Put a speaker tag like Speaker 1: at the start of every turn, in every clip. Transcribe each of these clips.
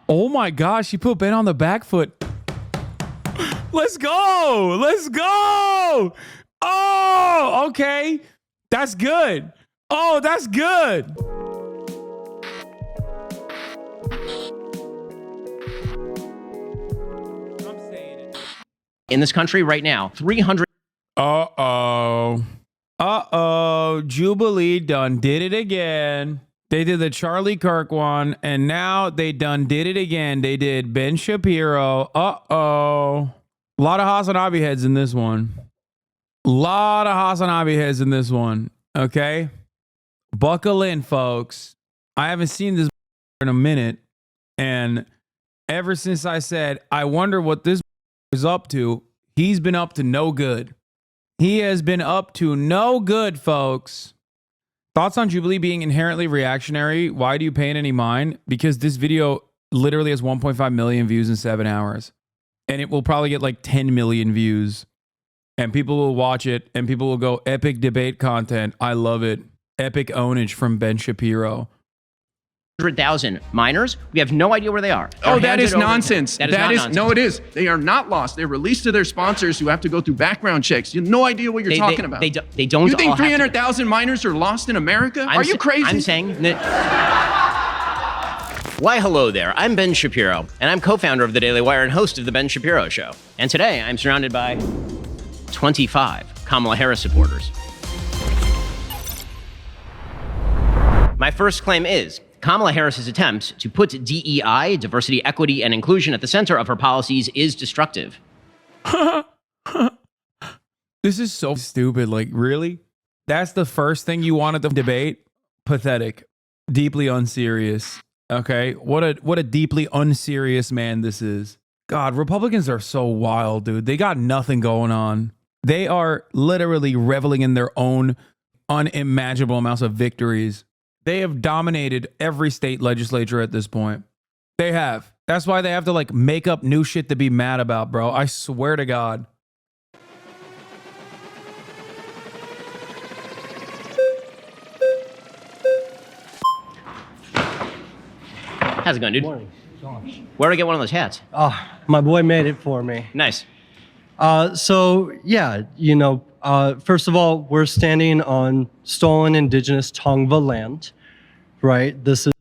Speaker 1: Oh my gosh, she put Ben on the back foot. Let's go. Let's go. Oh, okay. That's good. Oh, that's good.
Speaker 2: In this country right now, 300.
Speaker 1: Uh-oh. Jubilee done did it again. They did the Charlie Kirk one, and now they done did it again. They did Ben Shapiro. Uh-oh. A lot of Hasanabi heads in this one. Okay? Buckle in, folks. I haven't seen this in a minute, and ever since I said, I wonder what this is up to, he's been up to no good. He has been up to no good, folks. Thoughts on Jubilee being inherently reactionary? Why do you pay any mind? Because this video literally has 1.5 million views in 7 hours. And it will probably get like 10 million views. And people will watch it and people will go, epic debate content. I love it. Epic ownage from Ben Shapiro.
Speaker 2: 100,000 minors. We have no idea where they are.
Speaker 3: Oh, that is nonsense.
Speaker 2: That is not nonsense.
Speaker 3: No, it is. They are not lost. They're released to their sponsors who have to go through background checks. You have no idea what you're talking about.
Speaker 2: They don't.
Speaker 3: You think 300,000 minors are lost in America? Are you crazy?
Speaker 2: I'm saying that. Why, hello there. I'm Ben Shapiro, and I'm co-founder of The Daily Wire and host of The Ben Shapiro Show. And today, I'm surrounded by 25 Kamala Harris supporters. My first claim is Kamala Harris's attempts to put DEI, diversity, equity, and inclusion at the center of her policies is destructive.
Speaker 1: This is so stupid. Like, really? That's the first thing you wanted to debate? Pathetic. Deeply unserious. Okay? What a deeply unserious man this is. God, Republicans are so wild, dude. They got nothing going on. They are literally reveling in their own unimaginable amounts of victories. They have dominated every state legislature at this point. They have. That's why they have to like make up new shit to be mad about, bro. I swear to God.
Speaker 2: How's it going, dude?
Speaker 4: Good morning. Josh.
Speaker 2: Where do I get one of those hats?
Speaker 4: My boy made it for me.
Speaker 2: Nice.
Speaker 4: So yeah, first of all, we're standing on stolen indigenous Tongva land, right? This is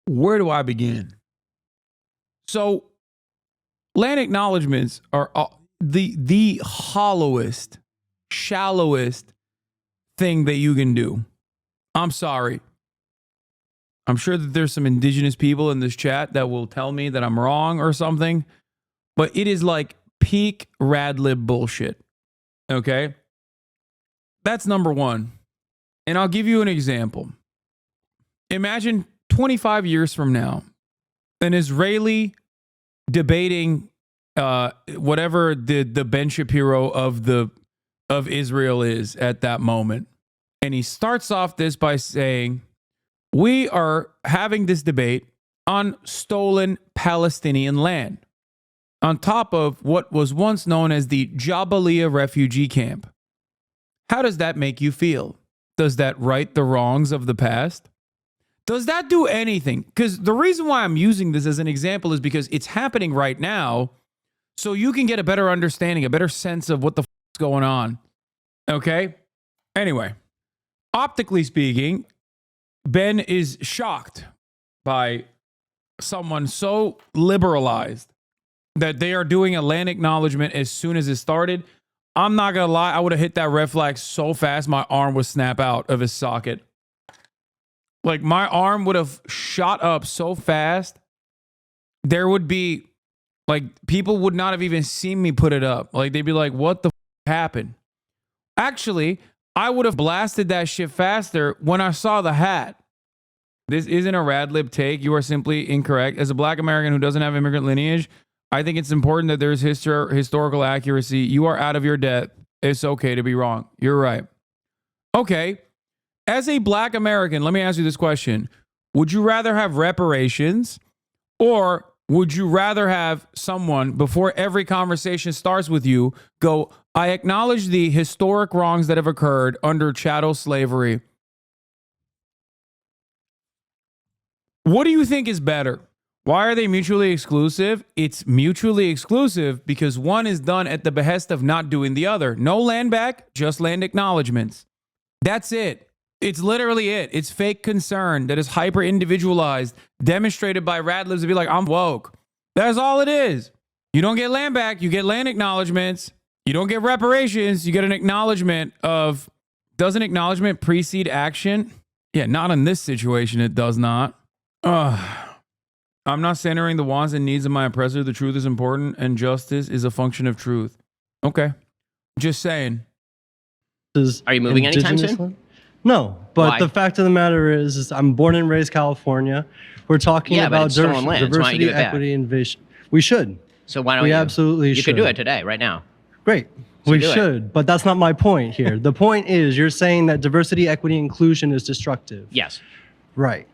Speaker 1: Where do I begin? So, land acknowledgements are the hollowest, shallowest thing that you can do. I'm sorry. I'm sure that there's some indigenous people in this chat that will tell me that I'm wrong or something, but it is like peak radlib bullshit. Okay? That's number one. And I'll give you an example. Imagine 25 years from now, an Israeli debating whatever the Ben Shapiro of Israel is at that moment. And he starts off this by saying, we are having this debate on stolen Palestinian land, on top of what was once known as the Jubilee refugee camp. How does that make you feel? Does that right the wrongs of the past? Does that do anything? Because the reason why I'm using this as an example is because it's happening right now, so you can get a better understanding, a better sense of what the is going on. Okay? Anyway, optically speaking, Ben is shocked by someone so liberalized that they are doing a land acknowledgement as soon as it started. I'm not going to lie, I would have hit that red flag so fast my arm would snap out of his socket. Like, my arm would have shot up so fast, there would be Like, people would not have even seen me put it up. Like, they'd be like, what the happened? Actually, I would have blasted that shit faster when I saw the hat. This isn't a rad lib take. You are simply incorrect. As a black American who doesn't have immigrant lineage, I think it's important that there's historical accuracy. You are out of your depth. It's okay to be wrong. You're right. Okay. As a black American, let me ask you this question. Would you rather have reparations, or would you rather have someone, before every conversation starts with you, go, I acknowledge the historic wrongs that have occurred under chattel slavery? What do you think is better? Why are they mutually exclusive? It's mutually exclusive because one is done at the behest of not doing the other. No land back, just land acknowledgements. That's it. It's literally it. It's fake concern that is hyper individualized, demonstrated by radlibs to be like, I'm woke. That's all it is. You don't get land back, you get land acknowledgements. You don't get reparations, you get an acknowledgement of, does an acknowledgement precede action? Yeah, not in this situation, it does not. I'm not centering the wants and needs of my oppressor. The truth is important, and justice is a function of truth. Okay. Just saying.
Speaker 2: Are you moving anytime soon?
Speaker 4: No, but
Speaker 2: Why?
Speaker 4: the fact of the matter is I'm born and raised California. We're talking about diversity, equity, and vision. We should.
Speaker 2: So why don't
Speaker 4: we
Speaker 2: you?
Speaker 4: Absolutely
Speaker 2: you
Speaker 4: should.
Speaker 2: could do it today, right now.
Speaker 4: Great. We should, but that's not my point here. The point is you're saying that diversity, equity, inclusion is destructive.
Speaker 2: Yes.
Speaker 4: Right.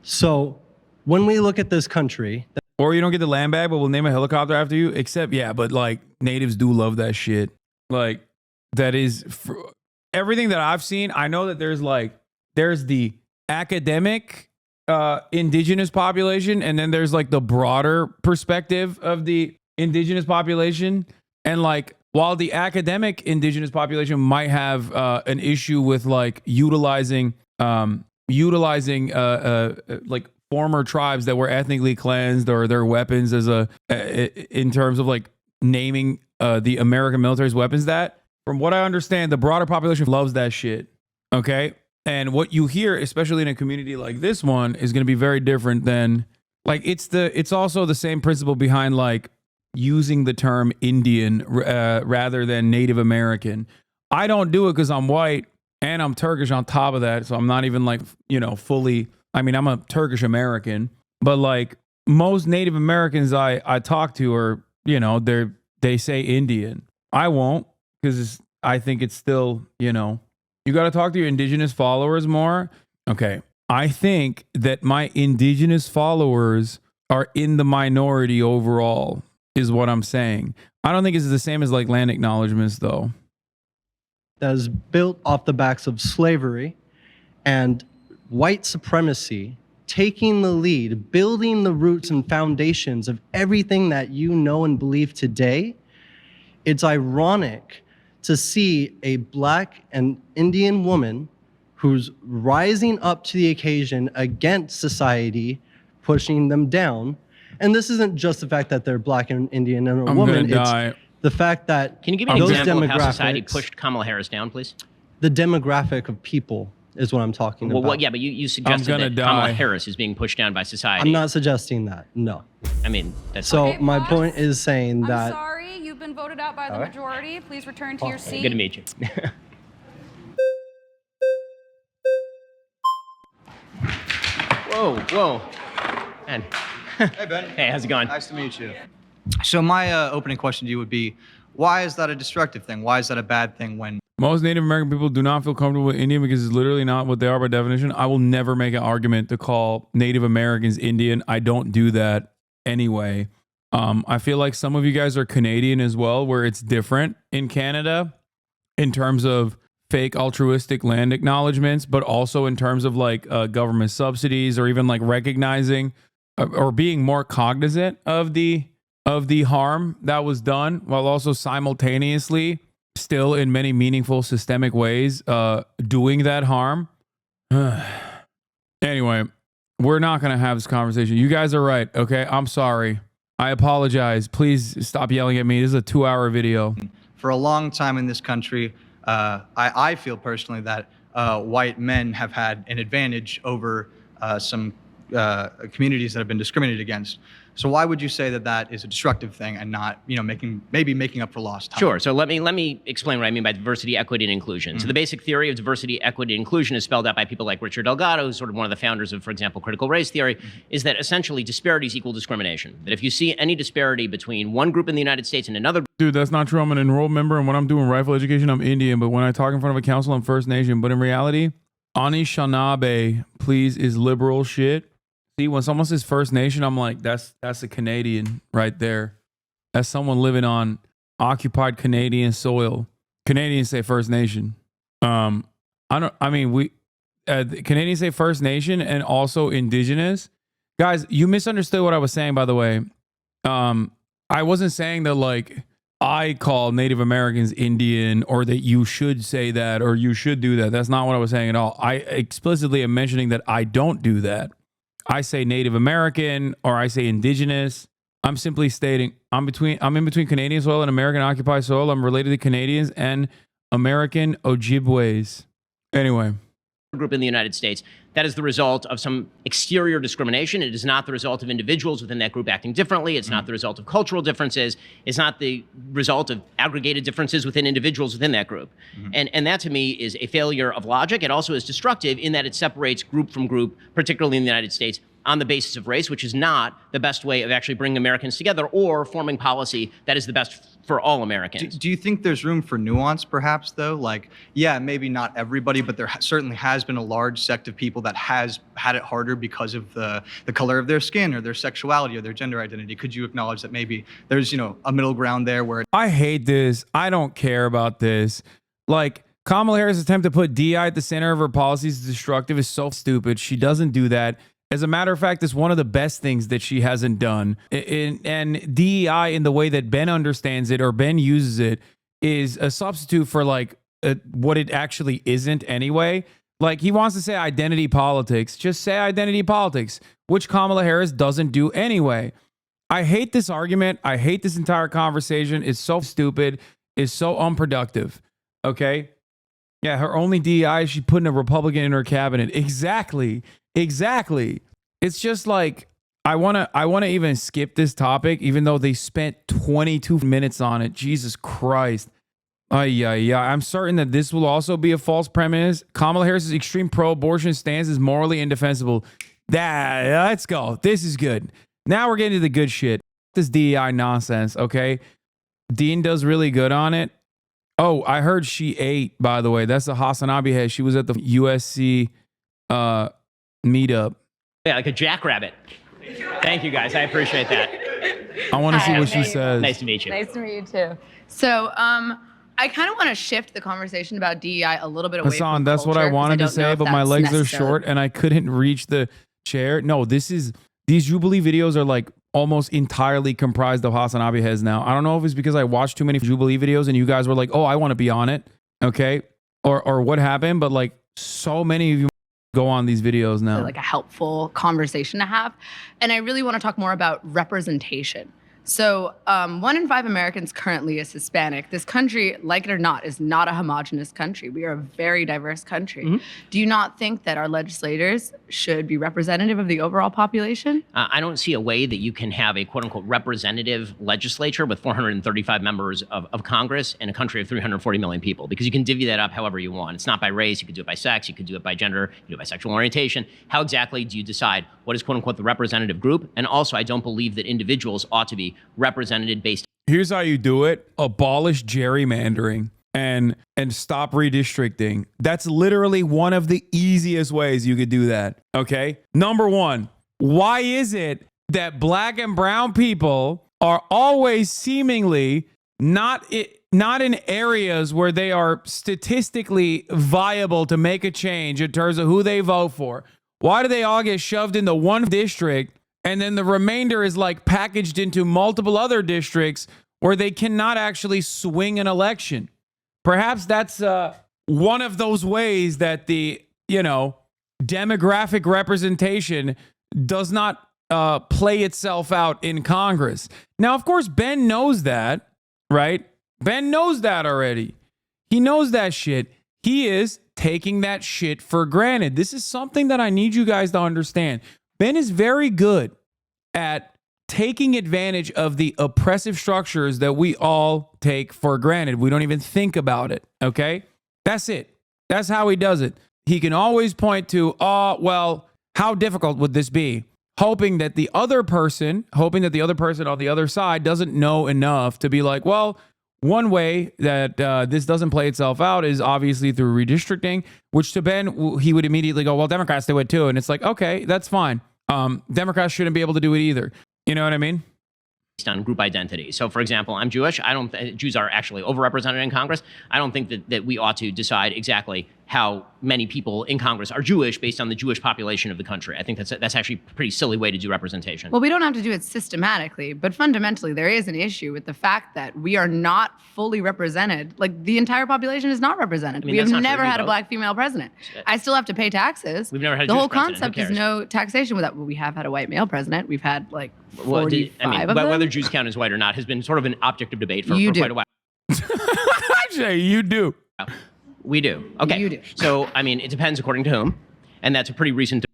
Speaker 4: So when we look at this country,
Speaker 1: or you don't get the land back, but we'll name a helicopter after you. Except, yeah, but like natives do love that shit. Like that is everything that I've seen. I know that there's the academic indigenous population, and then there's like the broader perspective of the indigenous population. And like, while the academic indigenous population might have an issue with like utilizing like former tribes that were ethnically cleansed or their weapons as in terms of like naming the American military's weapons, that from what I understand, the broader population loves that shit. Okay. And what you hear, especially in a community like this one, is going to be very different than like, it's also the same principle behind like using the term Indian rather than Native American. I don't do it because I'm white and I'm Turkish on top of that. So I'm not even like, fully, I mean, I'm a Turkish American, but like most Native Americans I talk to are, they say Indian. I won't, because I think it's still, you got to talk to your indigenous followers more. Okay. I think that my indigenous followers are in the minority overall, is what I'm saying. I don't think it's the same as like land acknowledgements though.
Speaker 4: That is built off the backs of slavery and white supremacy, taking the lead, building the roots and foundations of everything that you know and believe today. It's ironic to see a black and Indian woman who's rising up to the occasion against society, pushing them down. And this isn't just the fact that they're black and Indian and a woman. It's the fact that
Speaker 2: can you give me an example of how society pushed Kamala Harris down, please?
Speaker 4: The demographic of people is what I'm talking about.
Speaker 2: Well, yeah, but you suggested that Kamala Harris is being pushed down by society.
Speaker 4: I'm not suggesting that, no.
Speaker 2: I mean, that's
Speaker 4: so
Speaker 5: okay,
Speaker 4: my
Speaker 5: boss,
Speaker 4: point is saying that...
Speaker 5: I'm sorry, you've been voted out by the majority. Please return to your seat.
Speaker 2: Good to meet you. Whoa. Man.
Speaker 6: Hey, Ben.
Speaker 2: Hey, how's it going?
Speaker 6: Nice to meet you. So my opening question to you would be, why is that a destructive thing? Why is that a bad thing when...
Speaker 1: Most Native American people do not feel comfortable with Indian because it's literally not what they are by definition. I will never make an argument to call Native Americans Indian. I don't do that anyway. I feel like some of you guys are Canadian as well, where it's different in Canada in terms of fake altruistic land acknowledgements, but also in terms of like government subsidies or even like recognizing or being more cognizant of the harm that was done, while also simultaneously still in many meaningful systemic ways doing that harm. Anyway, we're not going to have this conversation. You guys are right. Okay. I'm sorry. I apologize. Please stop yelling at me. This is a 2-hour video.
Speaker 6: For a long time in this country, I feel personally that white men have had an advantage over some communities that have been discriminated against. So why would you say that that is a destructive thing and not, maybe making up for lost time?
Speaker 2: Sure. So let me explain what I mean by diversity, equity, and inclusion. So the basic theory of diversity, equity, and inclusion is spelled out by people like Richard Delgado, who's sort of one of the founders of, for example, critical race theory, is that essentially disparities equal discrimination. That if you see any disparity between one group in the United States and another
Speaker 1: Dude, that's not true. I'm an enrolled member, and when I'm doing rifle education, I'm Indian. But when I talk in front of a council, I'm First Nation. But in reality, Anishinaabe, please, is liberal shit. See, when someone says First Nation, I'm like, that's a Canadian right there. That's someone living on occupied Canadian soil. Canadians say First Nation. Canadians say First Nation and also Indigenous. Guys, you misunderstood what I was saying, by the way. I wasn't saying that like I call Native Americans Indian or that you should say that or you should do that. That's not what I was saying at all. I explicitly am mentioning that I don't do that. I say Native American or I say Indigenous. I'm simply stating I'm in between Canadian soil and American occupied soil. I'm related to Canadians and American Ojibways. Anyway.
Speaker 2: Group in the United States, that is the result of some exterior discrimination. It is not the result of individuals within that group acting differently. It's not the result of cultural differences. It's not the result of aggregated differences within individuals within that group. And that to me is a failure of logic. It also is destructive in that it separates group from group, particularly in the United States, on the basis of race, which is not the best way of actually bringing Americans together or forming policy that is the best for all Americans.
Speaker 6: Do you think there's room for nuance, perhaps, though? Like, yeah, maybe not everybody, but there certainly has been a large sect of people that has had it harder because of the color of their skin or their sexuality or their gender identity. Could you acknowledge that maybe there's, a middle ground there where...
Speaker 1: I hate this. I don't care about this. Like, Kamala Harris' attempt to put DI at the center of her policies is destructive is so stupid. She doesn't do that. As a matter of fact, it's one of the best things that she hasn't done. And DEI, in the way that Ben understands it or Ben uses it, is a substitute for like what it actually isn't anyway. Like he wants to say identity politics. Just say identity politics, which Kamala Harris doesn't do anyway. I hate this argument. I hate this entire conversation. It's so stupid. It's so unproductive. Okay? Yeah, her only DEI is she putting a Republican in her cabinet. Exactly. It's just like I want to even skip this topic even though they spent 22 minutes on it. Jesus Christ. I'm certain that this will also be a false premise. Kamala Harris's extreme pro-abortion stance is morally indefensible. Let's go. This is good. Now we're getting to the good shit. This DEI nonsense, okay? Dean does really good on it. Oh, I heard she ate, by the way. That's the Hasanabi head. She was at the USC meetup.
Speaker 2: Yeah, like a jackrabbit. Thank you, guys. I appreciate that.
Speaker 1: I want to see what she says.
Speaker 2: Nice to meet you.
Speaker 7: Nice to meet you too. So, I kind of want to shift the conversation about DEI a little bit away
Speaker 1: Hassan,
Speaker 7: from
Speaker 1: that's
Speaker 7: culture,
Speaker 1: what I wanted to say, but my legs are short and I couldn't reach the chair. No, these Jubilee videos are like almost entirely comprised of Hasanabi heads now. I don't know if it's because I watched too many Jubilee videos and you guys were like, oh, I want to be on it. Okay. Or what happened, but like so many of you go on these videos now.
Speaker 7: Like a helpful conversation to have. And I really want to talk more about representation. So 1 in 5 Americans currently is Hispanic. This country, like it or not, is not a homogenous country. We are a very diverse country. Do you not think that our legislators should be representative of the overall population?
Speaker 2: I don't see a way that you can have a quote unquote representative legislature with 435 members of Congress in a country of 340 million people, because you can divvy that up however you want. It's not by race. You could do it by sex. You could do it by gender. You can do it by sexual orientation. How exactly do you decide what is quote unquote the representative group? And also, I don't believe that individuals ought to be represented based.
Speaker 1: Here's how you do it. Abolish gerrymandering and stop redistricting. That's literally one of the easiest ways you could do that. Okay. Number one, why is it that black and brown people are always seemingly not in areas where they are statistically viable to make a change in terms of who they vote for? Why do they all get shoved into one district and then the remainder is like packaged into multiple other districts where they cannot actually swing an election? Perhaps that's one of those ways that the, demographic representation does not play itself out in Congress. Now, of course, Ben knows that, right? Ben knows that already. He knows that shit. He is taking that shit for granted. This is something that I need you guys to understand. Ben is very good at taking advantage of the oppressive structures that we all take for granted. We don't even think about it, okay? That's it. That's how he does it. He can always point to, oh, well, how difficult would this be? Hoping that the other person on the other side doesn't know enough to be like, well, one way that this doesn't play itself out is obviously through redistricting, which to Ben, he would immediately go, well, Democrats do it too. And it's like, okay, that's fine. Democrats shouldn't be able to do it either. You know what I mean?
Speaker 2: Based on group identity. So, for example, I'm Jewish. Jews are actually overrepresented in Congress. I don't think that we ought to decide exactly how many people in Congress are Jewish based on the Jewish population of the country. I think that's actually a pretty silly way to do representation.
Speaker 7: Well, we don't have to do it systematically, but fundamentally, there is an issue with the fact that we are not fully represented. Like, the entire population is not represented.
Speaker 2: I mean,
Speaker 7: we have
Speaker 2: that's not
Speaker 7: never
Speaker 2: true.
Speaker 7: had a black female president. I still have to pay taxes.
Speaker 2: We've never had a
Speaker 7: the
Speaker 2: Jewish
Speaker 7: whole
Speaker 2: president. Who
Speaker 7: concept is
Speaker 2: cares?
Speaker 7: no taxation without. Well, we have had a white male president. We've had like 45 of them.
Speaker 2: Whether Jews count as white or not has been sort of an object of debate for quite a while.
Speaker 1: Jay, you do.
Speaker 2: We do. Okay.
Speaker 7: You do.
Speaker 2: So, I mean, it depends according to whom. And that's a pretty recent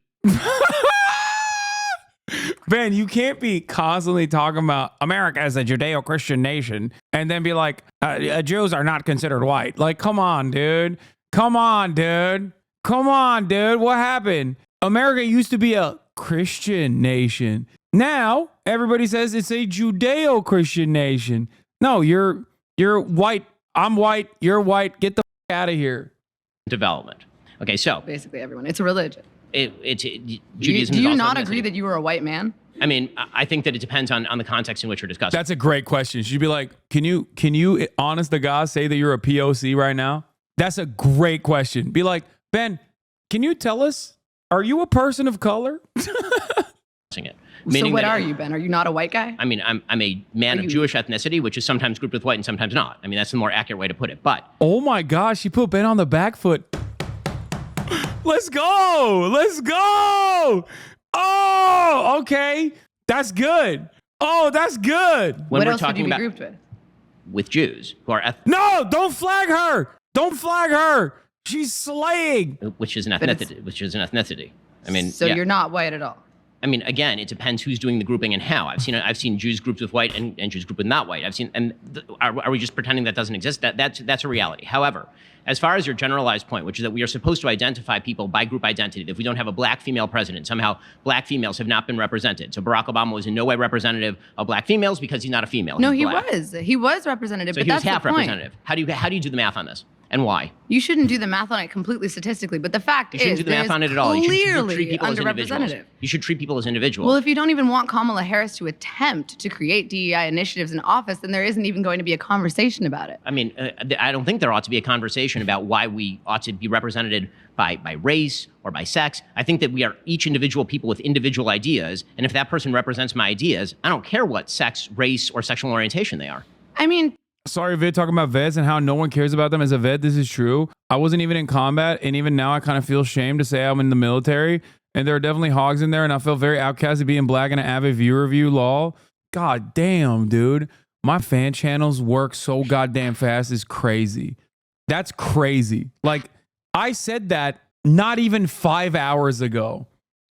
Speaker 1: Ben, you can't be constantly talking about America as a Judeo-Christian nation and then be like, Jews are not considered white. Like, come on, dude. Come on, dude. Come on, dude. What happened? America used to be a Christian nation. Now, everybody says it's a Judeo-Christian nation. No, you're white. I'm white. You're white. Get the out of here.
Speaker 2: development. Okay, so
Speaker 7: Basically, everyone. It's a religion.
Speaker 2: Judaism.
Speaker 7: Do you
Speaker 2: is also
Speaker 7: not
Speaker 2: ethnicity.
Speaker 7: agree that you were a white man?
Speaker 2: I mean, I think that it depends on the context in which you're discussing.
Speaker 1: That's a great question. She'd be like, can you honest to God say that you're a POC right now? That's a great question. Be like, Ben, can you tell us, are you a person of color?
Speaker 2: it.
Speaker 7: So what are you, Ben? Are you not a white guy?
Speaker 2: I mean, I'm a man of Jewish ethnicity, which is sometimes grouped with white and sometimes not. I mean, that's the more accurate way to put it. But
Speaker 1: Oh my gosh, she put Ben on the back foot. Let's go. Let's go. Oh, okay. That's good. Oh, that's good.
Speaker 2: when
Speaker 7: What
Speaker 2: we're
Speaker 7: else would
Speaker 2: talking
Speaker 7: you be
Speaker 2: about
Speaker 7: grouped with?
Speaker 2: Jews who are
Speaker 1: No, don't flag her. Don't flag her. She's slaying.
Speaker 2: which is an
Speaker 7: But it's-
Speaker 2: ethnicity. I mean,
Speaker 7: So
Speaker 2: yeah.
Speaker 7: you're not white at all.
Speaker 2: I mean, again, it depends who's doing the grouping and how. I've seen Jews grouped with white and Jews grouped with not white. Are we just pretending that doesn't exist? That's a reality. However, as far as your generalized point, which is that we are supposed to identify people by group identity, that if we don't have a black female president, somehow black females have not been represented. So Barack Obama was in no way representative of black females because he's not a female.
Speaker 7: No,
Speaker 2: He's
Speaker 7: he
Speaker 2: black.
Speaker 7: was. He was representative,
Speaker 2: So
Speaker 7: but
Speaker 2: he was
Speaker 7: that's
Speaker 2: half
Speaker 7: the point.
Speaker 2: representative. How do you do the math on this? And why?
Speaker 7: You shouldn't do the math on it completely statistically, but the fact
Speaker 2: You shouldn't
Speaker 7: is
Speaker 2: do the math
Speaker 7: there's
Speaker 2: on it at all. You should
Speaker 7: clearly
Speaker 2: treat people as individuals.
Speaker 7: underrepresented.
Speaker 2: You should treat people as individuals.
Speaker 7: Well, if you don't even want Kamala Harris to attempt to create DEI initiatives in office, then there isn't even going to be a conversation about it.
Speaker 2: I mean, I don't think there ought to be a conversation about why we ought to be represented by race or by sex. I think that we are each individual people with individual ideas. And if that person represents my ideas, I don't care what sex, race, or sexual orientation they are.
Speaker 7: I mean,
Speaker 1: Sorry, Vid, talking about vets and how no one cares about them as a vet. This is true. I wasn't even in combat, and even now I kind of feel shame to say I'm in the military. And there are definitely hogs in there, and I feel very outcasted being black in an avid viewer review lol. God damn, dude. My fan channels work so goddamn fast. It's crazy. That's crazy. Like, I said that not even 5 hours ago.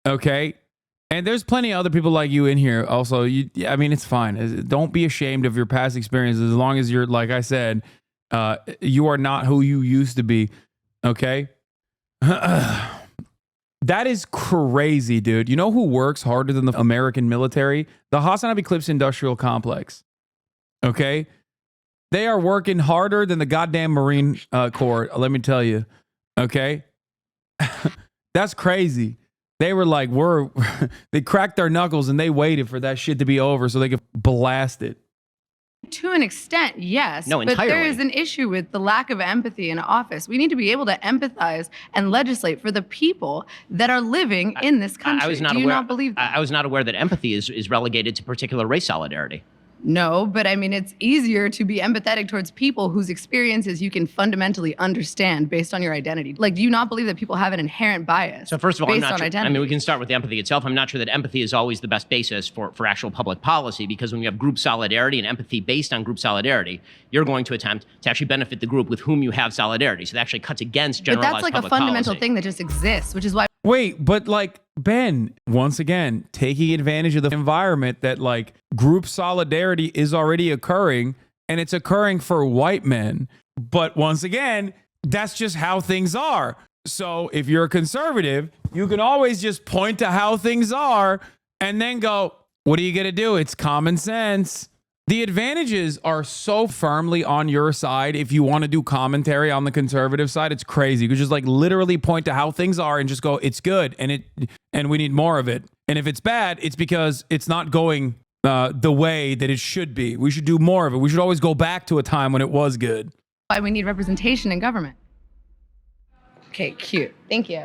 Speaker 1: Okay? And there's plenty of other people like you in here. Also, I mean, it's fine. Don't be ashamed of your past experiences as long as you're, like I said, you are not who you used to be. Okay? That is crazy, dude. You know who works harder than the American military? The Hasanabi Clips Industrial Complex. Okay? They are working harder than the goddamn Marine Corps, let me tell you. Okay? That's crazy. They were like, they cracked their knuckles and they waited for that shit to be over so they could blast it.
Speaker 7: to an extent, yes.
Speaker 2: No,
Speaker 7: but there
Speaker 2: entirely.
Speaker 7: is an issue with the lack of empathy in office. We need to be able to empathize and legislate for the people that are living in this country.
Speaker 2: I was not
Speaker 7: Do you
Speaker 2: aware,
Speaker 7: not believe that?
Speaker 2: I was not aware that empathy is relegated to particular race solidarity.
Speaker 7: No, but I mean, it's easier to be empathetic towards people whose experiences you can fundamentally understand based on your identity. Like, do you not believe that people have an inherent bias?
Speaker 2: So first of all, I'm
Speaker 7: based
Speaker 2: not
Speaker 7: on
Speaker 2: sure.
Speaker 7: identity?
Speaker 2: I mean, we can start with the empathy itself. I'm not sure that empathy is always the best basis for actual public policy, because when you have group solidarity and empathy based on group solidarity, you're going to attempt to actually benefit the group with whom you have solidarity. So that actually cuts against
Speaker 7: But
Speaker 2: generalized
Speaker 7: that's like a
Speaker 2: public
Speaker 7: fundamental
Speaker 2: policy.
Speaker 7: thing that just exists, which is why
Speaker 1: Wait, but like Ben, once again, taking advantage of the environment that like group solidarity is already occurring and it's occurring for white men. But once again, that's just how things are. So if you're a conservative, you can always just point to how things are and then go, what are you going to do? It's common sense. The advantages are so firmly on your side. If you want to do commentary on the conservative side, it's crazy. You could just like literally point to how things are and just go, it's good and we need more of it. And if it's bad, it's because it's not going the way that it should be. We should do more of it. We should always go back to a time when it was good.
Speaker 7: Why we need representation in government. Okay, cute. Thank you.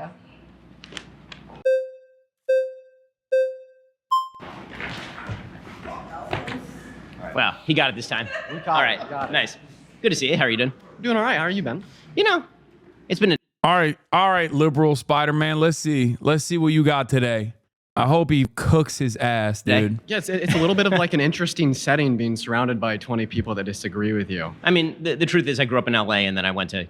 Speaker 2: Wow, he got it this time. All right, nice. Good to see you. How are you doing?
Speaker 8: Doing all right. How are you, Ben?
Speaker 2: You know, it's been a
Speaker 1: All right, liberal Spider-Man. Let's see what you got today. I hope he cooks his ass, dude.
Speaker 8: Yeah, it's a little bit of like an interesting setting being surrounded by 20 people that disagree with you.
Speaker 2: I mean, the truth is I grew up in LA and then I went to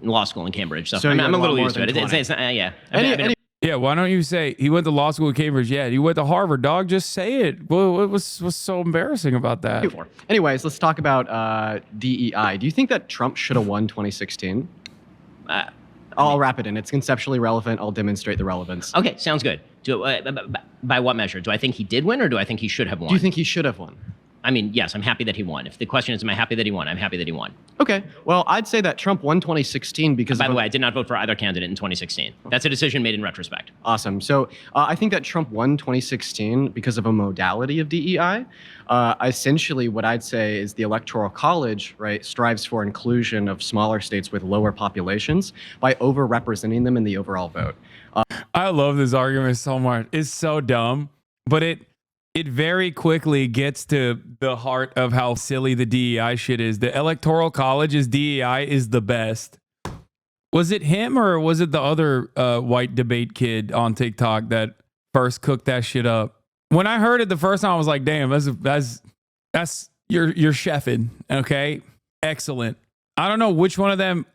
Speaker 2: law school in Cambridge. So,
Speaker 8: So
Speaker 2: I'm
Speaker 8: you're
Speaker 2: a
Speaker 8: a lot
Speaker 2: little
Speaker 8: more
Speaker 2: used to it.
Speaker 8: than
Speaker 2: It's
Speaker 8: 20.
Speaker 2: not, yeah.
Speaker 1: Yeah, why don't you say he went to law school at Cambridge? Yeah, you went to Harvard, dog. Just say it. What's so embarrassing about that?
Speaker 8: Anyways, let's talk about DEI. Do you think that Trump should have won 2016? I'll wrap it in. It's conceptually relevant. I'll demonstrate the relevance.
Speaker 2: Okay, sounds good. By what measure? Do I think he did win or do I think he should have won?
Speaker 8: Do you think he should have won?
Speaker 2: I mean, yes, I'm happy that he won. If the question is, am I happy that he won? I'm happy that he won.
Speaker 8: Okay. Well, I'd say that Trump won 2016 because
Speaker 2: By the way, I did not vote for either candidate in 2016. That's a decision made in retrospect.
Speaker 8: Awesome. So I think that Trump won 2016 because of a modality of DEI. Essentially, what I'd say is the Electoral College, right, strives for inclusion of smaller states with lower populations by overrepresenting them in the overall vote.
Speaker 1: I love this argument so much. It's so dumb, but it very quickly gets to the heart of how silly the DEI shit is. The Electoral College's DEI is the best. Was it him or was it the other white debate kid on TikTok that first cooked that shit up? When I heard it the first time, I was like, damn, that's you're chefing. Okay. Excellent. I don't know which one of them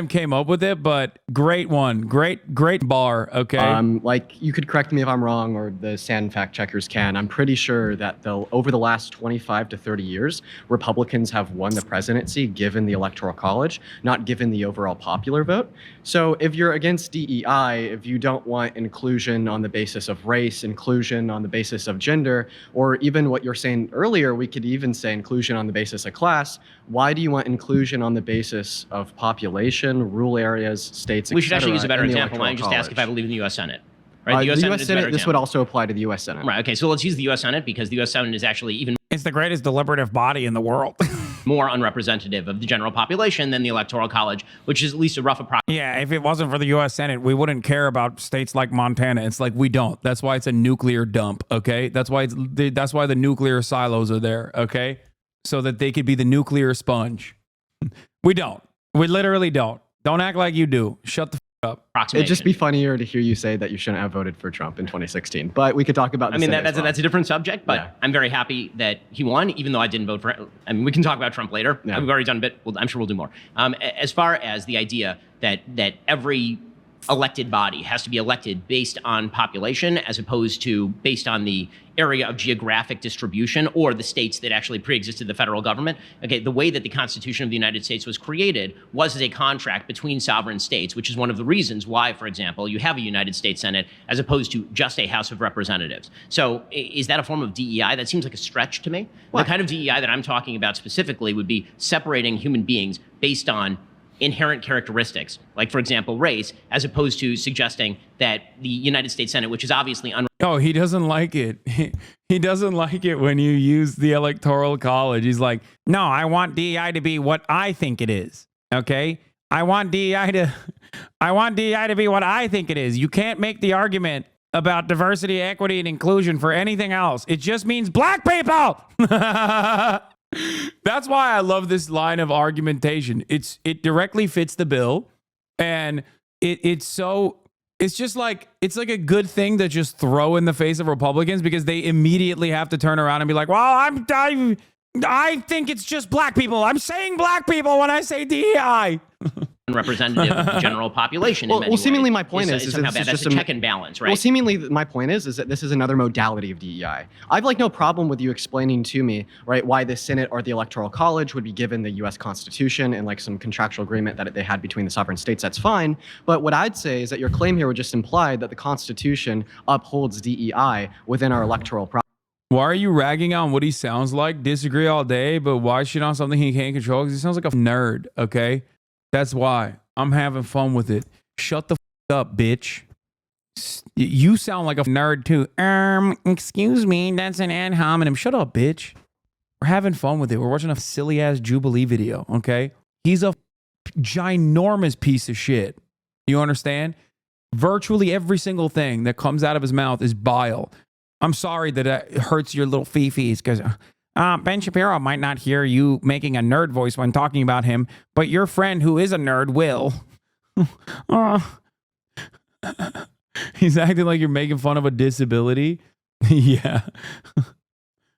Speaker 1: came up with it, but great one. Great bar. Okay.
Speaker 8: Like you could correct me if I'm wrong, or the Sand fact checkers can. I'm pretty sure that over the last 25 to 30 years, Republicans have won the presidency given the Electoral College, not given the overall popular vote. So if you're against DEI, if you don't want inclusion on the basis of race, inclusion on the basis of gender, or even what you're saying earlier, we could even say inclusion on the basis of class. Why do you want inclusion on the basis of population, rural areas, states,
Speaker 2: We should actually use a better
Speaker 8: in the
Speaker 2: example. Why don't you just ask if I
Speaker 8: Electoral
Speaker 2: believe in the U.S. Senate?
Speaker 8: College?
Speaker 2: Right?
Speaker 8: The U.S.
Speaker 2: is a better
Speaker 8: Senate, this would
Speaker 2: example.
Speaker 8: also apply to the U.S. Senate.
Speaker 2: Right. Okay. So let's use the U.S. Senate because the U.S. Senate is actually even
Speaker 1: It's the greatest deliberative body in the world.
Speaker 2: more unrepresentative of the general population than the Electoral College, which is at least a rough approximation.
Speaker 1: Yeah, if it wasn't for the U.S. Senate, we wouldn't care about states like Montana. It's like we don't. That's why it's a nuclear dump. Okay, that's why the nuclear silos are there. Okay, so that they could be the nuclear sponge. We don't. We literally don't. Don't act like you do. Shut the up.
Speaker 8: It'd just be funnier to hear you say that you shouldn't have voted for Trump in 2016. But we could talk about.
Speaker 2: I mean, that's a different subject, but yeah. I'm very happy that he won, even though I didn't vote for him. I mean, we can talk about Trump later.
Speaker 8: Yeah.
Speaker 2: We've already done a bit. I'm sure we'll do more. As far as the idea that every elected body has to be elected based on population as opposed to based on the area of geographic distribution or the states that actually pre-existed the federal government. Okay, the way that the Constitution of the United States was created was as a contract between sovereign states, which is one of the reasons why, for example, you have a United States Senate as opposed to just a House of Representatives. So is that a form of DEI? That seems like a stretch to me.
Speaker 8: What?
Speaker 2: The kind of DEI that I'm talking about specifically would be separating human beings based on inherent characteristics, like, for example, race, as opposed to suggesting that the United States Senate, which is obviously
Speaker 1: Oh, he doesn't like it. He doesn't like it when you use the Electoral College. He's like, no, I want DEI to be what I think it is. Okay? I want DEI to be what I think it is. You can't make the argument about diversity, equity, and inclusion for anything else. It just means black people. That's why I love this line of argumentation. It directly fits the bill, and it's just like it's like a good thing to just throw in the face of Republicans because they immediately have to turn around and be like, well, I think it's just black people. I'm saying black people when I say DEI.
Speaker 2: representative of the general population.
Speaker 8: Well,
Speaker 2: in many
Speaker 8: seemingly
Speaker 2: ways.
Speaker 8: my point
Speaker 2: It's
Speaker 8: is that
Speaker 2: somehow
Speaker 8: this is
Speaker 2: bad. That's
Speaker 8: just
Speaker 2: a check and balance, right?
Speaker 8: Well, seemingly my point is that this is another modality of DEI. I've like no problem with you explaining to me, right, why the Senate or the Electoral College would be given the U.S. Constitution and like some contractual agreement that they had between the sovereign states. That's fine. But what I'd say is that your claim here would just imply that the Constitution upholds DEI within our electoral process.
Speaker 1: Why are you ragging on what he sounds like? Disagree all day, but why shit on something he can't control? Because he sounds like a nerd, okay? That's why. I'm having fun with it. Shut the up, bitch. You sound like a nerd too. Excuse me, that's an ad hominem. Shut up, bitch. We're having fun with it. We're watching a silly ass Jubilee video, okay? He's a ginormous piece of shit. You understand? Virtually every single thing that comes out of his mouth is bile. I'm sorry that it hurts your little fifis because Ben Shapiro might not hear you making a nerd voice when talking about him, but your friend who is a nerd will. He's acting like you're making fun of a disability. Yeah.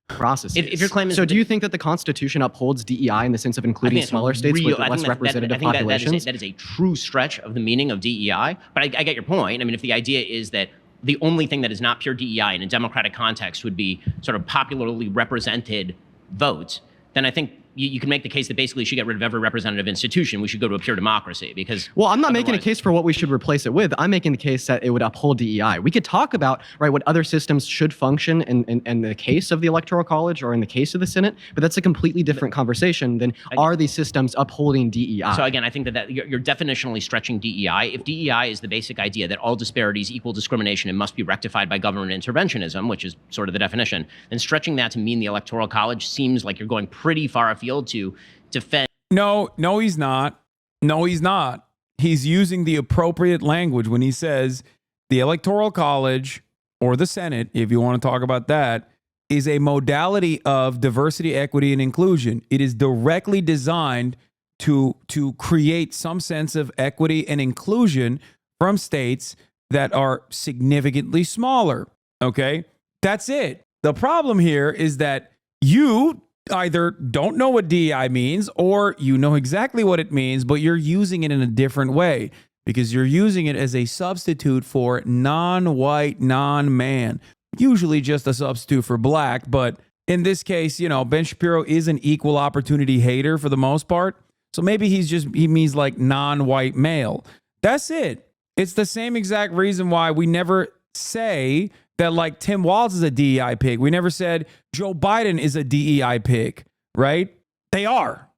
Speaker 8: Processes.
Speaker 2: If your claim is
Speaker 8: so, do you think that the Constitution upholds DEI in the sense of including smaller states with less representative populations?
Speaker 2: That is a true stretch of the meaning of DEI. But I get your point. I mean, if the idea is that the only thing that is not pure DEI in a democratic context would be sort of popularly represented votes, then I think you can make the case that basically you should get rid of every representative institution. We should go to a pure democracy because.
Speaker 8: Well, I'm not making a case for what we should replace it with. I'm making the case that it would uphold DEI. We could talk about what other systems should function in the case of the Electoral College or in the case of the Senate, but that's a completely different conversation than are these systems upholding DEI.
Speaker 2: So again, I think that you're definitionally stretching DEI. If DEI is the basic idea that all disparities equal discrimination and must be rectified by government interventionism, which is sort of the definition, then stretching that to mean the Electoral College seems like you're going pretty far afield to defend.
Speaker 1: No, he's not. No, he's not. He's using the appropriate language when he says the Electoral College or the Senate, if you want to talk about that, is a modality of diversity, equity, and inclusion. It is directly designed to create some sense of equity and inclusion from states that are significantly smaller. Okay? That's it. The problem here is that you either don't know what DEI means or you know exactly what it means, but you're using it in a different way because you're using it as a substitute for non-white, non-man, usually just a substitute for black. But in this case, Ben Shapiro is an equal opportunity hater for the most part. So maybe he means like non-white male. That's it. It's the same exact reason why we never say that like Tim Walz is a DEI pig. We never said Joe Biden is a DEI pig, right? They are.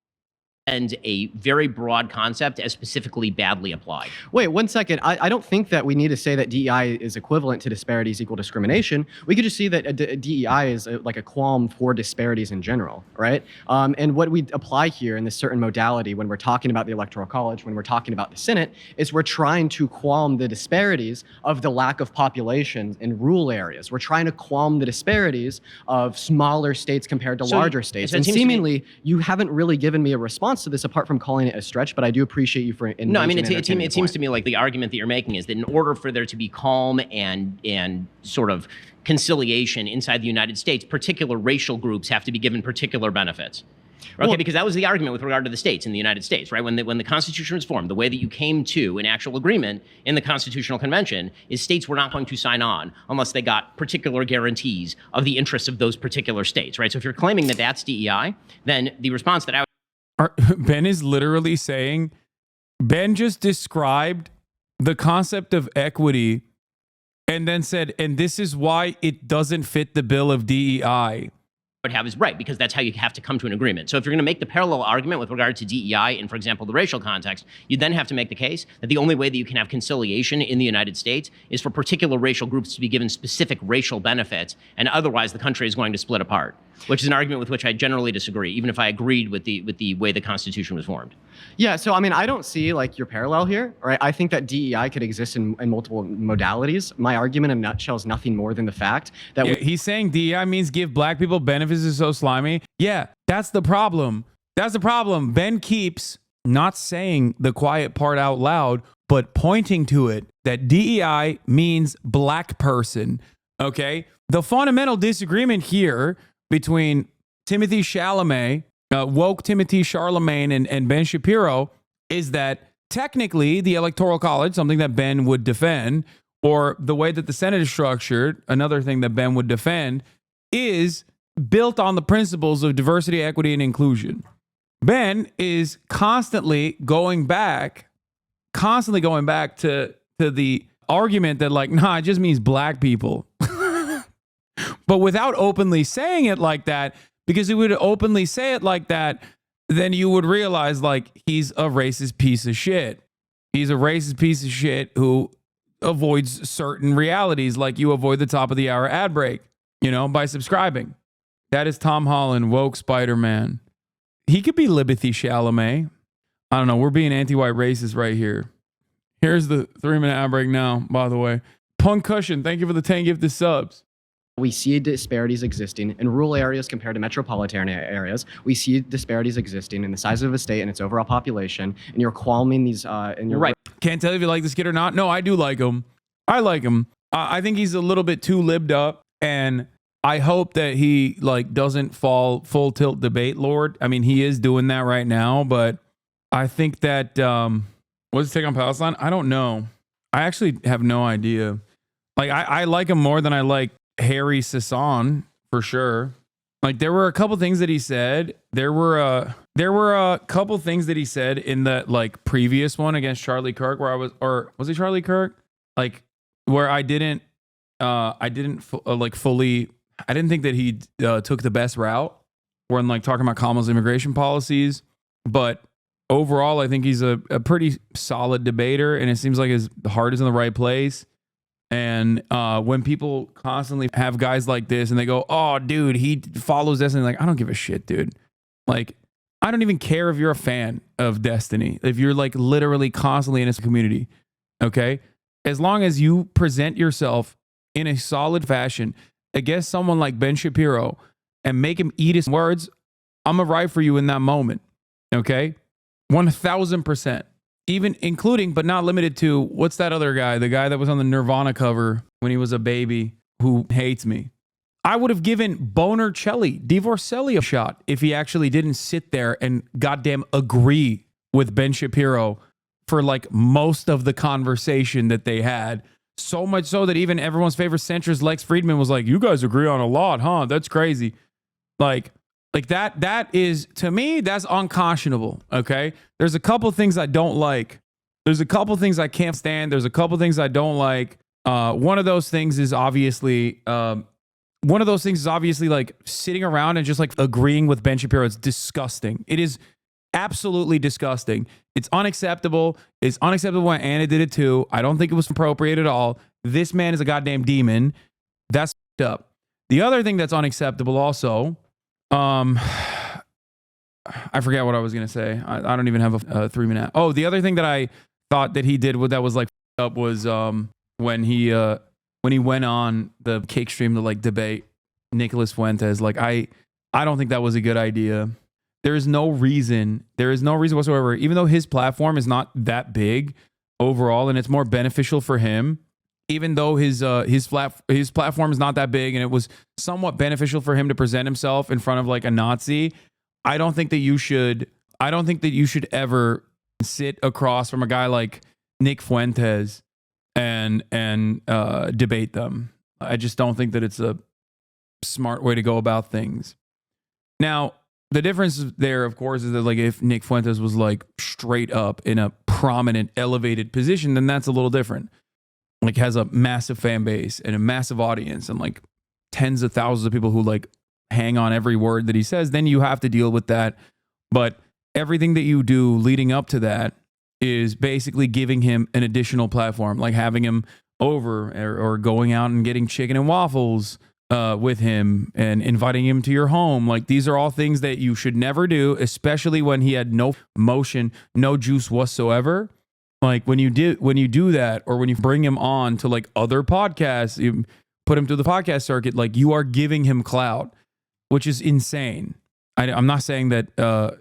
Speaker 2: And a very broad concept as specifically badly applied.
Speaker 8: Wait, 1 second. I don't think that we need to say that DEI is equivalent to disparities equal discrimination. We could just see that DEI is like a qualm for disparities in general, right? And what we apply here in this certain modality when we're talking about the Electoral College, when we're talking about the Senate, is we're trying to qualm the disparities of the lack of population in rural areas. We're trying to qualm the disparities of smaller states compared to larger states.
Speaker 2: So
Speaker 8: and seemingly, you haven't really given me a response to this apart from calling it a stretch, but I do appreciate you for
Speaker 2: No, I mean, it seems to me like the argument that you're making is that in order for there to be calm and sort of conciliation inside the United States, particular racial groups have to be given particular benefits. Okay,
Speaker 8: Well,
Speaker 2: because that was the argument with regard to the states in the United States, right? When the Constitution was formed, the way that you came to an actual agreement in the Constitutional Convention is states were not going to sign on unless they got particular guarantees of the interests of those particular states, right? So if you're claiming that that's DEI, then the response that I
Speaker 1: Ben is literally saying, Ben just described the concept of equity and then said, and this is why it doesn't fit the bill of DEI.
Speaker 2: would have is right, because that's how you have to come to an agreement. So if you're going to make the parallel argument with regard to DEI in, for example, the racial context, you then have to make the case that the only way that you can have conciliation in the United States is for particular racial groups to be given specific racial benefits, and otherwise the country is going to split apart, which is an argument with which I generally disagree, even if I agreed with the way the Constitution was formed.
Speaker 8: Yeah, so I mean, I don't see like your parallel here, right? I think that DEI could exist in multiple modalities. My argument in a nutshell is nothing more than the fact that
Speaker 1: he's saying DEI means give black people benefits is so slimy. Yeah, that's the problem. That's the problem. Ben keeps not saying the quiet part out loud, but pointing to it that DEI means black person. Okay, the fundamental disagreement here between Timothy Chalamet, woke Timothy Charlemagne, and Ben Shapiro is that technically, the Electoral College, something that Ben would defend, or the way that the Senate is structured, another thing that Ben would defend, is built on the principles of diversity, equity, and inclusion. Ben is constantly going back to the argument that, like, nah, it just means black people. But without openly saying it like that, because he would openly say it like that, then you would realize, like, he's a racist piece of shit. He's a racist piece of shit who avoids certain realities, like you avoid the top of the hour ad break, by subscribing. That is Tom Holland, woke Spider-Man. He could be Libethy Chalamet. I don't know. We're being anti-white racist right here. Here's the 3-minute ad break now, by the way. Punkcushion, thank you for the 10 gifted subs.
Speaker 8: We see disparities existing in rural areas compared to metropolitan areas. We see disparities existing in the size of a state and its overall population. And you're qualming these. And you're
Speaker 2: Right.
Speaker 1: Can't tell if you like this kid or not. No, I do like him. I like him. I think he's a little bit too libbed up, and I hope that he doesn't fall full tilt debate lord. I mean, he is doing that right now, but I think that what's his take on Palestine? I don't know. I actually have no idea. Like, I like him more than I like Harry Sasson, for sure. Like, there were a couple things that he said. There were a couple things that he said in the previous one against Charlie Kirk, where was it Charlie Kirk? Like, where I didn't fully. I didn't think that he took the best route when talking about Kamala's immigration policies, but overall, I think he's a pretty solid debater, and it seems like his heart is in the right place. And when people constantly have guys like this and they go, oh, dude, he follows Destiny. Like, I don't give a shit, dude. Like, I don't even care if you're a fan of Destiny. If you're literally constantly in this community, okay? As long as you present yourself in a solid fashion against someone like Ben Shapiro and make him eat his words, I'm going to ride for you in that moment, okay? 1,000%. Even including, but not limited to, what's that other guy? The guy that was on the Nirvana cover when he was a baby who hates me. I would have given Boner Divorcelli a shot if he actually didn't sit there and goddamn agree with Ben Shapiro for most of the conversation that they had. So much so that even everyone's favorite centrist Lex Friedman was like, you guys agree on a lot, huh? That's crazy. Like that is, to me, that's unconscionable, okay? There's a couple things I don't like. There's a couple things I can't stand. There's a couple things I don't like. One of those things is obviously sitting around and just agreeing with Ben Shapiro. It's disgusting. It is absolutely disgusting. It's unacceptable. It's unacceptable when Anna did it too. I don't think it was appropriate at all. This man is a goddamn demon. That's f***ed up. The other thing that's unacceptable also, I forget what I was going to say. I don't even have a 3-minute. Oh, the other thing that I thought that he did that was up was when he went on the cake stream to debate Nicholas Fuentes. I don't think that was a good idea. There is no reason whatsoever, even though his platform is not that big overall and it's more beneficial for him, even though his platform is not that big and it was somewhat beneficial for him to present himself in front of a Nazi. I don't think that you should ever sit across from a guy like Nick Fuentes and debate them. I just don't think that it's a smart way to go about things. Now, the difference there, of course, is that if Nick Fuentes was straight up in a prominent, elevated position, then that's a little different. Has a massive fan base and a massive audience and tens of thousands of people who hang on every word that he says, then you have to deal with that. But everything that you do leading up to that is basically giving him an additional platform, having him over or going out and getting chicken and waffles with him and inviting him to your home. These are all things that you should never do, especially when he had no motion, no juice whatsoever. When you do that, or when you bring him on to other podcasts, you put him to the podcast circuit, you are giving him clout, which is insane. I'm not saying that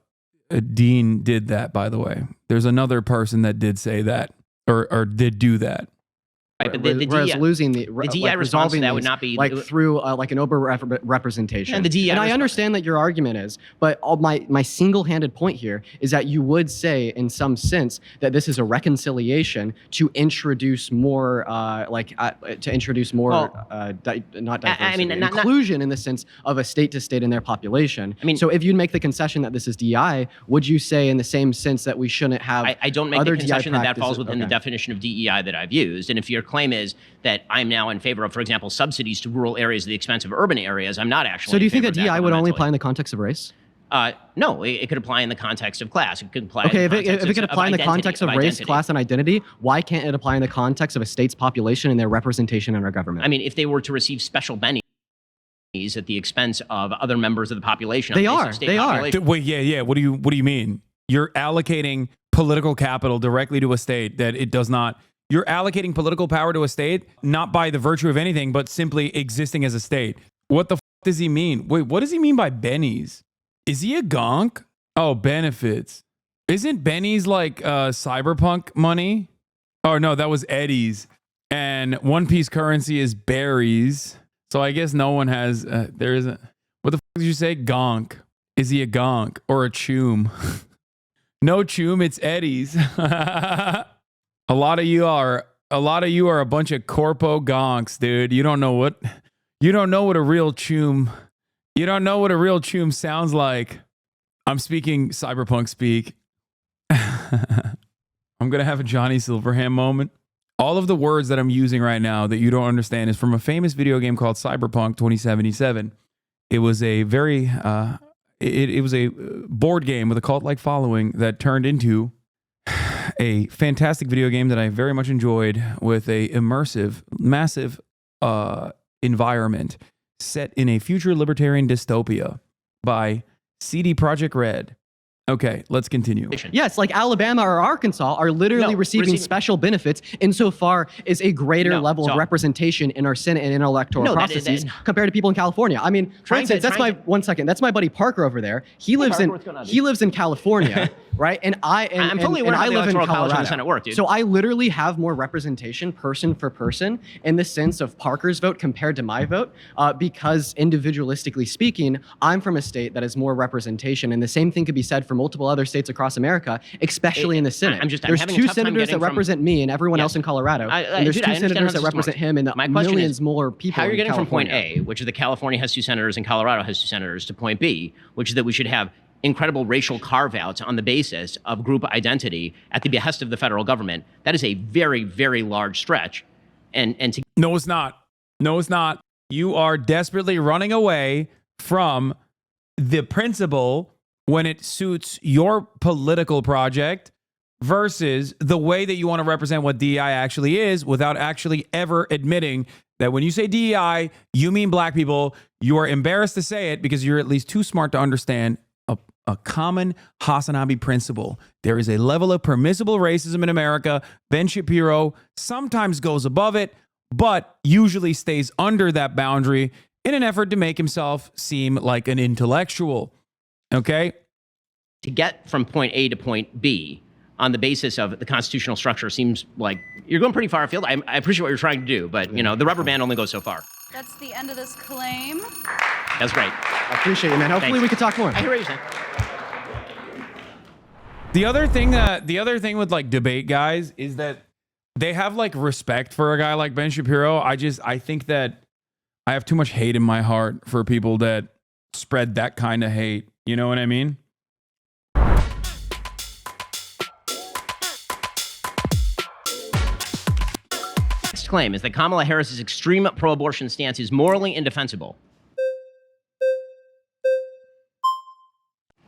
Speaker 1: Dean did that, by the way. There's another person that did say that or did do that.
Speaker 2: but the
Speaker 8: whereas
Speaker 2: DEI
Speaker 8: losing the
Speaker 2: DEI response to
Speaker 8: resolving
Speaker 2: that would
Speaker 8: these,
Speaker 2: not be-
Speaker 8: like through like an over representation.
Speaker 2: And the DEI
Speaker 8: and I
Speaker 2: response-
Speaker 8: understand that your argument is, but my single-handed point here is that you would say in some sense that this is a reconciliation to introduce more not diversity, inclusion in the sense of a state to state in their population.
Speaker 2: I mean,
Speaker 8: so if you make the concession that this is DEI, would you say in the same sense that we shouldn't have
Speaker 2: I don't make
Speaker 8: other
Speaker 2: the concession
Speaker 8: DEI
Speaker 2: that falls
Speaker 8: practices?
Speaker 2: within the definition of DEI that I've used. And if your claim is that I'm now in favor of, for example, subsidies to rural areas at the expense of urban areas, I'm not actually.
Speaker 8: So do you
Speaker 2: in
Speaker 8: think
Speaker 2: favor
Speaker 8: that
Speaker 2: of
Speaker 8: DEI would only
Speaker 2: fundamentally.
Speaker 8: apply in the context of race?
Speaker 2: No, it could apply in the context of class. It could apply.
Speaker 8: Okay,
Speaker 2: in the
Speaker 8: if
Speaker 2: context
Speaker 8: it could
Speaker 2: of
Speaker 8: apply in the
Speaker 2: identity,
Speaker 8: context of race,
Speaker 2: identity.
Speaker 8: class, and identity, why can't it apply in the context of a state's population and their representation in our government?
Speaker 2: I mean, if they were to receive special bennies at the expense of other members of the population,
Speaker 8: They
Speaker 2: on the
Speaker 8: are.
Speaker 2: basis of state
Speaker 8: They are.
Speaker 2: population-
Speaker 1: Wait, yeah. What do you mean? You're allocating political capital directly to a state that it does not. You're allocating political power to a state not by the virtue of anything, but simply existing as a state. What the f does he mean? Wait, what does he mean by bennies? Is he a gonk? Oh, benefits. Isn't bennies like cyberpunk money? Oh no, that was Eddie's. And One Piece currency is berries. So I guess no one has. There isn't. What the f did you say? Gonk. Is he a gonk or a choom? No choom, it's Eddie's. A lot of you are a bunch of corpo gonks, dude. You don't know what a real choom. You don't know what a real choom sounds like. I'm speaking cyberpunk speak. I'm gonna have a Johnny Silverhand moment. All of the words that I'm using right now that you don't understand is from a famous video game called Cyberpunk 2077. It was a very it was a board game with a cult-like following that turned into a fantastic video game that I very much enjoyed with a immersive, massive environment set in a future libertarian dystopia by CD Projekt Red. Okay, let's continue.
Speaker 8: Yes, like Alabama or Arkansas are literally
Speaker 2: No,
Speaker 8: receiving special benefits insofar as a greater
Speaker 2: No,
Speaker 8: level of
Speaker 2: so-
Speaker 8: representation in our Senate and in electoral
Speaker 2: No, that is-
Speaker 8: processes compared to people in California. I mean, for
Speaker 2: Trying to-
Speaker 8: instance, that's
Speaker 2: trying
Speaker 8: my one second. That's my buddy Parker over there. He lives
Speaker 2: Parker, what's going on, dude?
Speaker 8: he lives in California, right? And
Speaker 2: I'm fully aware
Speaker 8: and
Speaker 2: of how
Speaker 8: I
Speaker 2: the
Speaker 8: live in
Speaker 2: Electoral College and the
Speaker 8: Colorado.
Speaker 2: Senate work, dude.
Speaker 8: So I literally have more representation person for person in the sense of Parker's vote compared to my vote, because individualistically speaking, I'm from a state that has more representation, and the same thing could be said for multiple other states across America, especially in the Senate.
Speaker 2: I'm
Speaker 8: There's
Speaker 2: having a
Speaker 8: two
Speaker 2: tough time
Speaker 8: senators that
Speaker 2: getting from-
Speaker 8: represent me and everyone
Speaker 2: Yes.
Speaker 8: else in Colorado,
Speaker 2: I-
Speaker 8: and there's
Speaker 2: dude, I
Speaker 8: two
Speaker 2: understand
Speaker 8: senators
Speaker 2: how
Speaker 8: that
Speaker 2: this
Speaker 8: represent
Speaker 2: works.
Speaker 8: him and the
Speaker 2: My question
Speaker 8: millions
Speaker 2: is,
Speaker 8: more people.
Speaker 2: How are you
Speaker 8: in
Speaker 2: getting from point
Speaker 8: California.
Speaker 2: A, which is that California has 2 senators and Colorado has 2 senators, to point B, which is that we should have incredible racial carve-outs on the basis of group identity at the behest of the federal government? That is a very, very large stretch. And to
Speaker 1: No, it's not. No, it's not. You are desperately running away from the principle when it suits your political project versus the way that you want to represent what DEI actually is without actually ever admitting that when you say DEI, you mean black people. You are embarrassed to say it because you're at least too smart to understand a common Hasanabi principle. There is a level of permissible racism in America. Ben Shapiro sometimes goes above it, but usually stays under that boundary in an effort to make himself seem like an intellectual. Okay?
Speaker 2: to get from point A to point B on the basis of the constitutional structure seems like you're going pretty far afield. I appreciate what you're trying to do, but you know the rubber band only goes so far.
Speaker 5: That's the end of this claim.
Speaker 2: That's great.
Speaker 8: I appreciate you, man. Hopefully
Speaker 2: Thanks.
Speaker 8: we could talk more.
Speaker 2: I hear what you're saying.
Speaker 1: The other thing with like debate guys is that they have like respect for a guy like Ben Shapiro. I think that I have too much hate in my heart for people that spread that kind of hate. You know what I mean?
Speaker 2: Next claim is that Kamala Harris's extreme pro-abortion stance is morally indefensible.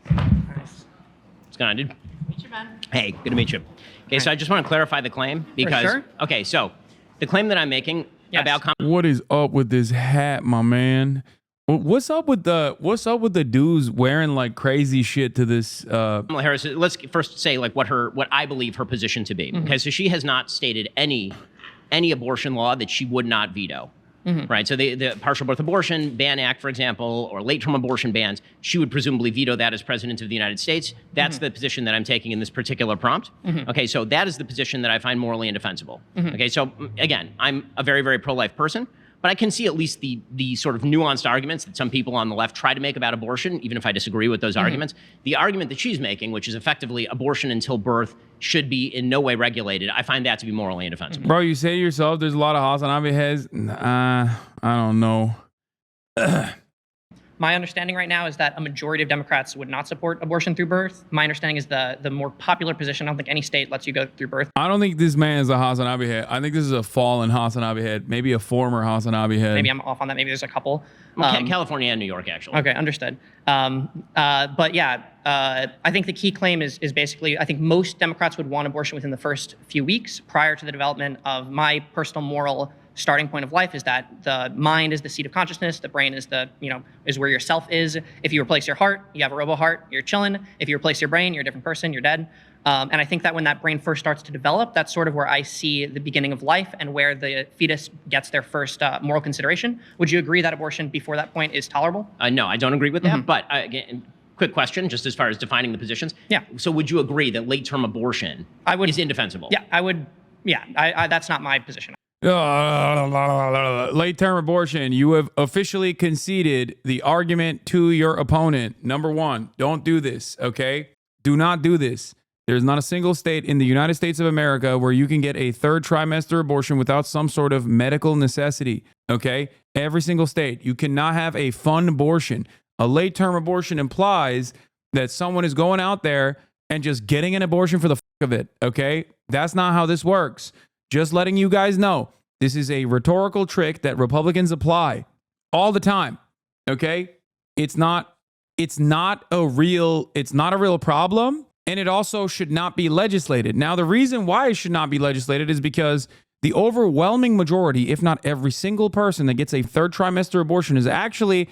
Speaker 2: What's going on, dude?
Speaker 7: Meet you, man.
Speaker 2: Hey, good to meet you. Okay, so I just want to clarify the claim because
Speaker 7: sure.
Speaker 2: okay, so the claim that I'm making about
Speaker 1: What is up with this hat, my man? What's up with the dudes wearing like crazy shit to this?
Speaker 2: Kamala Harris, let's first say like what I believe her position to be. Okay, so she has not stated any abortion law that she would not veto. right? So the Partial Birth Abortion Ban Act, for example, or late-term abortion bans, she would presumably veto that as President of the United States. That's the position that I'm taking in this particular prompt. Okay, so that is the position that I find morally indefensible. Okay, so again, I'm a very, very pro-life person, but I can see at least the sort of nuanced arguments that some people on the left try to make about abortion, even if I disagree with those arguments. The argument that she's making, which is effectively abortion until birth should be in no way regulated, I find that to be morally indefensible.
Speaker 1: Bro, you say to yourself, there's a lot of Hasanabi heads. I don't know.
Speaker 9: My understanding right now is that a majority of Democrats would not support abortion through birth. My understanding is the more popular position. I don't think any state lets you go through birth.
Speaker 1: I don't think this man is a Hasanabi head. I think this is a fallen Hasanabi head. Maybe a former Hasanabi head.
Speaker 9: Maybe I'm off on that. Maybe there's a couple.
Speaker 2: California and New York, actually.
Speaker 9: Okay, understood. But yeah, I think the key claim is basically, I think most Democrats would want abortion within the first few weeks prior to the development of my personal moral starting point of life is that the mind is the seat of consciousness. The brain is is where your self is. If you replace your heart, you have a robo heart, you're chilling. If you replace your brain, you're a different person, you're dead. And I think that when that brain first starts to develop, that's sort of where I see the beginning of life and where the fetus gets their first moral consideration. Would you agree that abortion before that point is tolerable?
Speaker 2: No, I don't agree with that. But again, quick question, just as far as defining the positions.
Speaker 9: Yeah.
Speaker 2: So would you agree that late-term abortion is indefensible?
Speaker 9: Yeah, I would. Yeah, that's not my position.
Speaker 1: Late-term abortion. You have officially conceded the argument to your opponent. Number one, don't do this, okay? Do not do this. There's not a single state in the United States of America where you can get a third trimester abortion without some sort of medical necessity, okay? Every single state. You cannot have a fun abortion. A late-term abortion implies that someone is going out there and just getting an abortion for the fuck of it, okay? That's not how this works. Just letting you guys know, this is a rhetorical trick that Republicans apply all the time, okay? It's not a real problem, and it also should not be legislated. Now, the reason why it should not be legislated is because the overwhelming majority, if not every single person that gets a third trimester abortion is actually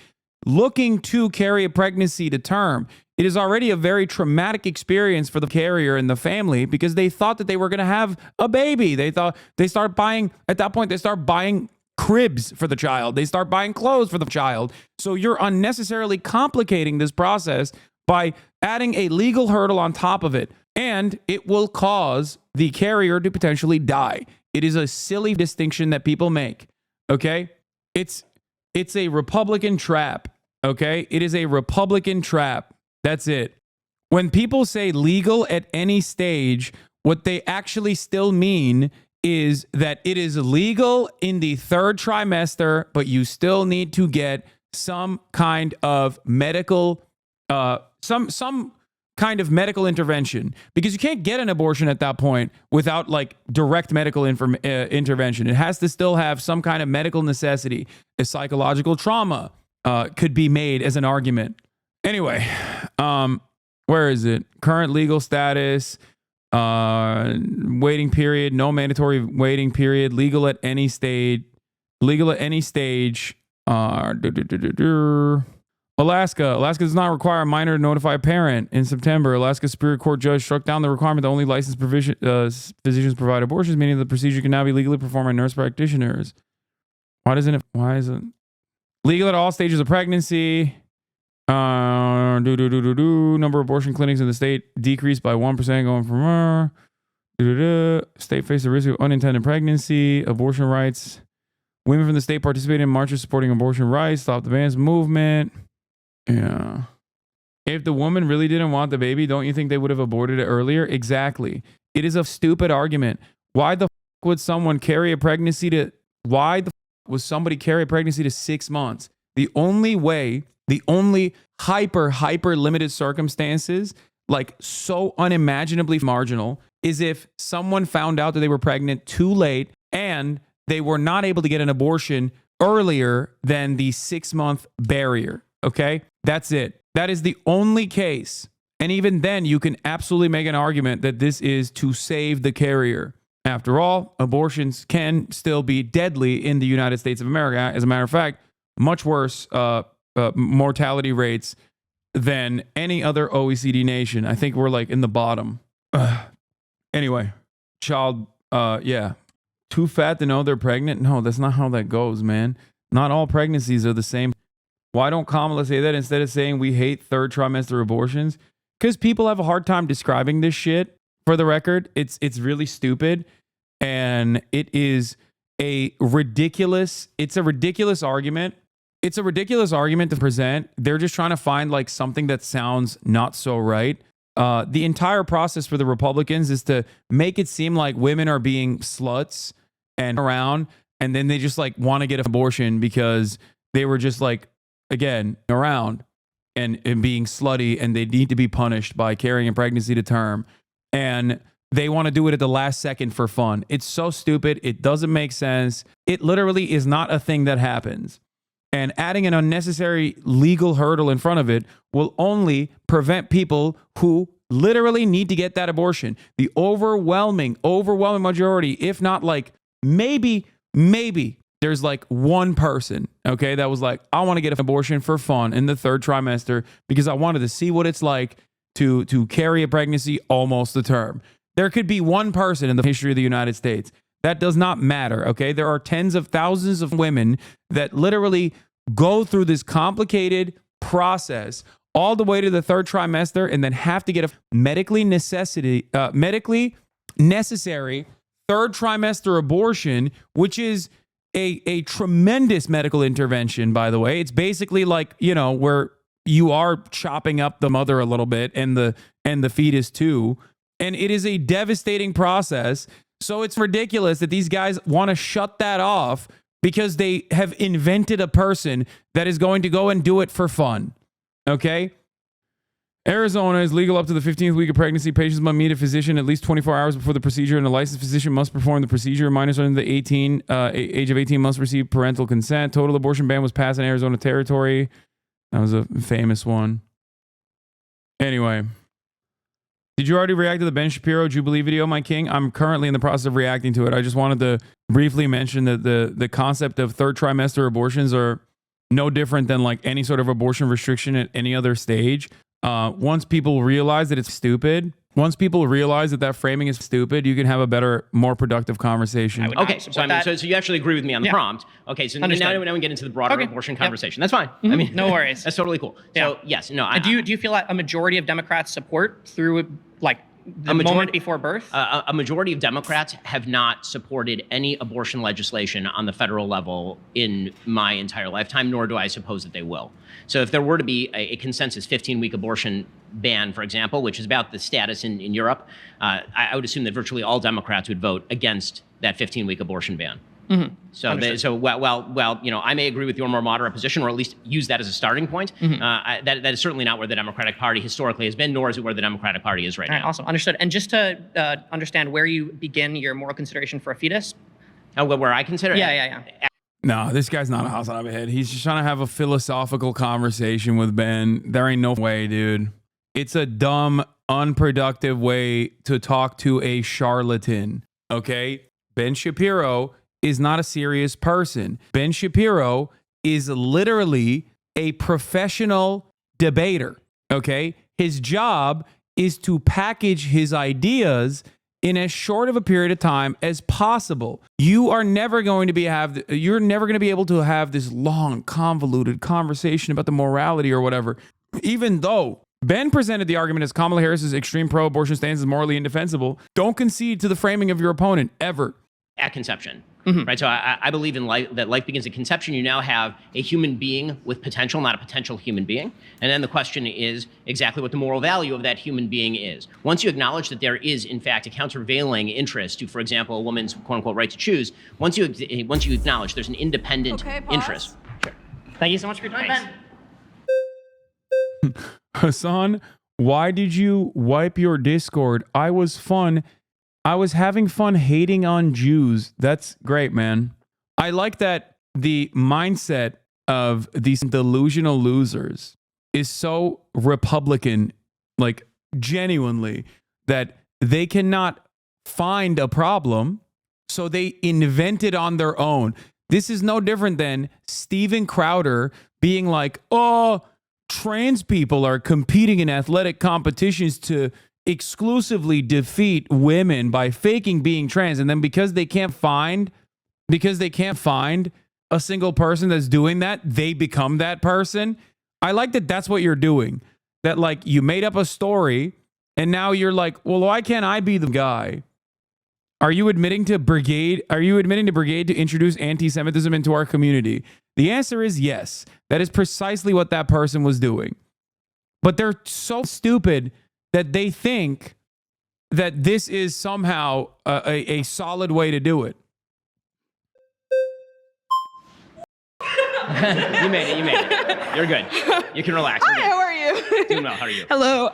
Speaker 1: looking to carry a pregnancy to term. It is already a very traumatic experience for the carrier and the family because they thought that they were going to have a baby. At that point, they start buying cribs for the child. They start buying clothes for the child. So you're unnecessarily complicating this process by adding a legal hurdle on top of it. And it will cause the carrier to potentially die. It is a silly distinction that people make. Okay? It's a Republican trap. Okay? It is a Republican trap. That's it. When people say legal at any stage, what they actually still mean is that it is legal in the third trimester, but you still need to get some kind of medical, some kind of medical intervention, because you can't get an abortion at that point without like direct medical intervention. It has to still have some kind of medical necessity. A psychological trauma could be made as an argument. Anyway, where is it? Current legal status, waiting period, no mandatory waiting period, legal at any stage. Alaska does not require a minor to notify a parent. In September, Alaska Superior Court judge struck down the requirement that only licensed physicians provide abortions, meaning the procedure can now be legally performed by nurse practitioners. Why is it legal at all stages of pregnancy? Number of abortion clinics in the state decreased by 1%, going from state faced the risk of unintended pregnancy. Abortion rights. Women from the state participated in marches supporting abortion rights. Stop the bans movement. Yeah. If the woman really didn't want the baby, don't you think they would have aborted it earlier? Exactly. It is a stupid argument. Why the would someone carry a pregnancy to? Why the was somebody carry a pregnancy to 6 months? The only hyper limited circumstances, like so unimaginably marginal, is if someone found out that they were pregnant too late and they were not able to get an abortion earlier than the 6-month barrier. Okay? That's it. That is the only case. And even then, you can absolutely make an argument that this is to save the carrier. After all, abortions can still be deadly in the United States of America. As a matter of fact, much worse mortality rates than any other OECD nation. I think we're like in the bottom. Anyway, too fat to know they're pregnant. No, that's not how that goes, man. Not all pregnancies are the same. Why don't Kamala say that instead of saying we hate third trimester abortions? Because people have a hard time describing this shit. For the record, it's really stupid, and it is a ridiculous. It's a ridiculous argument. It's a ridiculous argument to present. They're just trying to find like something that sounds not so right. The entire process for the Republicans is to make it seem like women are being sluts and around, and then they just like want to get an abortion because they were just like, again, around and being slutty, and they need to be punished by carrying a pregnancy to term. And they want to do it at the last second for fun. It's so stupid. It doesn't make sense. It literally is not a thing that happens. And adding an unnecessary legal hurdle in front of it will only prevent people who literally need to get that abortion. The overwhelming majority, if not like maybe there's like one person, okay, that was like, I want to get an abortion for fun in the third trimester because I wanted to see what it's like to carry a pregnancy almost to term. There could be one person in the history of the United States. That does not matter, okay? There are tens of thousands of women that literally go through this complicated process all the way to the third trimester and then have to get a medically necessary third trimester abortion, which is a tremendous medical intervention, by the way. It's basically like, you know, where you are chopping up the mother a little bit and the fetus too. And it is a devastating process. So it's ridiculous that these guys want to shut that off because they have invented a person that is going to go and do it for fun. Okay? Arizona is legal up to the 15th week of pregnancy. Patients must meet a physician at least 24 hours before the procedure, and a licensed physician must perform the procedure. Minors under the age of 18 must receive parental consent. Total abortion ban was passed in Arizona territory. That was a famous one. Anyway, did you already react to the Ben Shapiro Jubilee video, my king? I'm currently in the process of reacting to it. I just wanted to briefly mention that the concept of third trimester abortions are no different than like any sort of abortion restriction at any other stage. Once people realize that it's stupid, once people realize that framing is stupid, you can have a better, more productive conversation.
Speaker 2: Okay, so you actually agree with me on the prompt. Okay, so now we get into the broader abortion conversation. That's fine. I mean,
Speaker 9: no worries.
Speaker 2: That's totally cool. So yes, no.
Speaker 9: Do you feel like a majority of Democrats support through like the moment before birth?
Speaker 2: A majority of Democrats have not supported any abortion legislation on the federal level in my entire lifetime, nor do I suppose that they will. So if there were to be a consensus 15-week abortion ban, for example, which is about the status in Europe, I would assume that virtually all Democrats would vote against that 15-week abortion ban.
Speaker 9: Mm-hmm.
Speaker 2: So well, you know, I may agree with your more moderate position, or at least use that as a starting point.
Speaker 9: Mm-hmm.
Speaker 2: That is certainly not where the Democratic Party historically has been, nor is it where the Democratic Party is right now.
Speaker 9: Awesome, understood. And just to understand where you begin your moral consideration for a fetus.
Speaker 2: Oh, where I consider?
Speaker 9: Yeah.
Speaker 1: No, this guy's not a Hasanabi head. He's just trying to have a philosophical conversation with Ben. There ain't no way, dude. It's a dumb, unproductive way to talk to a charlatan, okay? Ben Shapiro is not a serious person. Ben Shapiro is literally a professional debater, okay? His job is to package his ideas in as short of a period of time as possible. You're never going to be able to have this long, convoluted conversation about the morality or whatever. Even though Ben presented the argument as Kamala Harris's extreme pro-abortion stance is morally indefensible, don't concede to the framing of your opponent, ever.
Speaker 2: At conception. Mm-hmm. Right. So I believe in life, that life begins at conception. You now have a human being with potential, not a potential human being. And then the question is exactly what the moral value of that human being is. Once you acknowledge that there is, in fact, a countervailing interest to, for example, a woman's quote unquote right to choose, once you acknowledge there's an independent interest.
Speaker 9: Sure. Thank you so much for your time, Ben.
Speaker 1: Hasan, why did you wipe your Discord? I was having fun hating on Jews. That's great, man. I like that the mindset of these delusional losers is so Republican, like genuinely, that they cannot find a problem, so they invent it on their own. This is no different than Steven Crowder being like, oh, trans people are competing in athletic competitions to exclusively defeat women by faking being trans, and then because they can't find a single person that's doing that, they become that person. I like that that's what you're doing. That like you made up a story and now you're like, well, why can't I be the guy? Are you admitting to Brigade to introduce anti-Semitism into our community? The answer is yes. That is precisely what that person was doing. But they're so stupid that they think that this is somehow a solid way to do it.
Speaker 2: You made it. You're good. You can relax.
Speaker 10: Hi, how are you?
Speaker 2: Doing well. How are you?
Speaker 10: Hello.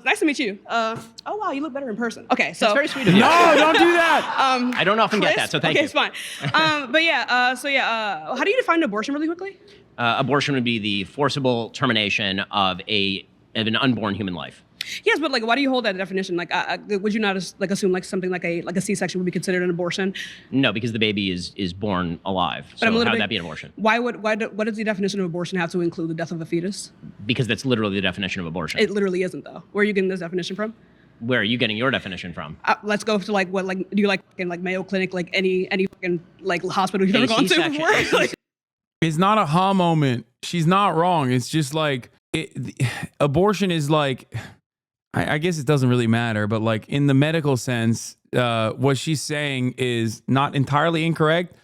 Speaker 10: Nice to meet you. Oh wow, you look better in person. Okay, so
Speaker 2: That's very sweet of you.
Speaker 1: No, don't do that.
Speaker 2: I don't often get that, so thank you.
Speaker 10: Okay, it's fine. But yeah, how do you define abortion really quickly?
Speaker 2: Abortion would be the forcible termination of an unborn human life.
Speaker 10: Yes, but like, why do you hold that definition? Like, would you not assume like something like a C-section would be considered an abortion?
Speaker 2: No, because the baby is born alive. So how would that be an abortion?
Speaker 10: What does the definition of abortion have to include the death of a fetus?
Speaker 2: Because that's literally the definition of abortion.
Speaker 10: It literally isn't though. Where are you getting this definition from?
Speaker 2: Where are you getting your definition from?
Speaker 10: Let's go to like do you like in like Mayo Clinic, like any fucking like hospital you've ever gone to before? Like,
Speaker 1: It's not a ha moment. She's not wrong. It's just like abortion is like, I guess it doesn't really matter, but like in the medical sense, what she's saying is not entirely incorrect,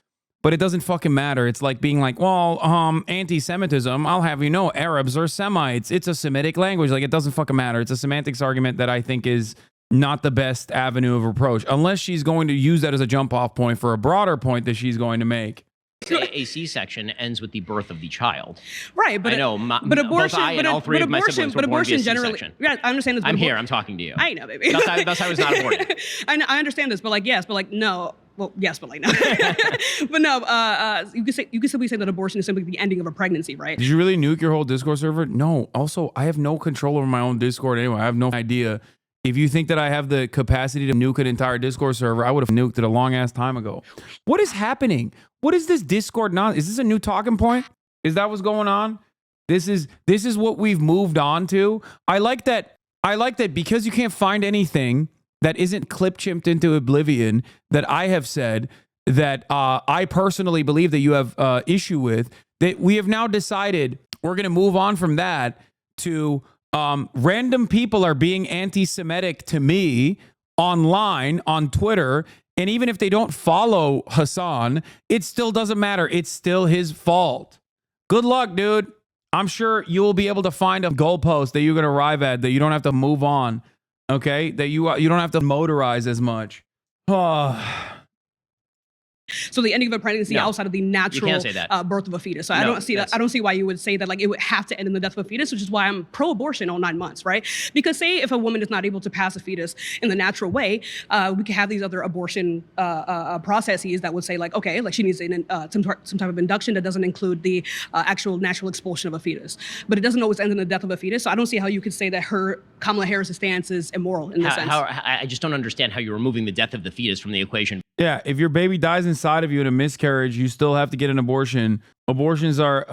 Speaker 1: but it doesn't fucking matter. It's like being like, well, anti-Semitism, I'll have you know, Arabs are Semites. It's a Semitic language. Like, it doesn't fucking matter. It's a semantics argument that I think is not the best avenue of approach, unless she's going to use that as a jump off point for a broader point that she's going to make.
Speaker 2: A C-section ends with the birth of the child.
Speaker 10: right, but
Speaker 2: I know,
Speaker 10: but abortion,
Speaker 2: both I and all three of my siblings were
Speaker 10: but
Speaker 2: born
Speaker 10: abortion
Speaker 2: via
Speaker 10: generally.
Speaker 2: C-section.
Speaker 10: Yeah, I understand this.
Speaker 2: I'm here. I'm talking to you.
Speaker 10: I know, baby.
Speaker 2: Thus I was not aborted.
Speaker 10: I understand this, but like yes, but like no. Well, yes, but like no. But no. You could simply say that abortion is simply the ending of a pregnancy, right?
Speaker 1: Did you really nuke your whole Discord server? No. Also, I have no control over my own Discord anyway. I have no idea. If you think that I have the capacity to nuke an entire Discord server, I would have nuked it a long ass time ago. What is happening? What is this Discord now? Is this a new talking point? Is that what's going on? This is what we've moved on to. I like that because you can't find anything that isn't clip chimped into oblivion that I have said that I personally believe that you have issue with, that we have now decided we're going to move on from that to random people are being anti-Semitic to me online on Twitter. And even if they don't follow Hasan, it still doesn't matter. It's still his fault. Good luck, dude. I'm sure you will be able to find a goalpost that you're going to arrive at, that you don't have to move on. Okay? That you don't have to motorize as much.
Speaker 10: So the ending of a pregnancy outside of the natural
Speaker 2: can't say that.
Speaker 10: Birth of a fetus. So
Speaker 2: No,
Speaker 10: I don't see that.
Speaker 2: that's-
Speaker 10: I don't see why you would say that like it would have to end in the death of a fetus, which is why I'm pro-abortion all 9 months, right? Because say if a woman is not able to pass a fetus in the natural way, we could have these other abortion processes that would say like, okay, like she needs some type of induction that doesn't include the actual natural expulsion of a fetus. But it doesn't always end in the death of a fetus. So I don't see how you could say that Kamala Harris' stance is immoral in this sense.
Speaker 2: I just don't understand how you're removing the death of the fetus from the equation.
Speaker 1: Yeah, if your baby dies inside of you in a miscarriage, you still have to get an abortion. Abortions are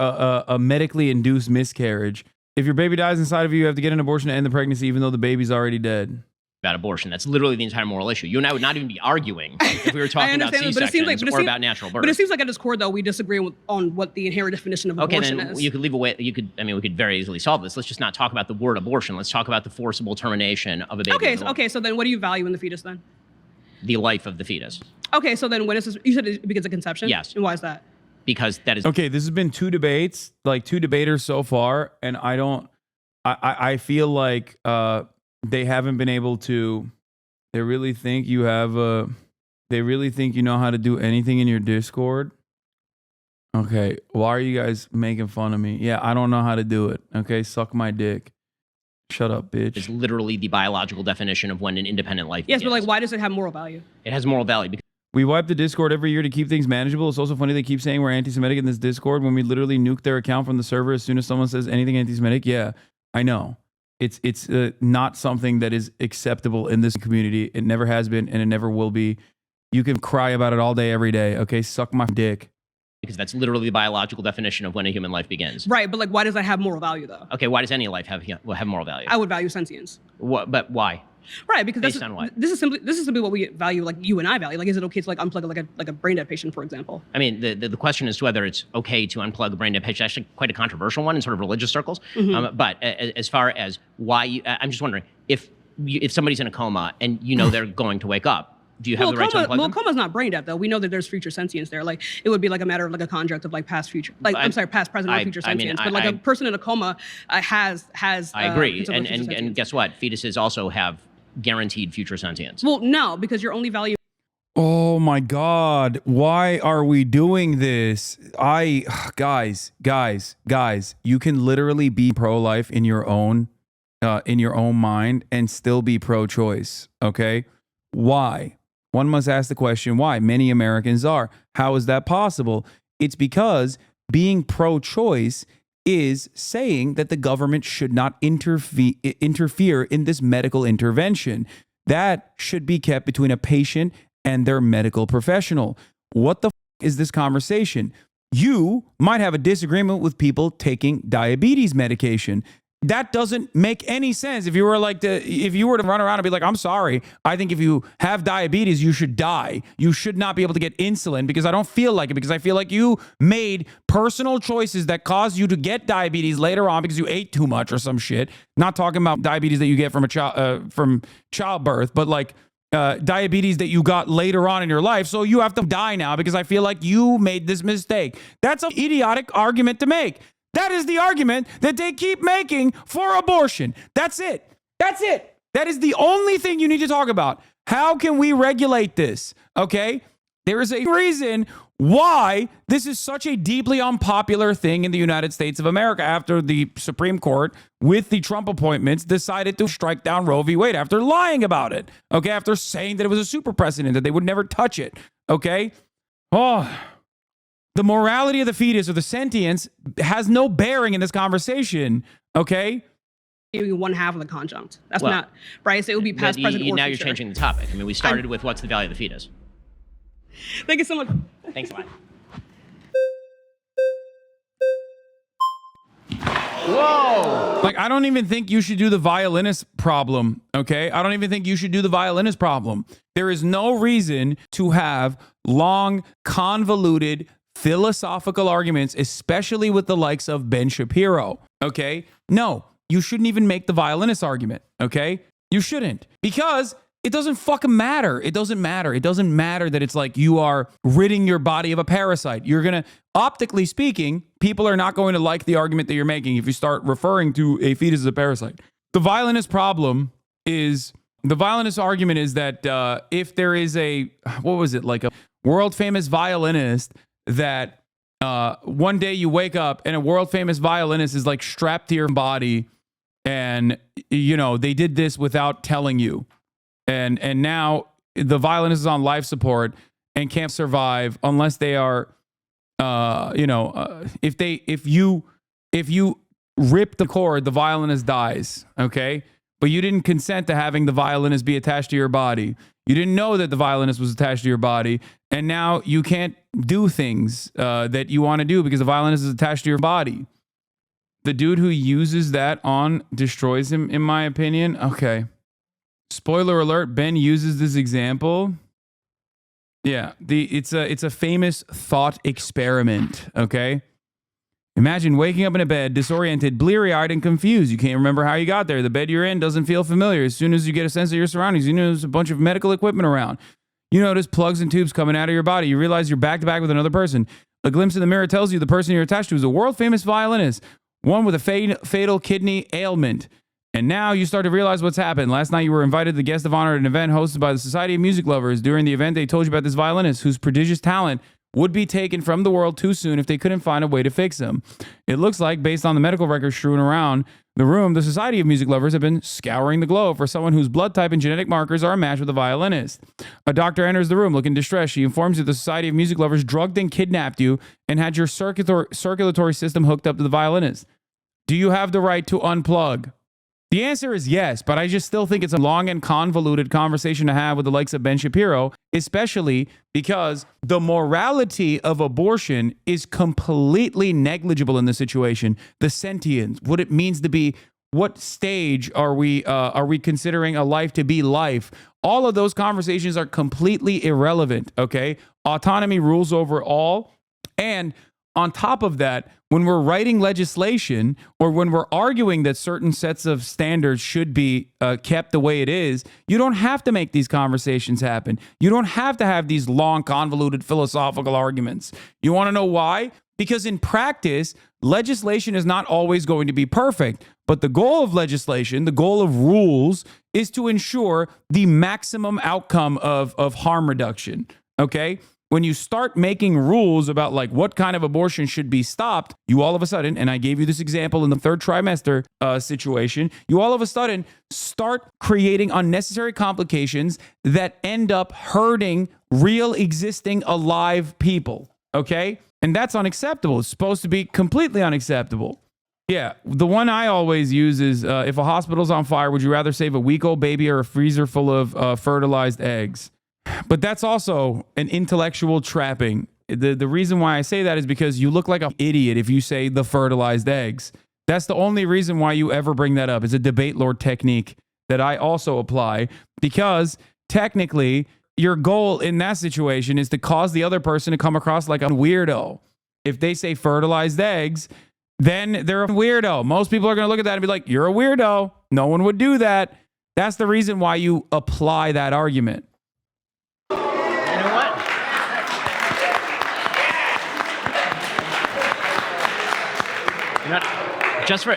Speaker 1: a medically induced miscarriage. If your baby dies inside of you, you have to get an abortion to end the pregnancy, even though the baby's already dead.
Speaker 2: About abortion. That's literally the entire moral issue. You and I would not even be arguing if we were talking about C-sections or about natural birth.
Speaker 10: But it seems like at its core, though, we disagree on what the inherent definition of abortion is.
Speaker 2: You could leave away. We could very easily solve this. Let's just not talk about the word abortion. Let's talk about the forcible termination of a baby.
Speaker 10: Okay. So then, what do you value in the fetus then?
Speaker 2: The life of the fetus.
Speaker 10: Okay. So then, when is this? You said it begins at conception.
Speaker 2: Yes.
Speaker 10: And why is that?
Speaker 2: Because that is
Speaker 1: Okay, this has been two debates, like two debaters so far, and I feel like they haven't been able to. They really think you have they really think you know how to do anything in your Discord. Okay, why are you guys making fun of me? Yeah, I don't know how to do it. Okay, suck my dick. Shut up, bitch.
Speaker 2: is literally the biological definition of when an independent life
Speaker 10: Yes,
Speaker 2: begins.
Speaker 10: but like, why does it have moral value?
Speaker 2: It has moral value because
Speaker 1: We wipe the Discord every year to keep things manageable. It's also funny they keep saying we're anti-Semitic in this Discord when we literally nuke their account from the server as soon as someone says anything anti-Semitic. Yeah, I know. It's not something that is acceptable in this community. It never has been, and it never will be. You can cry about it all day, every day. Okay, suck my dick.
Speaker 2: because that's literally the biological definition of when a human life begins.
Speaker 10: Right, but like, why does that have moral value though?
Speaker 2: Okay, why does any life have moral value?
Speaker 10: I would value sentience.
Speaker 2: But why?
Speaker 10: Right, because
Speaker 2: Based on what?
Speaker 10: This is simply what we value, like you and I value. Like, is it okay to like unplug like a brain dead patient, for example?
Speaker 2: I mean, the question is whether it's okay to unplug a brain dead patient. Actually, quite a controversial one in sort of religious circles. But as far as why, I'm just wondering if somebody's in a coma and you know they're going to wake up, do you have the right to unplug them?
Speaker 10: Coma's not brain dead though. We know that there's future sentience there. Like, it would be like a matter of like a construct of like past, future. Like, I'm sorry, past, present, or future sentience. But like a person in a coma has.
Speaker 2: I agree, and guess what? Fetuses also have guaranteed future sentience.
Speaker 10: Well, no, because you're only valuing.
Speaker 1: Oh my God. Why are we doing this? Guys, you can literally be pro-life in your own mind and still be pro-choice. Okay. Why? One must ask the question, why? Many Americans are. How is that possible? It's because being pro-choice is saying that the government should not interfere in this medical intervention. That should be kept between a patient and their medical professional. What the is this conversation? You might have a disagreement with people taking diabetes medication. That doesn't make any sense. If you were to run around and be like, I'm sorry, I think if you have diabetes, you should die. You should not be able to get insulin because I don't feel like it, because I feel like you made personal choices that caused you to get diabetes later on because you ate too much or some shit. Not talking about diabetes that you get from from childbirth, but like diabetes that you got later on in your life. So you have to die now because I feel like you made this mistake. That's an idiotic argument to make. That is the argument that they keep making for abortion. That's it. That's it. That is the only thing you need to talk about. How can we regulate this? Okay? There is a reason why this is such a deeply unpopular thing in the United States of America after the Supreme Court, with the Trump appointments, decided to strike down Roe v. Wade after lying about it. Okay? After saying that it was a super precedent, that they would never touch it. Okay? Oh. The morality of the fetus or the sentience has no bearing in this conversation, okay?
Speaker 10: One half of the conjunct. That's not, right? So it would be past, present, or
Speaker 2: now
Speaker 10: future.
Speaker 2: You're changing the topic. I mean, we started with what's the value of the fetus.
Speaker 10: Thank you so much.
Speaker 2: Thanks a lot.
Speaker 1: Whoa! Like, I don't even think you should do the violinist problem, okay? I don't even think you should do the violinist problem. There is no reason to have long, convoluted, philosophical arguments, especially with the likes of Ben Shapiro, okay? No, you shouldn't even make the violinist argument, okay? You shouldn't, because it doesn't fucking matter. It doesn't matter. It doesn't matter that it's like you are ridding your body of a parasite. You're going to, optically speaking, people are not going to like the argument that you're making if you start referring to a fetus as a parasite. The violinist argument is that if there is a, like a world famous violinist that one day you wake up and a world famous violinist is like strapped to your body, and you know they did this without telling you, and now the violinist is on life support and can't survive unless they are if you rip the cord, the violinist dies, okay? But you didn't consent to having the violinist be attached to your body. You didn't know that the violinist was attached to your body, and now you can't do things that you want to do because the violinist is attached to your body. The dude who uses that on destroys him, in my opinion. Okay. Spoiler alert, Ben uses this example. Yeah, it's a famous thought experiment, okay? Imagine waking up in a bed, disoriented, bleary-eyed, and confused. You can't remember how you got there. The bed you're in doesn't feel familiar. As soon as you get a sense of your surroundings, you notice a bunch of medical equipment around. You notice plugs and tubes coming out of your body. You realize you're back-to-back with another person. A glimpse in the mirror tells you the person you're attached to is a world-famous violinist, one with a fatal kidney ailment. And now you start to realize what's happened. Last night you were invited to the guest of honor at an event hosted by the Society of Music Lovers. During the event, they told you about this violinist whose prodigious talent would be taken from the world too soon if they couldn't find a way to fix him. It looks like, based on the medical records strewn around the room, the Society of Music Lovers have been scouring the globe for someone whose blood type and genetic markers are a match with a violinist. A doctor enters the room looking distressed. She informs you the Society of Music Lovers drugged and kidnapped you and had your circulatory system hooked up to the violinist. Do you have the right to unplug? The answer is yes, but I just still think it's a long and convoluted conversation to have with the likes of Ben Shapiro, especially because the morality of abortion is completely negligible in this situation. The sentience, what it means to be What stage are we considering a life to be life? All of those conversations are completely irrelevant, okay? Autonomy rules over all. And on top of that, when we're writing legislation or when we're arguing that certain sets of standards should be kept the way it is, you don't have to make these conversations happen. You don't have to have these long, convoluted philosophical arguments. You want to know why? Because in practice, legislation is not always going to be perfect. But the goal of legislation, the goal of rules, is to ensure the maximum outcome of harm reduction, okay? When you start making rules about like what kind of abortion should be stopped, you all of a sudden, and I gave you this example in the third trimester situation, you all of a sudden start creating unnecessary complications that end up hurting real existing alive people, okay? And that's unacceptable. It's supposed to be completely unacceptable. Yeah, the one I always use is if a hospital's on fire, would you rather save a week-old baby or a freezer full of fertilized eggs? But that's also an intellectual trapping. The reason why I say that is because you look like an idiot if you say the fertilized eggs. That's the only reason why you ever bring that up. It's a debate lord technique that I also apply because technically your goal in that situation is to cause the other person to come across like a weirdo. If they say fertilized eggs, then they're a weirdo. Most people are going to look at that and be like, you're a weirdo. No one would do that. That's the reason why you apply that argument.
Speaker 2: Just for,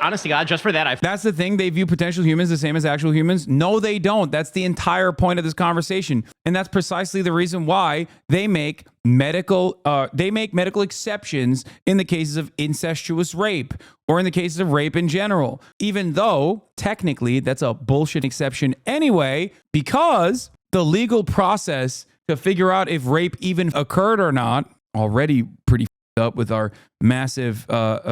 Speaker 2: honest to God, just for that,
Speaker 1: That's the thing. They view potential humans the same as actual humans. No, they don't. That's the entire point of this conversation. And that's precisely the reason why they make medical exceptions in the cases of incestuous rape or in the cases of rape in general, even though technically that's a bullshit exception anyway, because the legal process to figure out if rape even occurred or not, already pretty up with our massive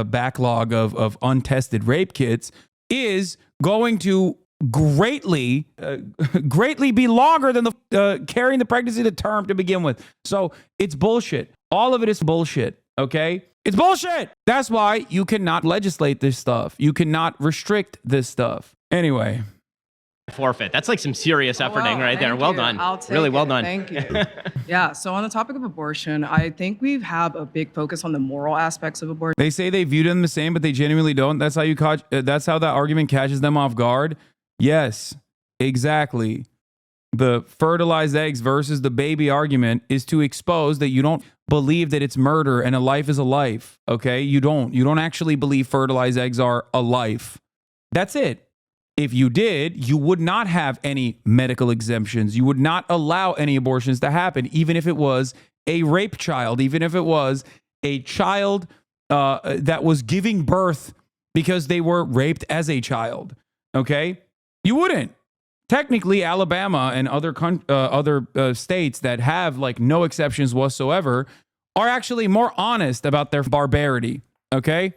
Speaker 1: backlog of untested rape kits, is going to greatly be longer than the carrying the pregnancy to term to begin with. So it's bullshit. All of it is bullshit. Okay, it's bullshit. That's why you cannot legislate this stuff. You cannot restrict this stuff. Anyway.
Speaker 2: Forfeit. That's like some serious efforting right there. Well done.
Speaker 11: I'll take
Speaker 2: really well
Speaker 11: it.
Speaker 2: done.
Speaker 11: Thank you. Yeah. So on the topic of abortion, I think we have a big focus on the moral aspects of abortion.
Speaker 1: They say they view them the same, but they genuinely don't. That's how that's how that argument catches them off guard. Yes, exactly. The fertilized eggs versus the baby argument is to expose that you don't believe that it's murder and a life is a life. Okay, you don't actually believe fertilized eggs are a life. That's it. If you did, you would not have any medical exemptions. You would not allow any abortions to happen, even if it was a rape child, even if it was a child that was giving birth because they were raped as a child. Okay? You wouldn't. Technically, Alabama and other states that have like no exceptions whatsoever are actually more honest about their barbarity. Okay?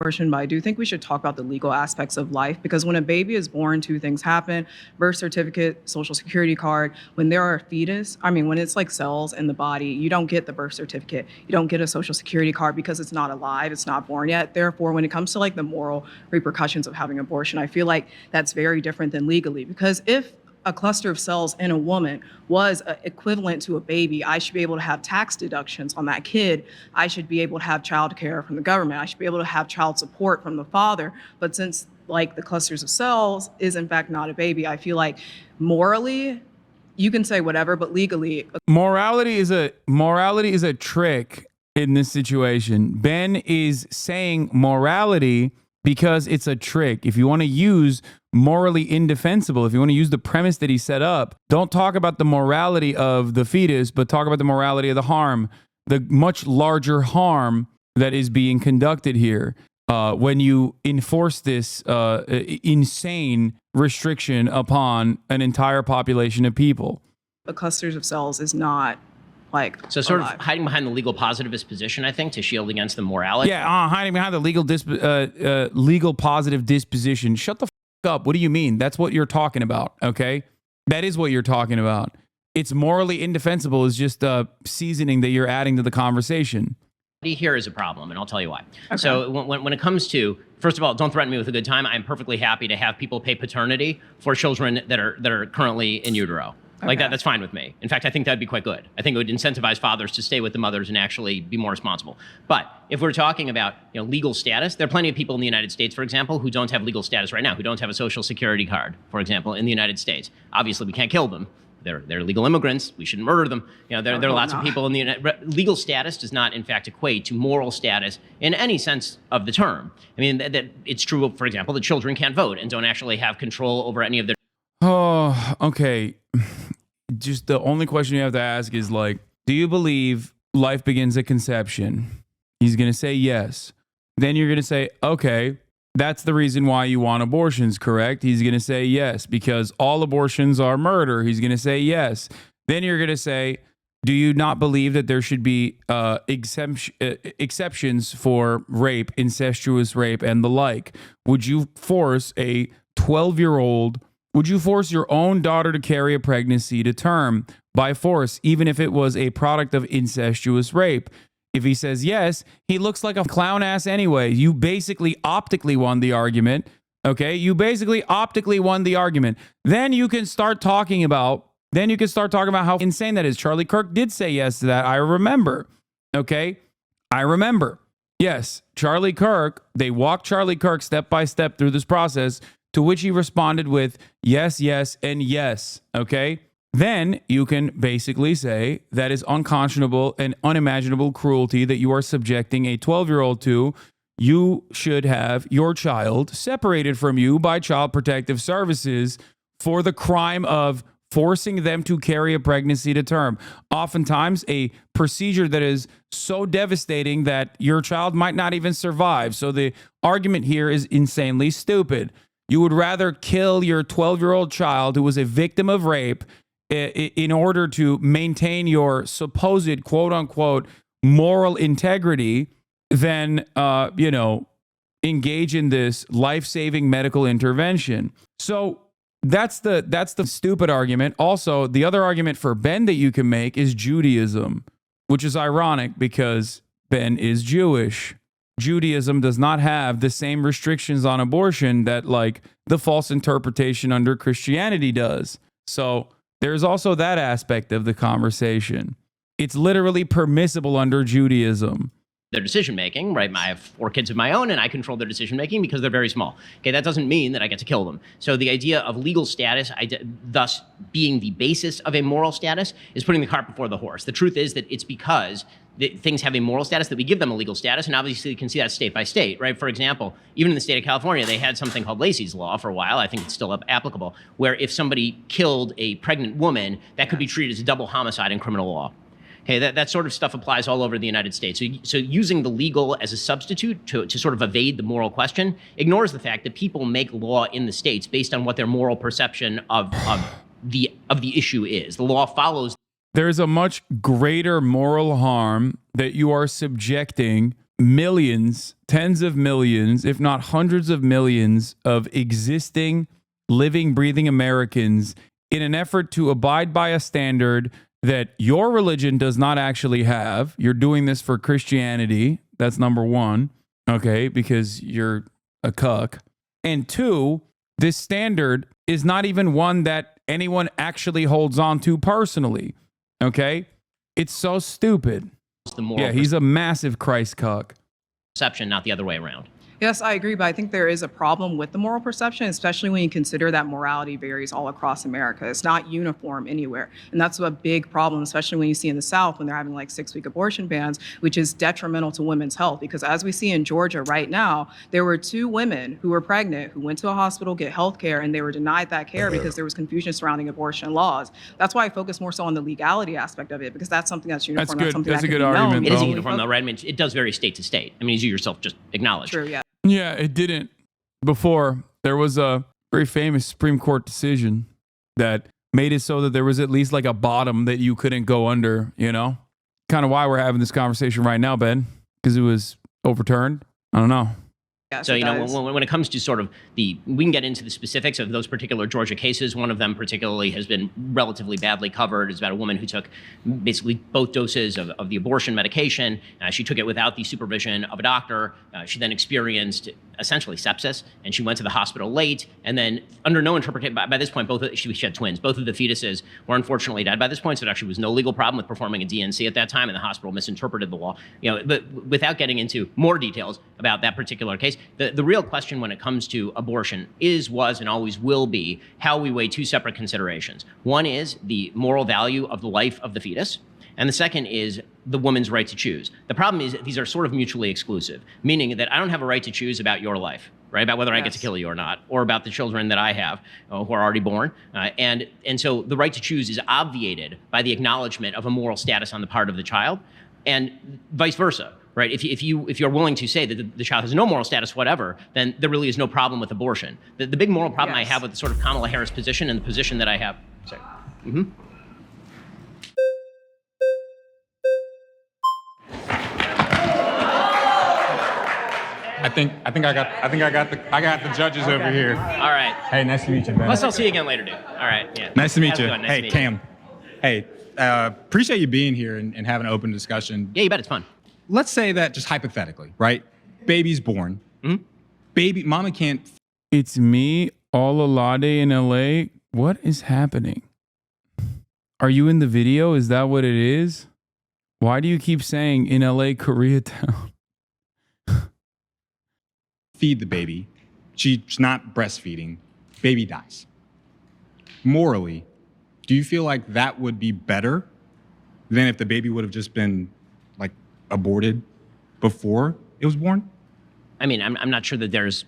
Speaker 11: But I do think we should talk about the legal aspects of life, because when a baby is born, two things happen: birth certificate, social security card. When there are when it's like cells in the body, you don't get the birth certificate, you don't get a social security card because it's not alive, it's not born yet. Therefore, when it comes to like the moral repercussions of having abortion, I feel like that's very different than legally, because if a cluster of cells in a woman was equivalent to a baby, I should be able to have tax deductions on that kid. I should be able to have child care from the government. I should be able to have child support from the father. But since like the clusters of cells is in fact not a baby, I feel like morally, you can say whatever, but legally.
Speaker 1: Morality is a trick in this situation. Ben is saying morality because it's a trick. If you want to use morally indefensible, if you want to use the premise that he set up, don't talk about the morality of the fetus, but talk about the morality of the harm, the much larger harm that is being conducted here when you enforce this insane restriction upon an entire population of people.
Speaker 11: The clusters of cells is not like
Speaker 2: so sort
Speaker 11: alive.
Speaker 2: of hiding behind the legal positivist position, I think, to shield against the morality.
Speaker 1: Yeah, hiding behind the legal positive disposition. Shut the up. What do you mean? That's what you're talking about. Okay, that is what you're talking about. It's morally indefensible is just seasoning that you're adding to the conversation.
Speaker 2: here is a problem, and I'll tell you why. So when it comes to, first of all, don't threaten me with a good time. I'm perfectly happy to have people pay paternity for children that are currently in utero. Like that's fine with me. In fact, I think that'd be quite good. I think it would incentivize fathers to stay with the mothers and actually be more responsible. But if we're talking about legal status, there are plenty of people in the United States, for example, who don't have legal status right now, who don't have a social security card, for example, in the United States. Obviously, we can't kill them. They're legal immigrants. We shouldn't murder them. There are lots of people in the legal status does not, in fact, equate to moral status in any sense of the term. I mean, that it's true, for example, that children can't vote and don't actually have control over any of their.
Speaker 1: Oh, okay. Just the only question you have to ask is like, do you believe life begins at conception? He's going to say yes. Then you're going to say, okay, that's the reason why you want abortions, correct? He's going to say yes, because all abortions are murder. He's going to say yes. Then you're going to say, do you not believe that there should be exceptions for rape, incestuous rape, and the like? Would you force a 12-year-old, would you force your own daughter to carry a pregnancy to term by force, even if it was a product of incestuous rape? If he says yes, he looks like a clown ass anyway. You basically optically won the argument. Okay? You basically optically won the argument. Then you can start talking about how insane that is. Charlie Kirk did say yes to that. I remember. Okay? I remember. Yes, Charlie Kirk, they walked Charlie Kirk step by step through this process, to which he responded with yes, yes, and yes. Okay? Then you can basically say that is unconscionable and unimaginable cruelty that you are subjecting a 12-year-old to. You should have your child separated from you by Child Protective Services for the crime of forcing them to carry a pregnancy to term. Oftentimes, a procedure that is so devastating that your child might not even survive. So the argument here is insanely stupid. You would rather kill your 12-year-old child who was a victim of rape in order to maintain your supposed quote-unquote moral integrity than, engage in this life-saving medical intervention. So that's the stupid argument. Also, the other argument for Ben that you can make is Judaism, which is ironic because Ben is Jewish. Judaism does not have the same restrictions on abortion that like the false interpretation under Christianity does. So there's also that aspect of the conversation. It's literally permissible under Judaism.
Speaker 2: Their decision making, right? I have 4 kids of my own and I control their decision making because they're very small. Okay, that doesn't mean that I get to kill them. So the idea of legal status, thus being the basis of a moral status, is putting the cart before the horse. The truth is that it's because things have a moral status that we give them a legal status, and obviously you can see that state by state, right? For example, even in the state of California, they had something called Lacey's Law for a while. I think it's still applicable, where if somebody killed a pregnant woman, that could be treated as a double homicide in criminal law. Okay, that sort of stuff applies all over the United States. So using the legal as a substitute to sort of evade the moral question ignores the fact that people make law in the states based on what their moral perception of the issue is. The law follows.
Speaker 1: There's a much greater moral harm that you are subjecting millions, tens of millions, if not hundreds of millions of existing, living, breathing Americans in an effort to abide by a standard that your religion does not actually have. You're doing this for Christianity. That's number one, okay, because you're a cuck. And 2, this standard is not even one that anyone actually holds on to personally, okay? It's so stupid. Yeah, he's a massive Christ cuck.
Speaker 2: Perception, not the other way around.
Speaker 11: Yes, I agree, but I think there is a problem with the moral perception, especially when you consider that morality varies all across America. It's not uniform anywhere. And that's a big problem, especially when you see in the South when they're having like 6-week abortion bans, which is detrimental to women's health. Because as we see in Georgia right now, there were 2 women who were pregnant who went to a hospital, get health care, and they were denied that care because there was confusion surrounding abortion laws. That's why I focus more so on the legality aspect of it, because that's something that's uniform.
Speaker 1: That's good.
Speaker 11: Something
Speaker 1: That's
Speaker 11: that
Speaker 1: a
Speaker 11: can
Speaker 1: good
Speaker 11: be known.
Speaker 1: argument,
Speaker 2: It is
Speaker 1: though.
Speaker 2: uniform though, right? I mean, it does vary state to state. I mean, as you yourself just acknowledged.
Speaker 11: True, yeah.
Speaker 1: Yeah, it didn't. Before, there was a very famous Supreme Court decision that made it so that there was at least like a bottom that you couldn't go under, you know? Kind of why we're having this conversation right now, Ben, because it was overturned. I don't know.
Speaker 11: Yes,
Speaker 2: So,
Speaker 11: it
Speaker 2: you know,
Speaker 11: does.
Speaker 2: when it comes to sort of we can get into the specifics of those particular Georgia cases. One of them particularly has been relatively badly covered. It's about a woman who took basically both doses of the abortion medication. She took it without the supervision of a doctor. She then experienced essentially sepsis, and she went to the hospital late. And then under no interpretation, by this point, she had twins. Both of the fetuses were unfortunately dead by this point, so there actually was no legal problem with performing a DNC at that time, and the hospital misinterpreted the law. You know, but without getting into more details about that particular case, the real question when it comes to abortion was, and always will be how we weigh two separate considerations. One is the moral value of the life of the fetus, and the second is the woman's right to choose. The problem is that these are sort of mutually exclusive, meaning that I don't have a right to choose about your life, right? About whether I get to kill you or not, or about the children that I have who are already born. And so the right to choose is obviated by the acknowledgement of a moral status on the part of the child, and vice versa. Right? If you're willing to say that the child has no moral status whatever, then there really is no problem with abortion. The big moral problem I have with the sort of Kamala Harris position and the position that I have. Sorry. Mm-hmm.
Speaker 12: I think I got the judges over here.
Speaker 2: All right.
Speaker 12: Hey, nice to meet you, man.
Speaker 2: Plus, I'll see you again later, dude. All right. Yeah.
Speaker 12: Nice to meet you.
Speaker 2: Nice
Speaker 12: Hey,
Speaker 2: to meet
Speaker 12: Cam.
Speaker 2: You.
Speaker 12: Hey, appreciate you being here and having an open discussion.
Speaker 2: Yeah, you bet. It's fun.
Speaker 12: Let's say that just hypothetically, right? Baby's born.
Speaker 2: Mm-hmm.
Speaker 12: Baby, mama can't.
Speaker 1: It's me, Olalade in LA. What is happening? Are you in the video? Is that what it is? Why do you keep saying in LA, Koreatown?
Speaker 12: Feed the baby. She's not breastfeeding. Baby dies. Morally, do you feel like that would be better than if the baby would have just been like aborted before it was born?
Speaker 2: I mean, I'm not sure that there's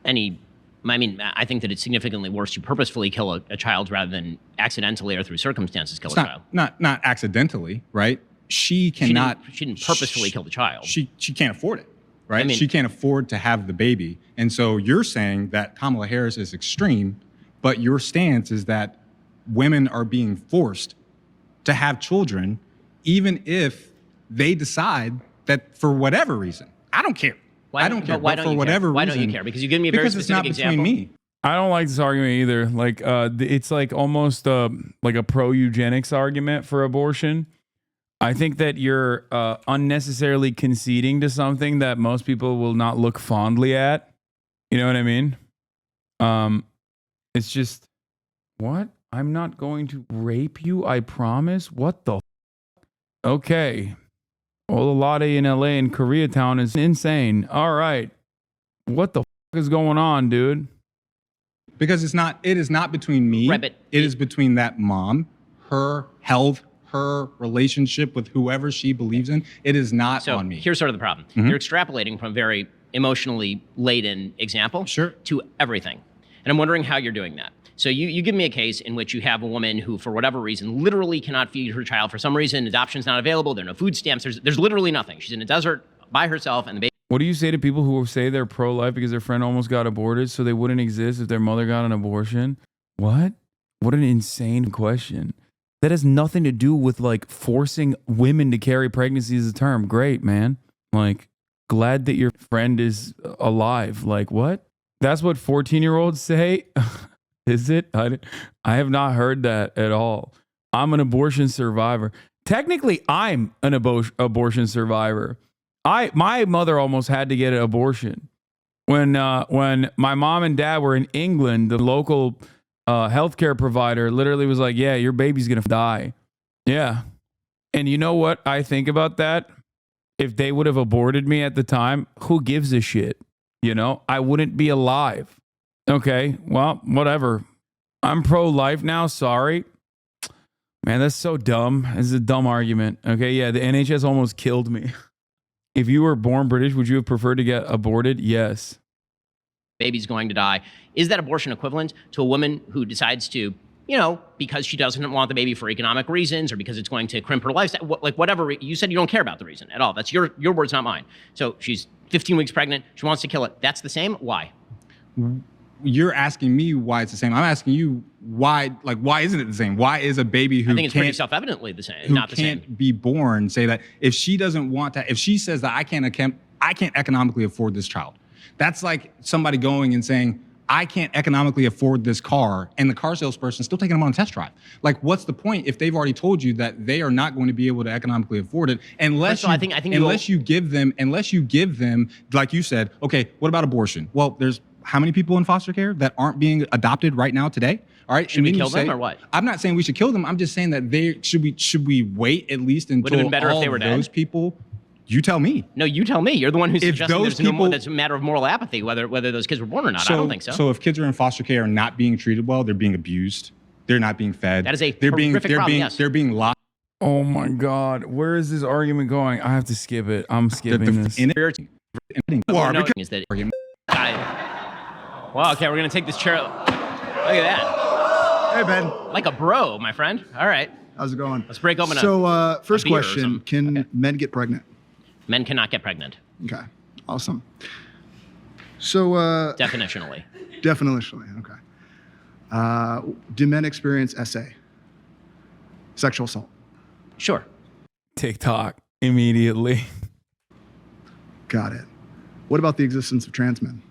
Speaker 2: any. I mean, I think that it's significantly worse to purposefully kill a child rather than accidentally or through circumstances kill a child.
Speaker 12: Not accidentally, right? She cannot.
Speaker 2: She didn't purposefully kill the child.
Speaker 12: She can't afford it, right?
Speaker 2: I mean,
Speaker 12: she can't afford to have the baby, and so you're saying that Kamala Harris is extreme, but your stance is that women are being forced to have children, even if they decide that for whatever reason. I don't care. I don't care.
Speaker 2: Why
Speaker 12: but
Speaker 2: don't
Speaker 12: for
Speaker 2: you
Speaker 12: whatever
Speaker 2: care? Why
Speaker 12: reason,
Speaker 2: don't you care? Because you give me a very specific
Speaker 12: because it's not between me.
Speaker 1: I don't like this argument either. Like, it's like almost like a pro-eugenics argument for abortion. I think that you're unnecessarily conceding to something that most people will not look fondly at. You know what I mean? It's just, what? I'm not going to rape you, I promise? What the f-? Okay. Olalade in LA and Koreatown is insane. All right. What the f- is going on, dude?
Speaker 12: Because it is not between me.
Speaker 2: Right, but
Speaker 12: it is between that mom, her health, her relationship with whoever she believes in. It is not on me.
Speaker 2: Here's sort of the problem. You're extrapolating from a very emotionally laden example to everything. And I'm wondering how you're doing that. So you give me a case in which you have a woman who, for whatever reason, literally cannot feed her child. For some reason, adoption's not available. There are no food stamps. There's literally nothing. She's in a desert by herself, and the baby.
Speaker 1: What do you say to people who say they're pro-life because their friend almost got aborted, so they wouldn't exist if their mother got an abortion? What? What an insane question. That has nothing to do with like forcing women to carry pregnancy as a term. Great, man. Like, glad that your friend is alive. Like, what? That's what 14-year-olds say? Is it? I have not heard that at all. I'm an abortion survivor. Technically, I'm an abortion survivor. My mother almost had to get an abortion. When my mom and dad were in England, the local healthcare provider literally was like, yeah, your baby's going to die. Yeah. And you know what I think about that? If they would have aborted me at the time, who gives a shit? You know, I wouldn't be alive. Okay, well, whatever. I'm pro-life now. Sorry. Man, that's so dumb. This is a dumb argument. Okay, yeah, the NHS almost killed me. If you were born British, would you have preferred to get aborted? Yes.
Speaker 2: Baby's going to die. Is that abortion equivalent to a woman who decides to, you know, because she doesn't want the baby for economic reasons or because it's going to crimp her lifestyle, like whatever, you said you don't care about the reason at all. That's your words, not mine. So she's 15 weeks pregnant. She wants to kill it. That's the same? Why?
Speaker 12: You're asking me why it's the same. I'm asking you why isn't it the same? Why is a baby who
Speaker 2: I think it's pretty self-evidently the same, not the same.
Speaker 12: Can't be born say that if she doesn't want to, if she says that I can't economically afford this child, That's like somebody going and saying, I can't economically afford this car, and the car salesperson still taking them on a test drive. Like, what's the point if they've already told you that they are not going to be able to economically afford it unless
Speaker 2: First of all, I think
Speaker 12: unless you give them, like you said, okay, what about abortion? Well, there's how many people in foster care that aren't being adopted right now today? All right,
Speaker 2: Should we kill them or what?
Speaker 12: I'm not saying we should kill them. I'm just saying that should we wait at least until
Speaker 2: Would it have been better if
Speaker 12: all
Speaker 2: they were
Speaker 12: of
Speaker 2: dead?
Speaker 12: those people? You tell me.
Speaker 2: No, you tell me. You're the one who's
Speaker 12: If
Speaker 2: suggesting
Speaker 12: those
Speaker 2: there's
Speaker 12: people-
Speaker 2: that's a matter of moral apathy, whether those kids were born or not. I don't think so.
Speaker 12: So if kids are in foster care and not being treated well, they're being abused. They're not being fed.
Speaker 2: That is a
Speaker 12: they're being
Speaker 2: horrific
Speaker 12: they're
Speaker 2: problem,
Speaker 12: being
Speaker 2: yes.
Speaker 12: they're being locked.
Speaker 1: Oh my God. Where is this argument going? I have to skip it. I'm skipping this.
Speaker 2: What we're knowing is that well, okay, we're gonna take this chair. Look at that.
Speaker 13: Hey, Ben.
Speaker 2: Like a bro, my friend. All right.
Speaker 13: How's it going?
Speaker 2: Let's break open
Speaker 13: So, first
Speaker 2: beer or
Speaker 13: question,
Speaker 2: something.
Speaker 13: can men get pregnant?
Speaker 2: Men cannot get pregnant.
Speaker 13: Okay, awesome. So,
Speaker 2: Definitionally.
Speaker 13: definitionally, okay. Do men experience SA? Sexual assault?
Speaker 2: Sure.
Speaker 1: TikTok immediately.
Speaker 13: Got it. What about the existence of trans men?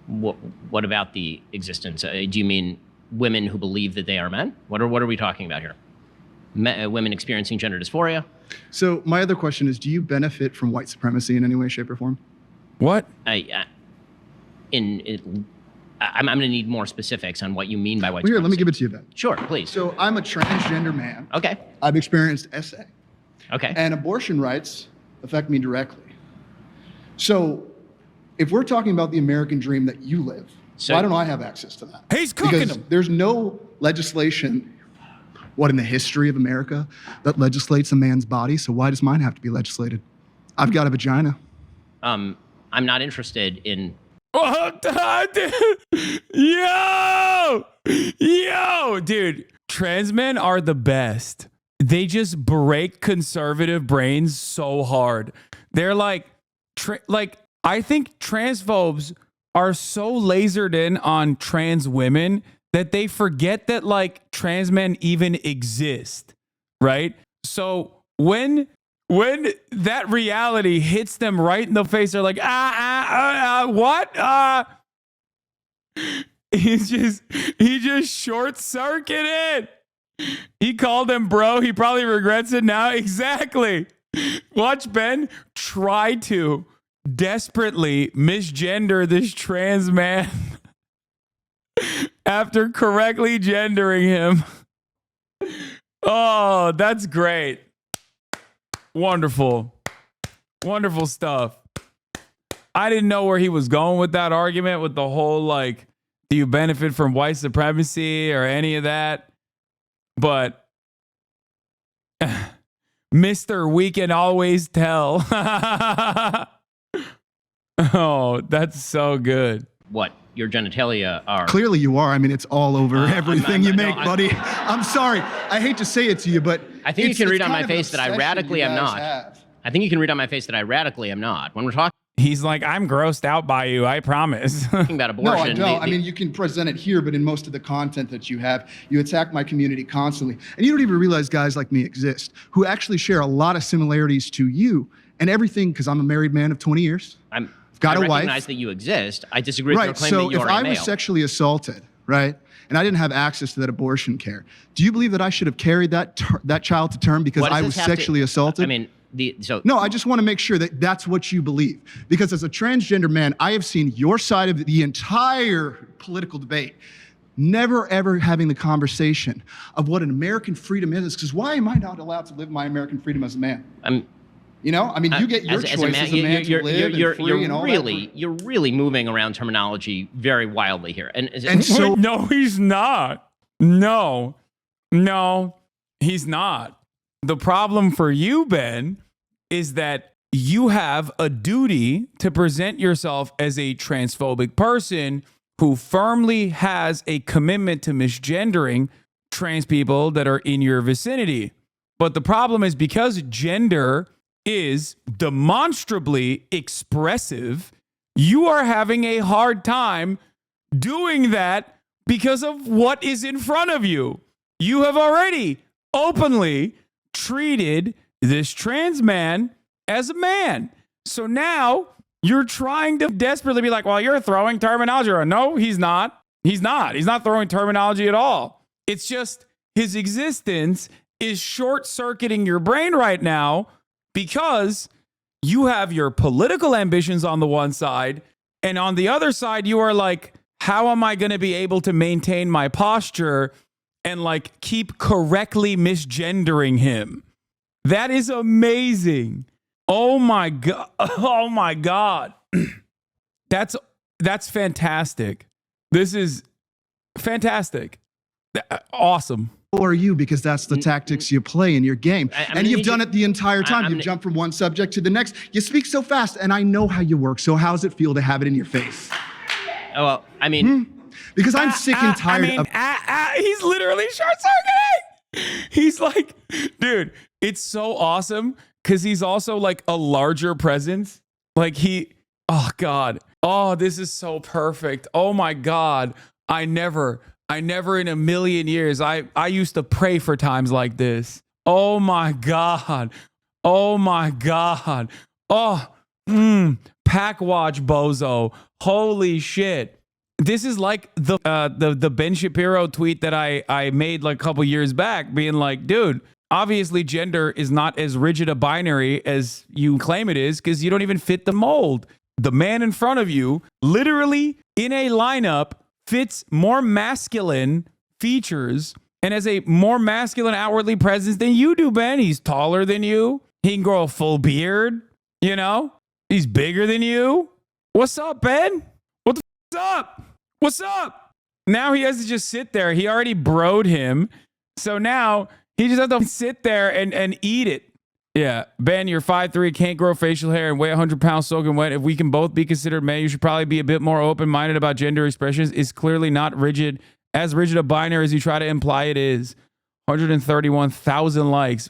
Speaker 2: What about the existence? Do you mean women who believe that they are men? What are we talking about here? Women experiencing gender dysphoria?
Speaker 13: So, my other question is, do you benefit from white supremacy in any way, shape, or form?
Speaker 1: What?
Speaker 2: I'm going to need more specifics on what you mean by white
Speaker 13: Well, here,
Speaker 2: supremacy.
Speaker 13: let me give it to you, Ben.
Speaker 2: Sure, please.
Speaker 13: So, I'm a transgender man.
Speaker 2: Okay.
Speaker 13: I've experienced SA.
Speaker 2: Okay.
Speaker 13: And abortion rights affect me directly. So, if we're talking about the American dream that you live, why don't I have access to that?
Speaker 1: He's cooking
Speaker 13: Because
Speaker 1: them.
Speaker 13: there's no legislation, in the history of America, that legislates a man's body. So why does mine have to be legislated? I've got a vagina.
Speaker 2: I'm not interested in.
Speaker 1: Yo, dude, trans men are the best. They just break conservative brains so hard. They're like I think transphobes are so lasered in on trans women that they forget that like trans men even exist, right? So when that reality hits them right in the face, they're like, what? He just short circuited. He called him bro. He probably regrets it now. Exactly. Watch Ben try to desperately misgender this trans man after correctly gendering him. Oh, that's great. Wonderful. Wonderful stuff. I didn't know where he was going with that argument, with the whole like, do you benefit from white supremacy or any of that? But Mr. We Can Always Tell. Oh, that's so good.
Speaker 2: What your genitalia are.
Speaker 13: Clearly you are. I mean, it's all over everything you make, buddy. I'm sorry. I hate to say it to you, but
Speaker 2: I think you can read on my
Speaker 13: kind of an
Speaker 2: face that I
Speaker 13: obsession
Speaker 2: radically
Speaker 13: you
Speaker 2: am
Speaker 13: guys
Speaker 2: not.
Speaker 13: have.
Speaker 2: I think you can read on my face that I radically am not. When we're talking
Speaker 1: He's like, I'm grossed out by you, I promise.
Speaker 2: about abortion,
Speaker 13: No, I don't. I mean, you can present it here, but in most of the content that you have, you attack my community constantly. And you don't even realize guys like me exist who actually share a lot of similarities to you and everything, because I'm a married man of 20 years.
Speaker 2: I've
Speaker 13: got a wife.
Speaker 2: I recognize that you exist. I disagree with your
Speaker 13: Right.
Speaker 2: claim
Speaker 13: So
Speaker 2: that you
Speaker 13: if
Speaker 2: are a
Speaker 13: I
Speaker 2: male.
Speaker 13: was sexually assaulted, right, and I didn't have access to that abortion care, do you believe that I should have carried that child to term because
Speaker 2: What does
Speaker 13: I
Speaker 2: this
Speaker 13: was
Speaker 2: have to-
Speaker 13: sexually assaulted?
Speaker 2: I mean,
Speaker 13: No, I just want to make sure that that's what you believe. Because as a transgender man, I have seen your side of the entire political debate, never ever having the conversation of what an American freedom is. Because why am I not allowed to live my American freedom as a man? You know, I mean, you get your choice as a man to live and free and all that.
Speaker 2: You're really moving around terminology very wildly here.
Speaker 1: And so, no, he's not. No, he's not. The problem for you, Ben, is that you have a duty to present yourself as a transphobic person who firmly has a commitment to misgendering trans people that are in your vicinity. But the problem is, because gender is demonstrably expressive, you are having a hard time doing that because of what is in front of you. You have already openly treated this trans man as a man. So now You're trying to desperately be like, well, you're throwing terminology around. No, he's not. He's not. He's not throwing terminology at all. It's just his existence is short-circuiting your brain right now because you have your political ambitions on the one side, and on the other side, you are like, how am I going to be able to maintain my posture and like keep correctly misgendering him? That is amazing. Oh my God. Oh my God. That's fantastic. This is fantastic. Awesome.
Speaker 13: Or you, because that's the tactics you play in your game. And you've done it the entire time. You've jumped from one subject to the next. You speak so fast, and I know how you work. So how does it feel to have it in your face?
Speaker 2: Oh, well, I mean...
Speaker 13: Because I'm sick and tired of...
Speaker 1: He's literally short-circuiting. He's like, dude, it's so awesome because he's also like a larger presence. Like oh God. Oh, this is so perfect. Oh my God. I never in a million years, I used to pray for times like this. Oh my God. Oh my God. Oh, pack watch bozo. Holy shit. This is like the Ben Shapiro tweet that I made like a couple years back, being like, dude, obviously gender is not as rigid a binary as you claim it is because you don't even fit the mold. The man in front of you, literally in a lineup, fits more masculine features and has a more masculine outwardly presence than you do, Ben. He's taller than you. He can grow a full beard, you know? He's bigger than you. What's up, Ben? What the f***'s up? What's up? Now he has to just sit there. He already broed him. So now he just has to sit there and eat it. Yeah. Ben, you're 5'3", can't grow facial hair, and weigh 100 pounds soaking wet. If we can both be considered men, you should probably be a bit more open-minded about gender expressions. It's clearly not as rigid a binary as you try to imply it is. 131,000 likes.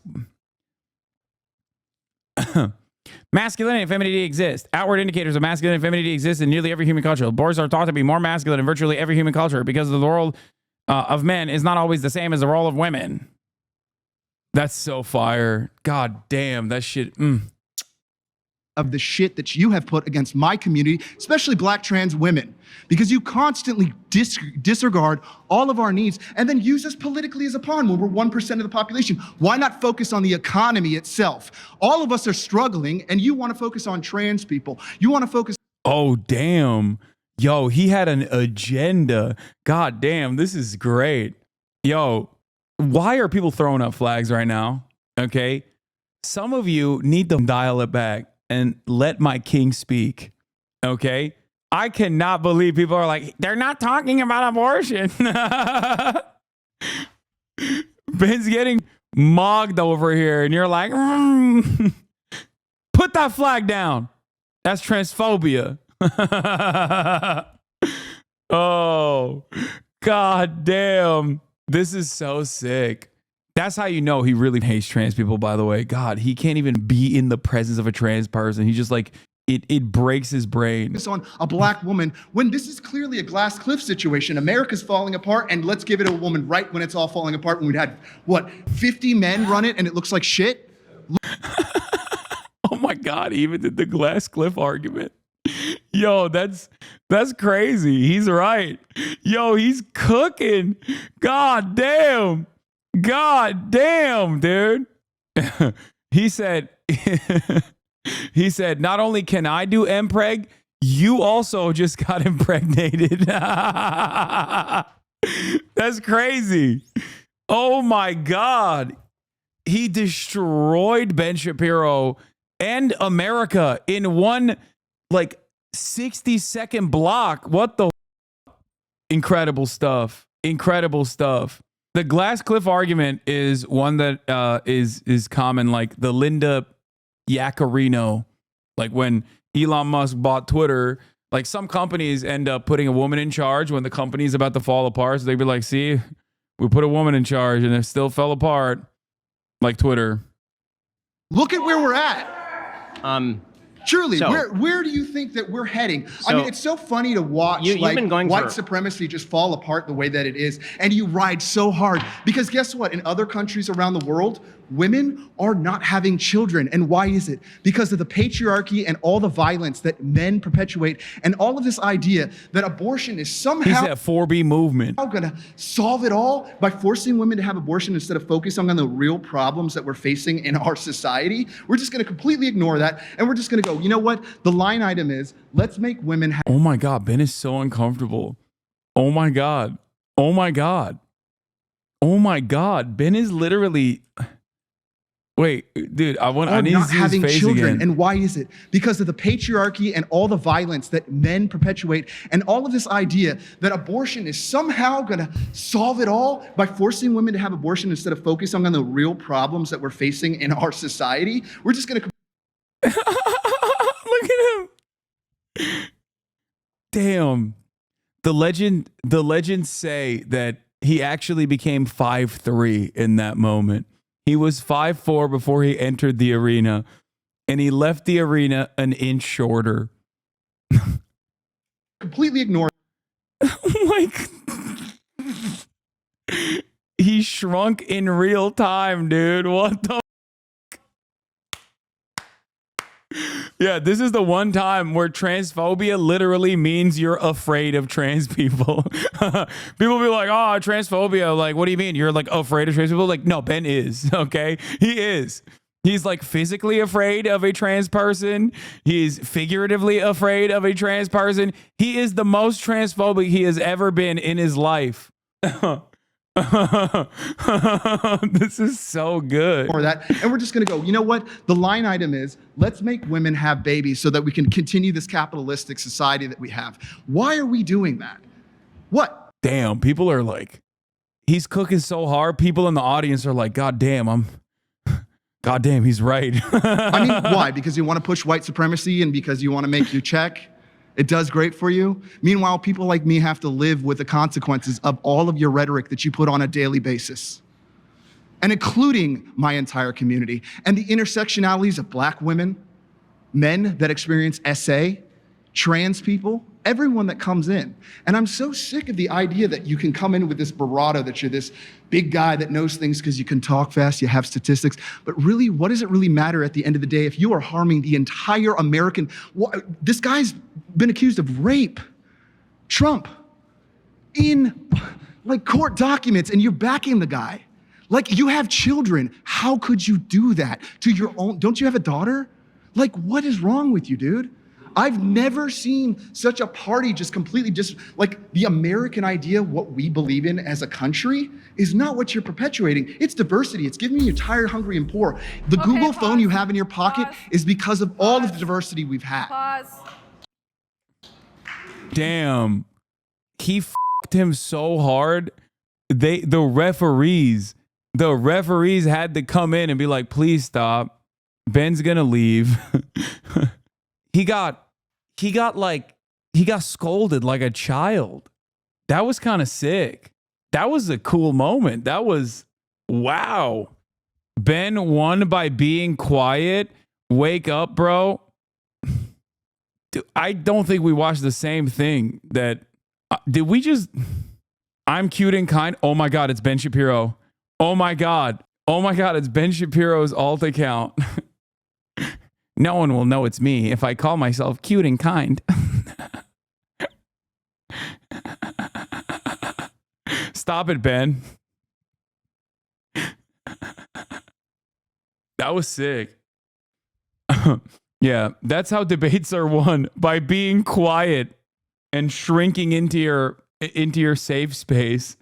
Speaker 1: Masculinity and femininity exist. Outward indicators of masculinity and femininity exist in nearly every human culture. Boys are taught to be more masculine in virtually every human culture because the role of men is not always the same as the role of women. That's so fire. God damn, that shit.
Speaker 13: Of the shit that you have put against my community, especially black trans women, because you constantly disregard all of our needs and then use us politically as a pawn when we're 1% of the population. Why not focus on the economy itself? All of us are struggling, and you want to focus on trans people. You want to focus.
Speaker 1: Oh, damn. Yo, he had an agenda. God damn, this is great. Yo, why are people throwing up flags right now? Okay. Some of you need to dial it back and let my king speak. Okay. I cannot believe people are like, they're not talking about abortion. Ben's getting mogged over here, and you're like, put that flag down. That's transphobia. Oh, God damn. This is so sick. That's how you know he really hates trans people, by the way. God, he can't even be in the presence of a trans person. He just like, it breaks his brain.
Speaker 13: On a black woman when this is clearly a glass cliff situation. America's falling apart, and let's give it a woman right when it's all falling apart, when we'd had, 50 men run it and it looks like shit?
Speaker 1: Oh my God, he even did the glass cliff argument. Yo, that's crazy. He's right. Yo, he's cooking. God damn. God damn, dude. He said, not only can I do MPreg, you also just got impregnated. That's crazy. Oh my God. He destroyed Ben Shapiro and America in one 60-second block. What the incredible stuff. Incredible stuff. The glass cliff argument is one that is common, like the Linda Yaccarino. Like when Elon Musk bought Twitter, like some companies end up putting a woman in charge when the company's about to fall apart. So they'd be like, see, we put a woman in charge and it still fell apart, like Twitter.
Speaker 13: Look at where we're at. Truly,
Speaker 2: So-
Speaker 13: where do you think that we're heading? I
Speaker 2: So-
Speaker 13: mean, it's so funny to watch
Speaker 2: You've
Speaker 13: like
Speaker 2: been going
Speaker 13: white
Speaker 2: for-
Speaker 13: supremacy just fall apart the way that it is, and you ride so hard because guess what? In other countries around the world, women are not having children, and why is it? Because of the patriarchy and all the violence that men perpetuate, and all of this idea that abortion is
Speaker 1: He's
Speaker 13: somehow
Speaker 1: that 4B movement.
Speaker 13: going to solve it all by forcing women to have abortion instead of focusing on the real problems that we're facing in our society. We're just going to completely ignore that, and we're just going to go, you know what? The line item is, let's make women have.
Speaker 1: Oh my God, Ben is so uncomfortable. Oh my God. Oh my God. Oh my God. Ben is literally. Wait, dude, I need to
Speaker 13: not
Speaker 1: see his
Speaker 13: having
Speaker 1: face
Speaker 13: children.
Speaker 1: again.
Speaker 13: And why is it? Because of the patriarchy and all the violence that men perpetuate, and all of this idea that abortion is somehow going to solve it all by forcing women to have abortion instead of focusing on the real problems that we're facing in our society. We're just going to.
Speaker 1: Look at him. Damn. The legends say that he actually became 5'3" in that moment. He was 5'4" before he entered the arena, and he left the arena an inch shorter.
Speaker 13: Completely ignore.
Speaker 1: Like, he shrunk in real time, dude. What the? Yeah, this is the one time where transphobia literally means you're afraid of trans people. People be like, oh, transphobia. Like, what do you mean? You're like afraid of trans people? Like, no, Ben is, okay? He is. He's like physically afraid of a trans person. He's figuratively afraid of a trans person. He is the most transphobic he has ever been in his life. This is so good.
Speaker 13: Or that, and we're just going to go, you know what? The line item is, let's make women have babies so that we can continue this capitalistic society that we have. Why are we doing that? What?
Speaker 1: Damn, people are like, he's cooking so hard. People in the audience are like, God damn, he's right.
Speaker 13: I mean, why? Because you want to push white supremacy and because you want to make you check? It does great for you. Meanwhile, people like me have to live with the consequences of all of your rhetoric that you put on a daily basis, and including my entire community and the intersectionalities of Black women, men that experience SA, trans people, everyone that comes in. And I'm so sick of the idea that you can come in with this bravado that you're this big guy that knows things because you can talk fast, you have statistics. But really, what does it really matter at the end of the day if you are harming the entire American? This guy's been accused of rape, Trump, in like court documents, and you're backing the guy. Like, you have children. How could you do that to your own? Don't you have a daughter? Like, what is wrong with you, dude? I've never seen such a party just completely like the American idea, what we believe in as a country, is not what you're perpetuating. It's diversity. It's giving you tired, hungry, and poor. The Google phone you have in your pocket is because of all of the diversity we've had.
Speaker 5: Pause.
Speaker 1: Damn. He f***ed him so hard. The referees had to come in and be like, please stop. Ben's gonna leave. He got scolded like a child. That was kind of sick. That was a cool moment. That was, wow. Ben won by being quiet. Wake up, bro. Dude, I don't think we watched the same thing. Did we just, I'm cute and kind. Oh my God, it's Ben Shapiro. Oh my God, it's Ben Shapiro's alt account. No one will know it's me if I call myself cute and kind. Stop it, Ben. That was sick. Yeah, that's how debates are won, by being quiet and shrinking into your safe space.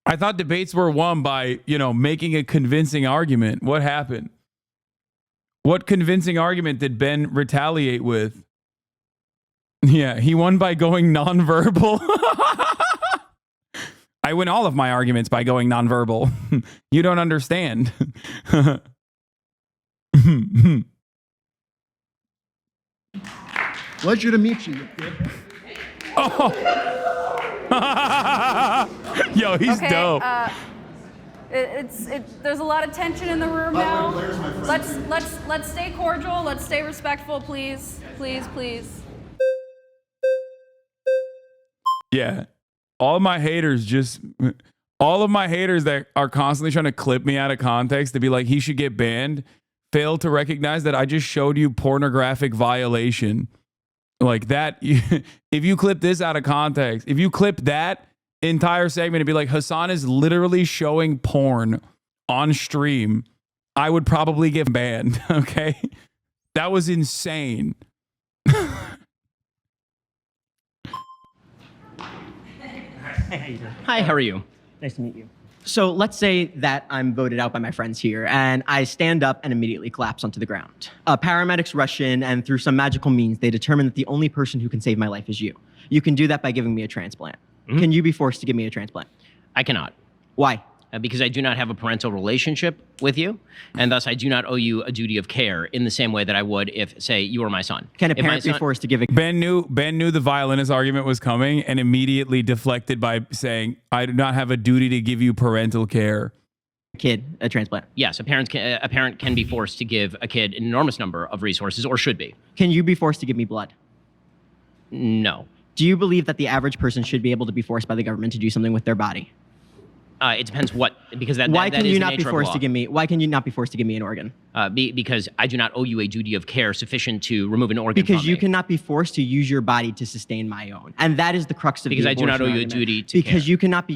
Speaker 1: I thought debates were won by, making a convincing argument. What happened? What convincing argument did Ben retaliate with? Yeah, he won by going nonverbal. I win all of my arguments by going nonverbal. You don't understand.
Speaker 13: Pleasure to meet you.
Speaker 1: Oh. Yo, he's dope.
Speaker 5: There's a lot of tension in the room now. Let's stay cordial. Let's stay respectful, please. Please.
Speaker 1: Yeah. All of my haters that are constantly trying to clip me out of context to be like, he should get banned, fail to recognize that I just showed you pornographic violation. Like that, if you clip this out of context, if you clip that entire segment and be like, Hasan is literally showing porn on stream, I would probably get banned. Okay. That was insane.
Speaker 2: Hi, how are you?
Speaker 14: Nice to meet you. So let's say that I'm voted out by my friends here, and I stand up and immediately collapse onto the ground. Paramedics rush in, and through some magical means, they determine that the only person who can save my life is you. You can do that by giving me a transplant. Can you be forced to give me a transplant?
Speaker 2: I cannot.
Speaker 14: Why?
Speaker 2: Because I do not have a parental relationship with you, and thus I do not owe you a duty of care in the same way that I would if, say, you were my son.
Speaker 14: Can a parent be forced to give a...
Speaker 1: Ben knew the violinist argument was coming and immediately deflected by saying, I do not have a duty to give you parental care.
Speaker 14: Kid a transplant?
Speaker 2: Yes, a parent can be forced to give a kid an enormous number of resources, or should be.
Speaker 14: Can you be forced to give me blood?
Speaker 2: No.
Speaker 14: Do you believe that the average person should be able to be forced by the government to do something with their body?
Speaker 2: It depends what, because that
Speaker 14: Why
Speaker 2: that
Speaker 14: can
Speaker 2: is
Speaker 14: you
Speaker 2: the
Speaker 14: not be
Speaker 2: nature of
Speaker 14: forced
Speaker 2: law.
Speaker 14: to give me? Why can you not be forced to give me an organ?
Speaker 2: Because I do not owe you a duty of care sufficient to remove an organ
Speaker 14: Because
Speaker 2: from
Speaker 14: you
Speaker 2: me.
Speaker 14: cannot be forced to use your body to sustain my own, and that is the crux of
Speaker 2: Because
Speaker 14: the
Speaker 2: I do not owe
Speaker 14: abortion
Speaker 2: you a
Speaker 14: argument.
Speaker 2: duty to
Speaker 14: Because
Speaker 2: care.
Speaker 14: you cannot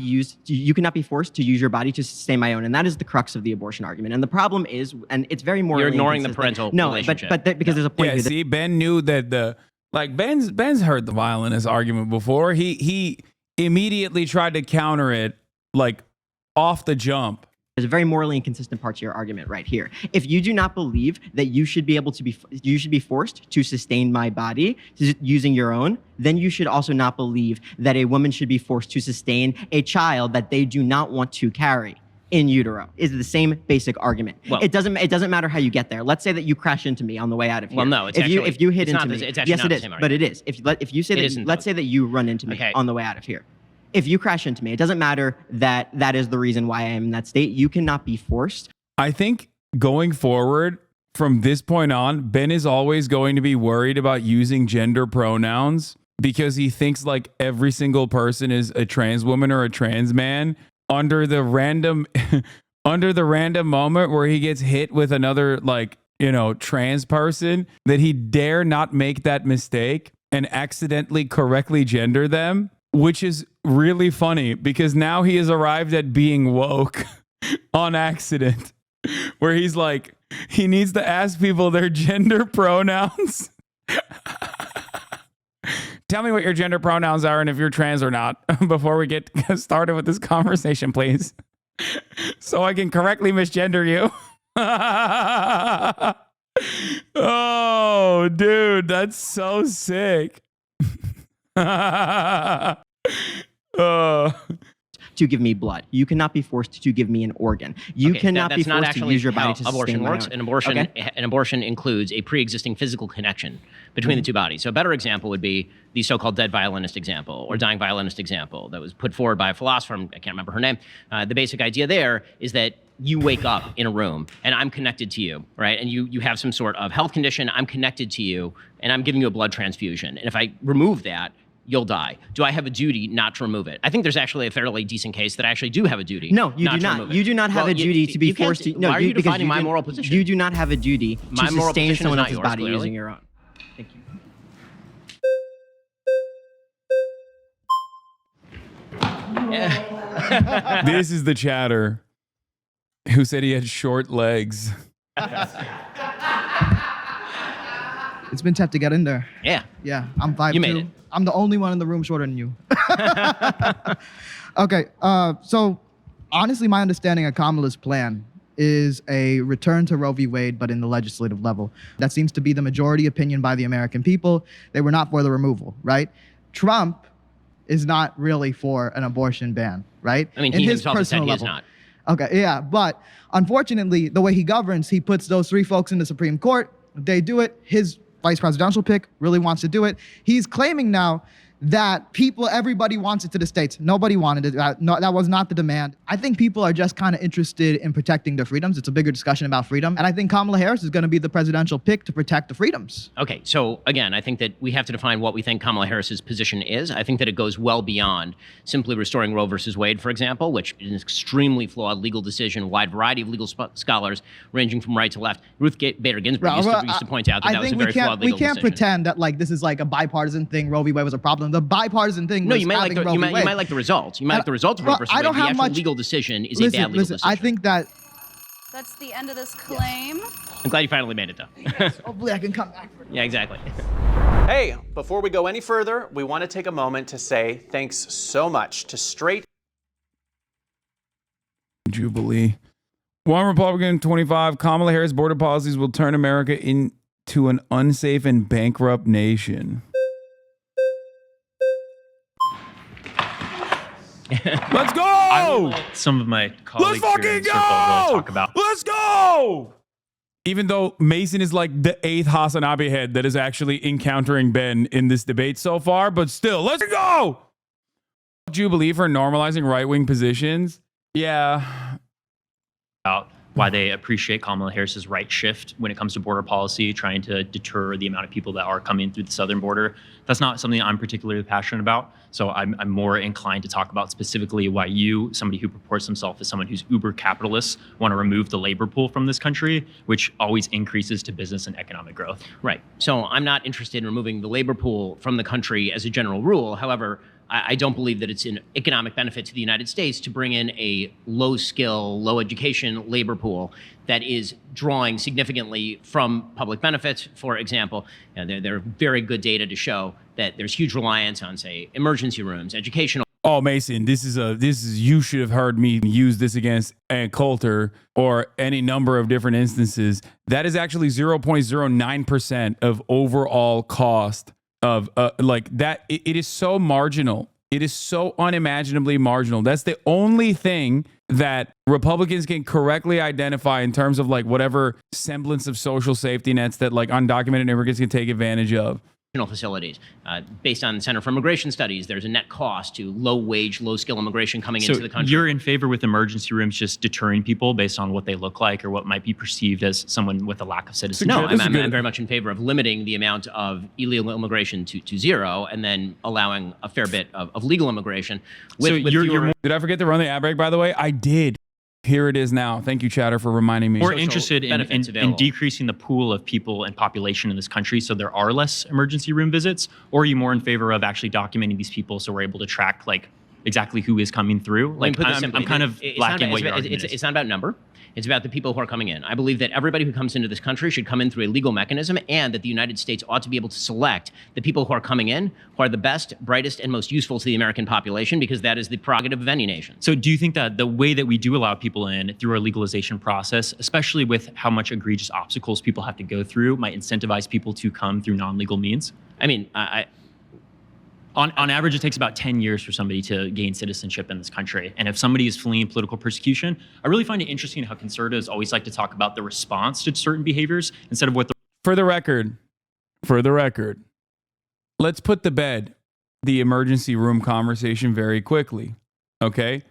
Speaker 14: be forced to use your body to sustain my own, and that is the crux of the abortion argument. And the problem is, and it's very morally
Speaker 2: You're ignoring the
Speaker 14: inconsistent.
Speaker 2: parental relationship.
Speaker 14: because there's a point
Speaker 1: Yeah,
Speaker 14: here that
Speaker 1: see, Ben knew that Ben's heard the violinist argument before. He immediately tried to counter it like off the jump.
Speaker 14: there's a very morally inconsistent part to your argument right here. If you do not believe that you should be forced to sustain my body using your own, then you should also not believe that a woman should be forced to sustain a child that they do not want to carry in utero. Is the same basic argument.
Speaker 2: Well,
Speaker 14: it doesn't matter how you get there. Let's say that you crash into me on the way out of here.
Speaker 2: Well, no, it's
Speaker 14: if
Speaker 2: actually,
Speaker 14: you hit
Speaker 2: it's
Speaker 14: into
Speaker 2: not
Speaker 14: me,
Speaker 2: the, it's actually
Speaker 14: yes,
Speaker 2: not
Speaker 14: it
Speaker 2: the
Speaker 14: is.
Speaker 2: same
Speaker 14: But it is. If you say
Speaker 2: It
Speaker 14: that,
Speaker 2: isn't,
Speaker 14: let's
Speaker 2: though.
Speaker 14: say that you run into me
Speaker 2: Okay.
Speaker 14: on the way out of here. If you crash into me, it doesn't matter that that is the reason why I am in that state. You cannot be forced.
Speaker 1: I think going forward from this point on, Ben is always going to be worried about using gender pronouns because he thinks like every single person is a trans woman or a trans man under the random moment where he gets hit with another trans person, that he dare not make that mistake and accidentally correctly gender them. Which is really funny because now he has arrived at being woke on accident, where he's like, he needs to ask people their gender pronouns. Tell me what your gender pronouns are and if you're trans or not before we get started with this conversation, please. So I can correctly misgender you. Oh, dude, that's so sick.
Speaker 14: To give me blood. You cannot be forced to give me an organ. You cannot be forced to use your body to sustain
Speaker 2: abortion
Speaker 14: my
Speaker 2: works.
Speaker 14: own.
Speaker 2: An abortion includes a pre-existing physical connection between the two bodies. So a better example would be the so-called dead violinist example or dying violinist example that was put forward by a philosopher. I can't remember her name. The basic idea there is that you wake up in a room and I'm connected to you, right? And you have some sort of health condition. I'm connected to you and I'm giving you a blood transfusion. And if I remove that, you'll die. Do I have a duty not to remove it? I think there's actually a fairly decent case that I actually do have a duty.
Speaker 14: No, you do not. You do not have a duty to be forced to. No,
Speaker 2: why are you
Speaker 14: because
Speaker 2: defining my
Speaker 14: do-
Speaker 2: moral position?
Speaker 14: You do not have a duty to
Speaker 2: My moral
Speaker 14: sustain
Speaker 2: position is
Speaker 14: someone
Speaker 2: not
Speaker 14: else's
Speaker 2: yours,
Speaker 14: body
Speaker 2: clearly.
Speaker 14: using your own. Thank you.
Speaker 1: This is the chatter who said he had short legs.
Speaker 15: It's been tough to get in there.
Speaker 2: Yeah.
Speaker 15: Yeah, I'm 5'2".
Speaker 2: You made it.
Speaker 15: I'm the only one in the room shorter than you. Okay, so honestly, my understanding of Kamala's plan is a return to Roe v. Wade, but in the legislative level. That seems to be the majority opinion by the American people. They were not for the removal, right? Trump is not really for an abortion ban, right?
Speaker 2: I mean,
Speaker 15: In
Speaker 2: he
Speaker 15: his
Speaker 2: himself has said
Speaker 15: personal
Speaker 2: he is
Speaker 15: level.
Speaker 2: not.
Speaker 15: Okay, yeah, but unfortunately, the way he governs, he puts those three folks in the Supreme Court. They do it. His vice presidential pick really wants to do it. He's claiming now that everybody wants it to the states. Nobody wanted it. No, that was not the demand. I think people are just kind of interested in protecting their freedoms. It's a bigger discussion about freedom. And I think Kamala Harris is going to be the presidential pick to protect the freedoms.
Speaker 2: Okay, so again, I think that we have to define what we think Kamala Harris's position is. I think that it goes well beyond simply restoring Roe versus Wade, for example, which is an extremely flawed legal decision, a wide variety of legal scholars ranging from right to left. Ruth Bader Ginsburg used to point out that that was a very flawed legal decision.
Speaker 15: We can't pretend that like this is like a bipartisan thing. Roe v. Wade was a problem. The bipartisan thing.
Speaker 2: No, you might like the you might like the results. You might like the results of Roe versus Wade. The actual legal decision is a bad legal decision.
Speaker 15: I think that.
Speaker 5: That's the end of this claim.
Speaker 2: I'm glad you finally made it, though.
Speaker 15: Yes, hopefully I can come back for it.
Speaker 2: Yeah, exactly.
Speaker 16: Hey, before we go any further, we want to take a moment to say thanks so much to Straight
Speaker 1: Jubilee. One Republican, 25. Kamala Harris border policies will turn America into an unsafe and bankrupt nation. Let's go!
Speaker 17: Some of my colleagues
Speaker 1: Let's
Speaker 17: here in
Speaker 1: fucking
Speaker 17: the circle really
Speaker 1: go!
Speaker 17: talk about.
Speaker 1: Let's go! Even though Mason is like the 8th Hasanabi head that is actually encountering Ben in this debate so far, but still, let's go! Jubilee for normalizing right-wing positions. Yeah.
Speaker 17: About why they appreciate Kamala Harris's right shift when it comes to border policy, trying to deter the amount of people that are coming through the southern border. That's not something I'm particularly passionate about. So I'm more inclined to talk about specifically why you, somebody who purports himself as someone who's uber capitalist, want to remove the labor pool from this country, which always increases to business and economic growth.
Speaker 2: Right. So I'm not interested in removing the labor pool from the country as a general rule. However, I don't believe that it's an economic benefit to the United States to bring in a low skill, low education labor pool that is drawing significantly from public benefits. For example, there are very good data to show that there's huge reliance on, say, emergency rooms, educational.
Speaker 1: Oh, Mason, this is you should have heard me use this against Ann Coulter or any number of different instances. That is actually 0.09% of overall cost of like that. It is so marginal. It is so unimaginably marginal. That's the only thing that Republicans can correctly identify in terms of like whatever semblance of social safety nets that like undocumented immigrants can take advantage of.
Speaker 2: Facilities. Based on the Center for Immigration Studies, there's a net cost to low-wage, low-skill immigration coming into the country.
Speaker 17: You're in favor with emergency rooms just deterring people based on what they look like or what might be perceived as someone with a lack of citizenship?
Speaker 2: No, I'm very much in favor of limiting the amount of illegal immigration to zero and then allowing a fair bit of legal immigration.
Speaker 1: Did I forget to run the ad break, by the way? I did. Here it is now. Thank you, Chatter, for reminding me.
Speaker 17: We're interested in decreasing the pool of people and population in this country so there are less emergency room visits? Or are you more in favor of actually documenting these people so we're able to track like exactly who is coming through? Like, I'm kind of lacking what your argument is.
Speaker 2: It's not about number. It's about the people who are coming in. I believe that everybody who comes into this country should come in through a legal mechanism, and that the United States ought to be able to select the people who are coming in, who are the best, brightest, and most useful to the American population, because that is the prerogative of any nation.
Speaker 17: So do you think that the way that we do allow people in through our legalization process, especially with how much egregious obstacles people have to go through, might incentivize people to come through non-legal means?
Speaker 2: I mean,
Speaker 17: On average, it takes about 10 years for somebody to gain citizenship in this country. And if somebody is fleeing political persecution, I really find it interesting how conservatives always like to talk about the response to certain behaviors instead of what the...
Speaker 1: For the record, let's put to bed the emergency room conversation very quickly. Okay?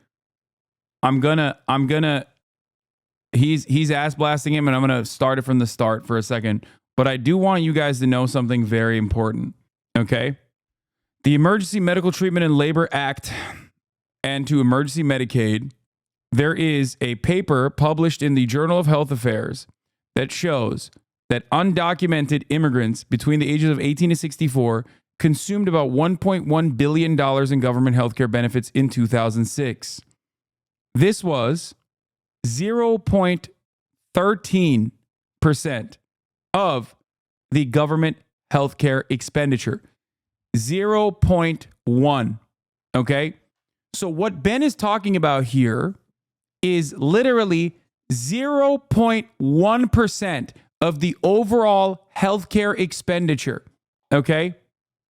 Speaker 1: He's ass blasting him, and I'm gonna start it from the start for a second. But I do want you guys to know something very important. Okay? The Emergency Medical Treatment and Labor Act and to Emergency Medicaid, there is a paper published in the Journal of Health Affairs that shows that undocumented immigrants between the ages of 18 to 64 consumed about $1.1 billion in government healthcare benefits in 2006. This was 0.13% of the government healthcare expenditure. 0.1. Okay. So what Ben is talking about here is literally 0.1% of the overall healthcare expenditure. Okay.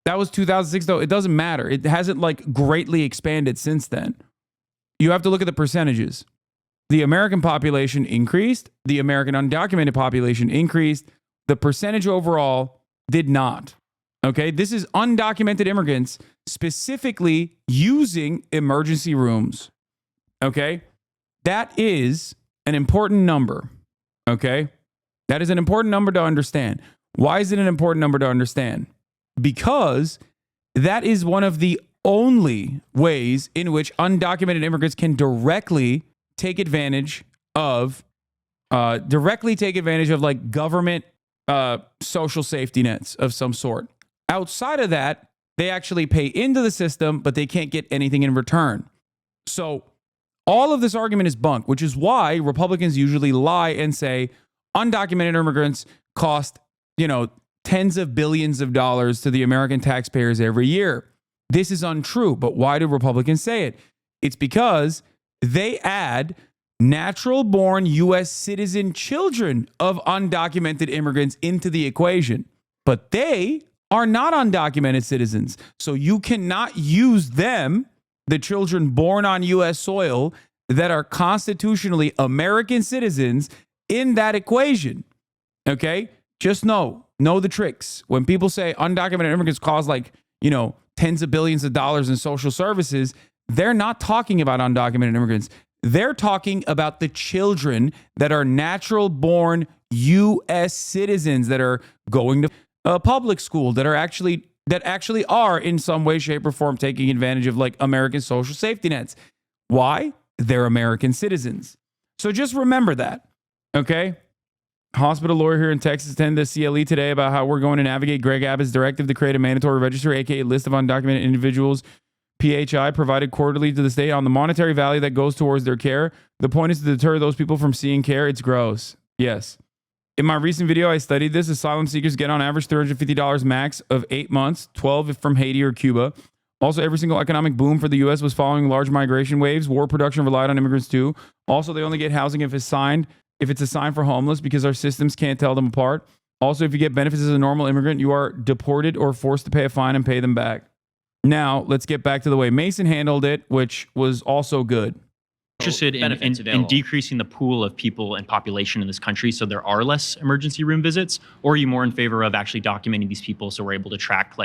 Speaker 1: That was 2006 though. It doesn't matter. It hasn't like greatly expanded since then. You have to look at the percentages. The American population increased. The American undocumented population increased. The percentage overall did not. Okay, this is undocumented immigrants specifically using emergency rooms. Okay, that is an important number. Okay, that is an important number to understand. Why is it an important number to understand? Because that is one of the only ways in which undocumented immigrants can directly take advantage of like government social safety nets of some sort. Outside of that, they actually pay into the system, but they can't get anything in return. So all of this argument is bunk, which is why Republicans usually lie and say undocumented immigrants cost, tens of billions of dollars to the American taxpayers every year. This is untrue, but why do Republicans say it? It's because they add natural-born U.S. citizen children of undocumented immigrants into the equation. But they are not undocumented citizens. So you cannot use them, the children born on U.S. soil that are constitutionally American citizens, in that equation. Okay? Just know the tricks. When people say undocumented immigrants cause tens of billions of dollars in social services, they're not talking about undocumented immigrants. They're talking about the children that are natural-born U.S. citizens that are going to public school, that actually are in some way, shape, or form taking advantage of American social safety nets. Why? They're American citizens. So just remember that, okay? Hospital lawyer here in Texas attended the CLE today about how we're going to navigate Greg Abbott's directive to create a mandatory registry, aka list of undocumented individuals, PHI, provided quarterly to the state on the monetary value that goes towards their care. The point is to deter those people from seeking care. It's gross. Yes. In my recent video, I studied this. Asylum seekers get on average $350 max of 8 months, 12 if from Haiti or Cuba. Also, every single economic boom for the U.S. was following large migration waves. War production relied on immigrants too. Also, they only get housing if it's assigned for homeless because our systems can't tell them apart. Also, if you get benefits as a normal immigrant, you are deported or forced to pay a fine and pay them back. Now, let's get back to the way Mason handled it, which was also good.
Speaker 17: Interested in decreasing the pool of people and population in this country so there are less emergency room visits? Or are you more in favor of actually documenting these people so we're able to track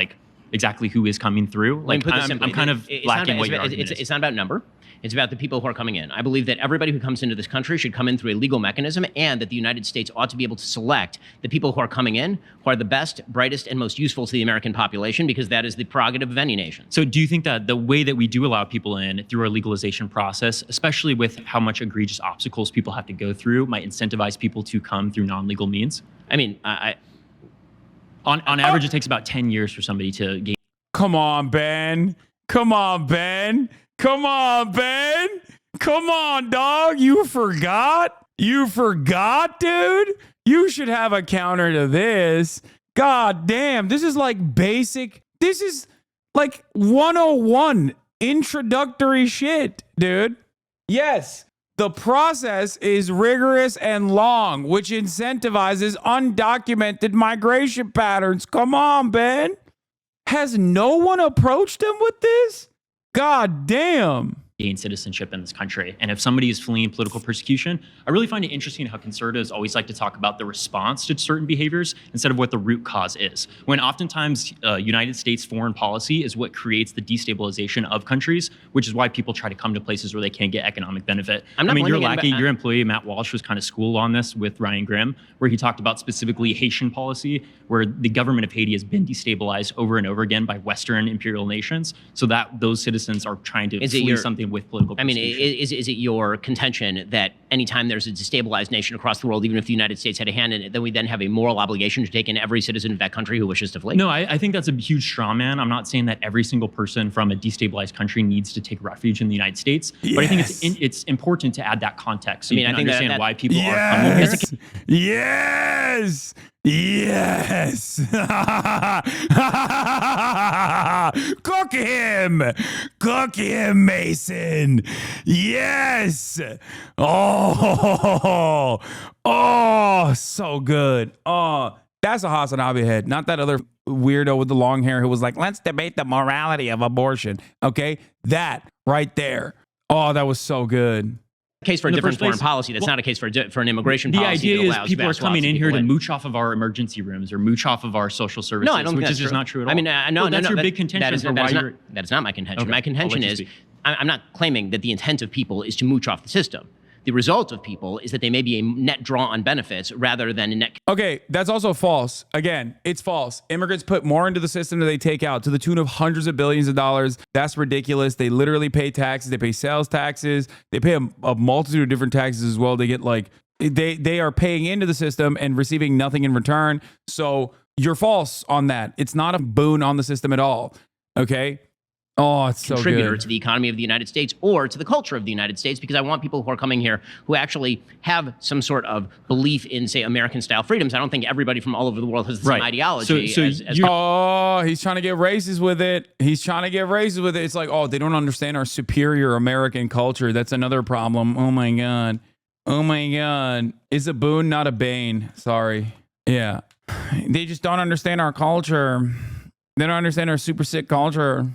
Speaker 17: exactly who is coming through? I'm kind of lacking what your argument is.
Speaker 2: It's not about number. It's about the people who are coming in. I believe that everybody who comes into this country should come in through a legal mechanism, and that the United States ought to be able to select the people who are coming in, who are the best, brightest, and most useful to the American population, because that is the prerogative of any nation.
Speaker 17: So do you think that the way that we do allow people in through our legalization process, especially with how much egregious obstacles people have to go through, might incentivize people to come through non-legal means?
Speaker 2: I mean,
Speaker 17: on average, it takes about 10 years for somebody to gain.
Speaker 1: Come on, Ben. Come on, Ben. Come on, Ben. Come on, dog. You forgot? You forgot, dude? You should have a counter to this. God damn. This is basic. This is 101 introductory shit, dude. Yes. The process is rigorous and long, which incentivizes undocumented migration patterns. Come on, Ben. Has no one approached him with this? God damn.
Speaker 17: Gain citizenship in this country. And if somebody is fleeing political persecution, I really find it interesting how conservatives always like to talk about the response to certain behaviors instead of what the root cause is. When oftentimes United States foreign policy is what creates the destabilization of countries, which is why people try to come to places where they can't get economic benefit. Your employee, Matt Walsh, was kind of schooled on this with Ryan Grimm, where he talked about specifically Haitian policy, where the government of Haiti has been destabilized over and over again by Western imperial nations, so that those citizens are trying to flee something with political persecution.
Speaker 2: Is it your contention that anytime there's a destabilized nation across the world, even if the United States had a hand in it, then we then have a moral obligation to take in every citizen of that country who wishes to flee?
Speaker 17: No, I think that's a huge straw man. I'm not saying that every single person from a destabilized country needs to take refuge in the United States, but I think it's important to add that context so you can understand why people are coming here.
Speaker 1: Yes! Yes! Cook him! Cook him, Mason! Yes! Oh, so good. Oh, that's a Hasanabi head, not that other weirdo with the long hair who was like, let's debate the morality of abortion. Okay? That right there. Oh, that was so good.
Speaker 2: case for a
Speaker 17: in the
Speaker 2: different
Speaker 17: first place.
Speaker 2: foreign policy. That's
Speaker 17: Well,
Speaker 2: not a case for an immigration
Speaker 17: the
Speaker 2: policy.
Speaker 17: idea
Speaker 2: that
Speaker 17: is
Speaker 2: allows
Speaker 17: people are
Speaker 2: vast swaths
Speaker 17: coming
Speaker 2: of
Speaker 17: in here
Speaker 2: people
Speaker 17: to mooch off of our emergency rooms or mooch off of our social services,
Speaker 2: No, I don't think
Speaker 17: which
Speaker 2: that's
Speaker 17: is just
Speaker 2: true.
Speaker 17: not true at all.
Speaker 2: I mean, no,
Speaker 17: that's your
Speaker 2: that-
Speaker 17: big contention
Speaker 2: that is,
Speaker 17: for
Speaker 2: that
Speaker 17: why
Speaker 2: is not,
Speaker 17: you're.
Speaker 2: that is not my contention.
Speaker 17: Okay,
Speaker 2: My
Speaker 17: I'll
Speaker 2: contention
Speaker 17: let you
Speaker 2: is
Speaker 17: speak.
Speaker 2: I'm not claiming that the intent of people is to mooch off the system. The result of people is that they may be a net draw on benefits rather than a net.
Speaker 1: Okay, that's also false. Again, it's false. Immigrants put more into the system than they take out to the tune of hundreds of billions of dollars. That's ridiculous. They literally pay taxes. They pay sales taxes. They pay a multitude of different taxes as well. They get like, they are paying into the system and receiving nothing in return. So you're false on that. It's not a boon on the system at all. Okay. Oh, it's so
Speaker 2: Contributor
Speaker 1: good.
Speaker 2: to the economy of the United States or to the culture of the United States, because I want people who are coming here who actually have some sort of belief in, say, American-style freedoms. I don't think everybody from all over the world has the same ideology.
Speaker 1: Oh, he's trying to get racist with it. He's trying to get racist with it. It's like, oh, they don't understand our superior American culture. That's another problem. Oh my God. Oh my God. It's a boon, not a bane. Sorry. Yeah. They just don't understand our culture. They don't understand our super sick culture.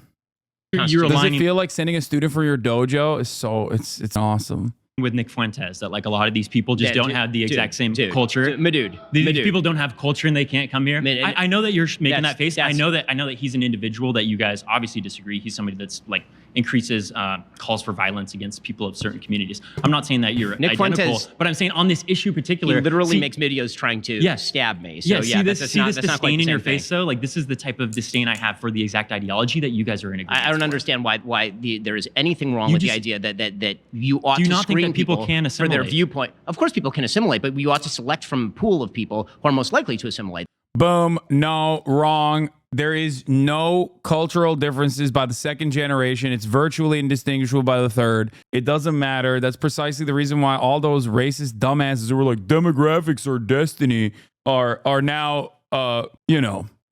Speaker 1: Does it feel like sending a student for your dojo? It's awesome.
Speaker 17: With Nick Fuentes, that like a lot of these people just don't have the exact same culture.
Speaker 2: These
Speaker 17: people don't have culture and they can't come here. I know that you're making that face. I know that he's an individual that you guys obviously disagree. He's somebody that's like increases calls for violence against people of certain communities. I'm not saying that you're
Speaker 2: Nick
Speaker 17: identical,
Speaker 2: Fuentes,
Speaker 17: but I'm saying on this issue particular,
Speaker 2: he literally makes videos trying to stab me. So
Speaker 17: see this
Speaker 2: that's not quite
Speaker 17: disdain
Speaker 2: the
Speaker 17: in your
Speaker 2: same thing.
Speaker 17: face though. Like this is the type of disdain I have for the exact ideology that you guys are in agreement.
Speaker 2: I don't understand why there is anything wrong with the idea that you ought
Speaker 17: Do you
Speaker 2: to
Speaker 17: not think
Speaker 2: screen
Speaker 17: that people can
Speaker 2: for their
Speaker 17: assimilate?
Speaker 2: viewpoint. Of course, people can assimilate, but you ought to select from a pool of people who are most likely to assimilate.
Speaker 1: Boom. No, wrong. There is no cultural differences by the second generation. It's virtually indistinguishable by the third. It doesn't matter. That's precisely the reason why all those racist dumbasses who were like demographics or destiny are now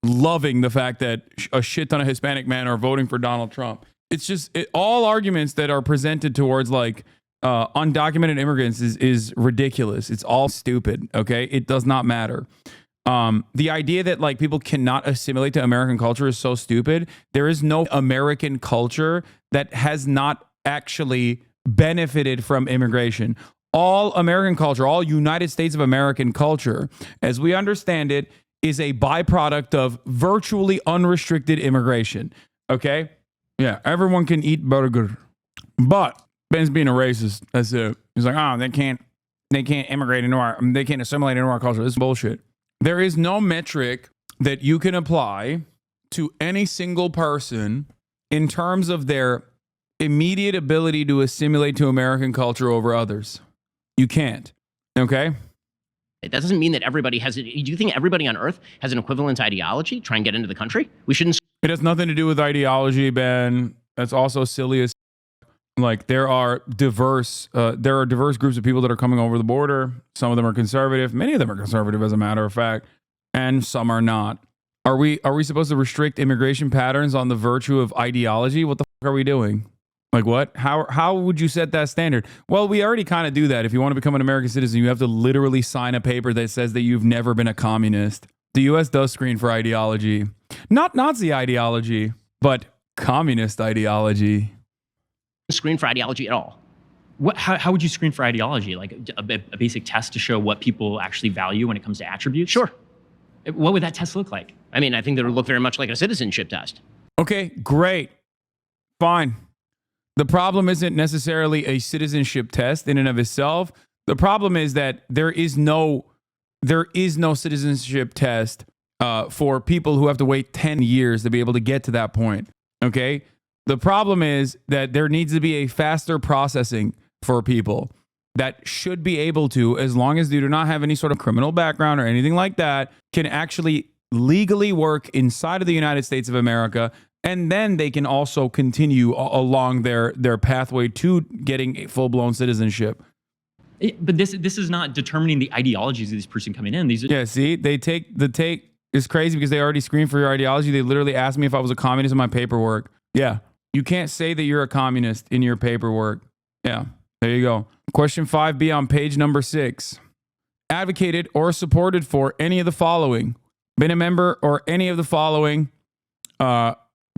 Speaker 1: loving the fact that a shit ton of Hispanic men are voting for Donald Trump. It's just all arguments that are presented towards like undocumented immigrants is ridiculous. It's all stupid. Okay, it does not matter. The idea that like people cannot assimilate to American culture is so stupid. There is no American culture that has not actually benefited from immigration. All American culture, all United States of American culture, as we understand it, is a byproduct of virtually unrestricted immigration. Okay? Yeah, everyone can eat burger. But Ben's being a racist. That's it. He's like, oh, they can't immigrate into they can't assimilate into our culture. This is bullshit. There is no metric that you can apply to any single person in terms of their immediate ability to assimilate to American culture over others. You can't. Okay?
Speaker 2: That doesn't mean that everybody has it. Do you think everybody on Earth has an equivalent ideology? Try and get into the country? We shouldn't.
Speaker 1: It has nothing to do with ideology, Ben. That's also silly as like there are diverse groups of people that are coming over the border. Some of them are conservative. Many of them are conservative, as a matter of fact, and some are not. Are we supposed to restrict immigration patterns on the virtue of ideology? What the fuck are we doing? Like what? How would you set that standard? Well, we already kind of do that. If you want to become an American citizen, you have to literally sign a paper that says that you've never been a communist. The U.S. does screen for ideology, not Nazi ideology, but communist ideology.
Speaker 2: Screen for ideology at all.
Speaker 17: How would you screen for ideology? Like a basic test to show what people actually value when it comes to attributes?
Speaker 2: Sure.
Speaker 17: What would that test look like?
Speaker 2: I mean, I think that would look very much like a citizenship test.
Speaker 1: Okay, great. Fine. The problem isn't necessarily a citizenship test in and of itself. The problem is that there is no citizenship test for people who have to wait 10 years to be able to get to that point. Okay? The problem is that there needs to be a faster processing for people that should be able to, as long as they do not have any sort of criminal background or anything like that, can actually legally work inside of the United States of America, and then they can also continue along their pathway to getting a full-blown citizenship.
Speaker 17: But this is not determining the ideologies of this person coming in. These are
Speaker 1: the take is crazy because they already screened for your ideology. They literally asked me if I was a communist in my paperwork. Yeah. You can't say that you're a communist in your paperwork. Yeah, there you go. Question 5B on page number 6. Advocated or supported for any of the following. Been a member or any of the following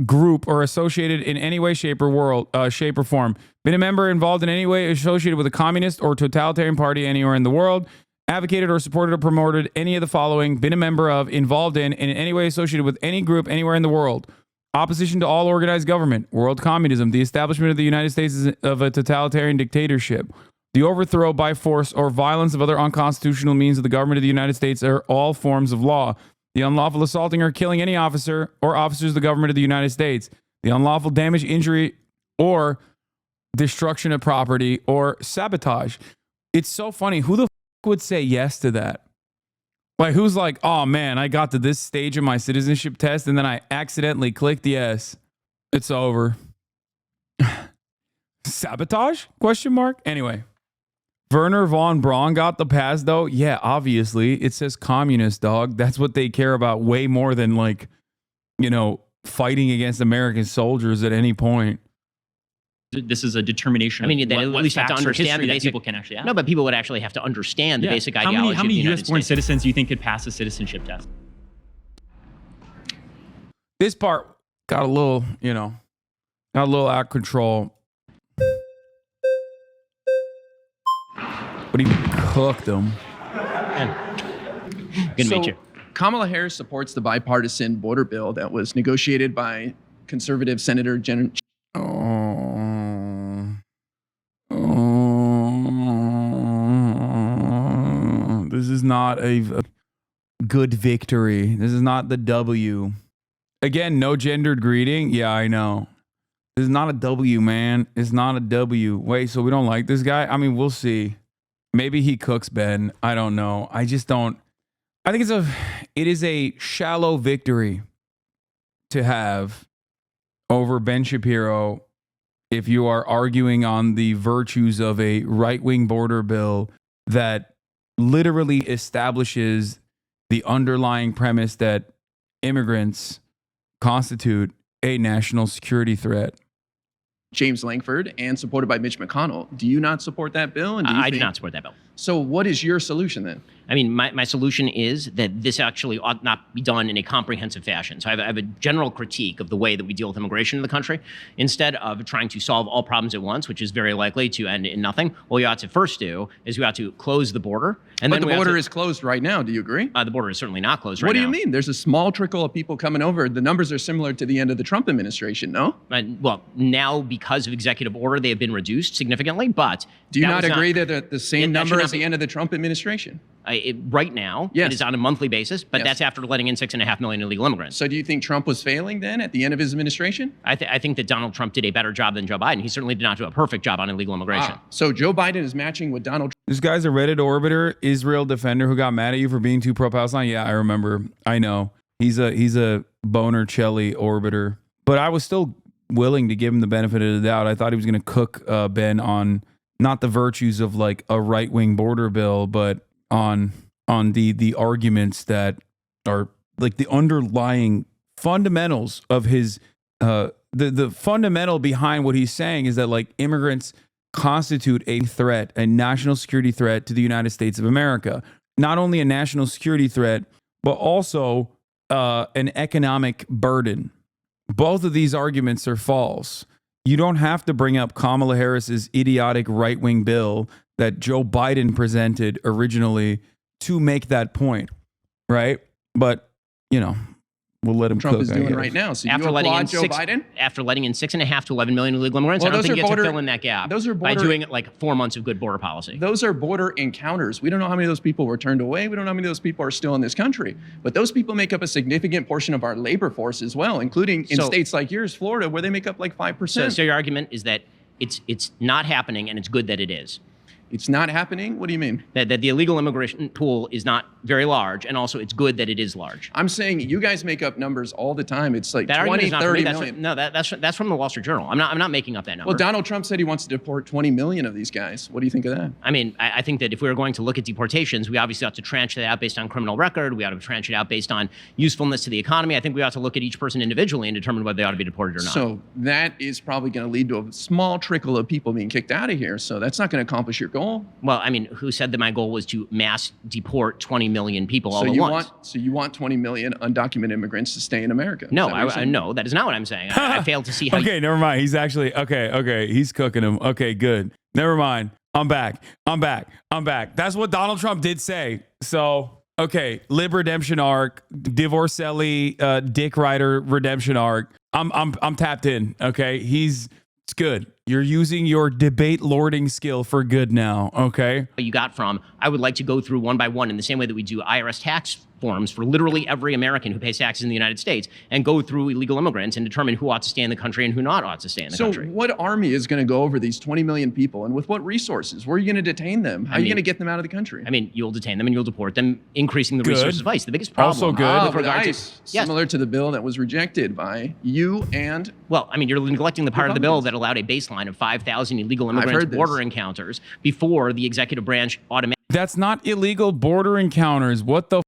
Speaker 1: group or associated in any way, shape, or form. Been a member involved in any way associated with a communist or totalitarian party anywhere in the world. Advocated or supported or promoted any of the following. Been a member of, involved in any way associated with any group anywhere in the world. Opposition to all organized government, world communism, the establishment of the United States of a totalitarian dictatorship, the overthrow by force or violence of other unconstitutional means of the government of the United States or all forms of law, the unlawful assaulting or killing any officer or officers of the government of the United States, the unlawful damage, injury, or destruction of property or sabotage. It's so funny. Who the would say yes to that? Like, who's like, oh man, I got to this stage of my citizenship test and then I accidentally clicked yes. It's over. Sabotage? Question mark? Anyway. Werner von Braun got the pass though. Yeah, obviously. It says communist, dog. That's what they care about way more than, like, you know, fighting against American soldiers at any point.
Speaker 17: This is a determination.
Speaker 2: I mean,
Speaker 17: of
Speaker 2: they at
Speaker 17: what
Speaker 2: least have to
Speaker 17: facts or
Speaker 2: understand
Speaker 17: history
Speaker 2: the
Speaker 17: that
Speaker 2: basic.
Speaker 17: people can actually have.
Speaker 2: No, but people would actually have to understand the basic
Speaker 17: How
Speaker 2: ideology.
Speaker 17: many
Speaker 2: of the United
Speaker 17: U.S.-born
Speaker 2: States.
Speaker 17: citizens do you think could pass a citizenship test?
Speaker 1: This part got a little, you know, got a little out of control. But he cooked them.
Speaker 2: Good to meet you.
Speaker 3: Kamala Harris supports the bipartisan border bill that was negotiated by conservative Senator
Speaker 1: This is not a good victory. This is not the W. Again, no gendered greeting. Yeah, I know. This is not a W, man. It's not a W. Wait, so we don't like this guy? I mean, we'll see. Maybe he cooks Ben. I don't know. I just don't. I think it is a shallow victory to have over Ben Shapiro if you are arguing on the virtues of a right-wing border bill that literally establishes the underlying premise that immigrants constitute a national security threat.
Speaker 3: James Lankford and supported by Mitch McConnell. Do you not support that bill? And
Speaker 2: I do not support that bill.
Speaker 3: So what is your solution then?
Speaker 2: I mean, my solution is that this actually ought not be done in a comprehensive fashion. So I have a general critique of the way that we deal with immigration in the country. Instead of trying to solve all problems at once, which is very likely to end in nothing, what we ought to first do is we ought to close the border. And
Speaker 3: But
Speaker 2: then
Speaker 3: the border is closed right now. Do you agree?
Speaker 2: The border is certainly not closed right
Speaker 3: What do
Speaker 2: now.
Speaker 3: you mean? There's a small trickle of people coming over. The numbers are similar to the end of the Trump administration, no?
Speaker 2: Well, now because of executive order, they have been reduced significantly, but...
Speaker 3: Do you
Speaker 2: that
Speaker 3: not
Speaker 2: was
Speaker 3: agree that they're the same
Speaker 2: that should
Speaker 3: number
Speaker 2: not
Speaker 3: as the end of the Trump administration?
Speaker 2: Right now,
Speaker 3: Yes.
Speaker 2: it is on a monthly basis, but
Speaker 3: Yes.
Speaker 2: that's after letting in 6.5 million illegal immigrants.
Speaker 3: So do you think Trump was failing then at the end of his administration?
Speaker 2: I think that Donald Trump did a better job than Joe Biden. He certainly did not do a perfect job on illegal immigration.
Speaker 3: So Joe Biden is matching with Donald Trump.
Speaker 1: This guy's a Reddit orbiter, Israel defender who got mad at you for being too pro-Palestine. Yeah, I remember. I know. He's a boner Chelly orbiter. But I was still willing to give him the benefit of the doubt. I thought he was going to cook Ben on not the virtues of like a right-wing border bill, but on the arguments that are like the underlying fundamentals of his the fundamental behind what he's saying is that like immigrants constitute a threat, a national security threat to the United States of America. Not only a national security threat, but also an economic burden. Both of these arguments are false. You don't have to bring up Kamala Harris's idiotic right-wing bill that Joe Biden presented originally to make that point, right? But, you know, we'll let him
Speaker 3: Trump
Speaker 1: cook,
Speaker 3: is
Speaker 1: I
Speaker 3: doing
Speaker 1: guess.
Speaker 3: right now. So
Speaker 2: After
Speaker 3: you
Speaker 2: letting in
Speaker 3: applaud Joe Biden?
Speaker 2: After letting in 6.5 to 11 million illegal immigrants,
Speaker 3: Well,
Speaker 2: I don't
Speaker 3: those
Speaker 2: think you
Speaker 3: are
Speaker 2: get to
Speaker 3: border-
Speaker 2: fill in that gap
Speaker 3: those are
Speaker 2: by
Speaker 3: border-
Speaker 2: doing like 4 months of good border policy.
Speaker 3: Those are border encounters. We don't know how many of those people were turned away. We don't know how many of those people are still in this country. But those people make up a significant portion of our labor force as well, including in
Speaker 2: So-
Speaker 3: states like yours, Florida, where they make up like 5%.
Speaker 2: So your argument is that it's not happening and it's good that it is.
Speaker 3: It's not happening? What do you mean?
Speaker 2: That the illegal immigration pool is not very large, and also it's good that it is large.
Speaker 3: I'm saying you guys make up numbers all the time. It's like
Speaker 2: That argument
Speaker 3: 20,
Speaker 2: is not from
Speaker 3: 30
Speaker 2: me. That's
Speaker 3: million.
Speaker 2: no, that's from the Wall Street Journal. I'm not making up that number.
Speaker 3: Well, Donald Trump said he wants to deport 20 million of these guys. What do you think of that?
Speaker 2: I mean, I think that if we were going to look at deportations, we obviously ought to tranche that out based on criminal record. We ought to tranche it out based on usefulness to the economy. I think we ought to look at each person individually and determine whether they ought to be deported or not.
Speaker 3: So that is probably going to lead to a small trickle of people being kicked out of here. So that's not going to accomplish your goal. goal?
Speaker 2: Well, I mean, who said that my goal was to mass deport 20 million people all
Speaker 3: So
Speaker 2: at
Speaker 3: you
Speaker 2: once?
Speaker 3: you want 20 million undocumented immigrants to stay in America? Is
Speaker 2: No,
Speaker 3: that what you're saying?
Speaker 2: no, that is not what I'm saying. I failed to see how.
Speaker 1: Okay, never mind. He's actually okay. He's cooking him. Okay, good. Never mind. I'm back. That's what Donald Trump did say. So, okay, lib redemption arc, divorcelli, dick rider redemption arc. I'm tapped in. Okay, it's good. You're using your debate lording skill for good now. Okay.
Speaker 2: You got from, I would like to go through one by one in the same way that we do IRS tax forms for literally every American who pays taxes in the United States, and go through illegal immigrants and determine who ought to stay in the country and who not ought to stay in the country.
Speaker 3: So what army is going to go over these 20 million people, and with what resources? Where are you going to detain them? How are you going to get them out of the country?
Speaker 2: I mean, you'll detain them and you'll deport them, increasing the
Speaker 3: Good.
Speaker 2: resources of ICE. The biggest problem.
Speaker 1: Also good.
Speaker 2: with regard to-
Speaker 3: ICE, similar to the bill that was rejected by you and...
Speaker 2: Well, I mean, you're neglecting the part of the bill that allowed a baseline of 5,000 illegal immigrants
Speaker 3: heard this.
Speaker 2: border encounters before the executive branch automatically.
Speaker 1: That's not illegal border encounters. What the?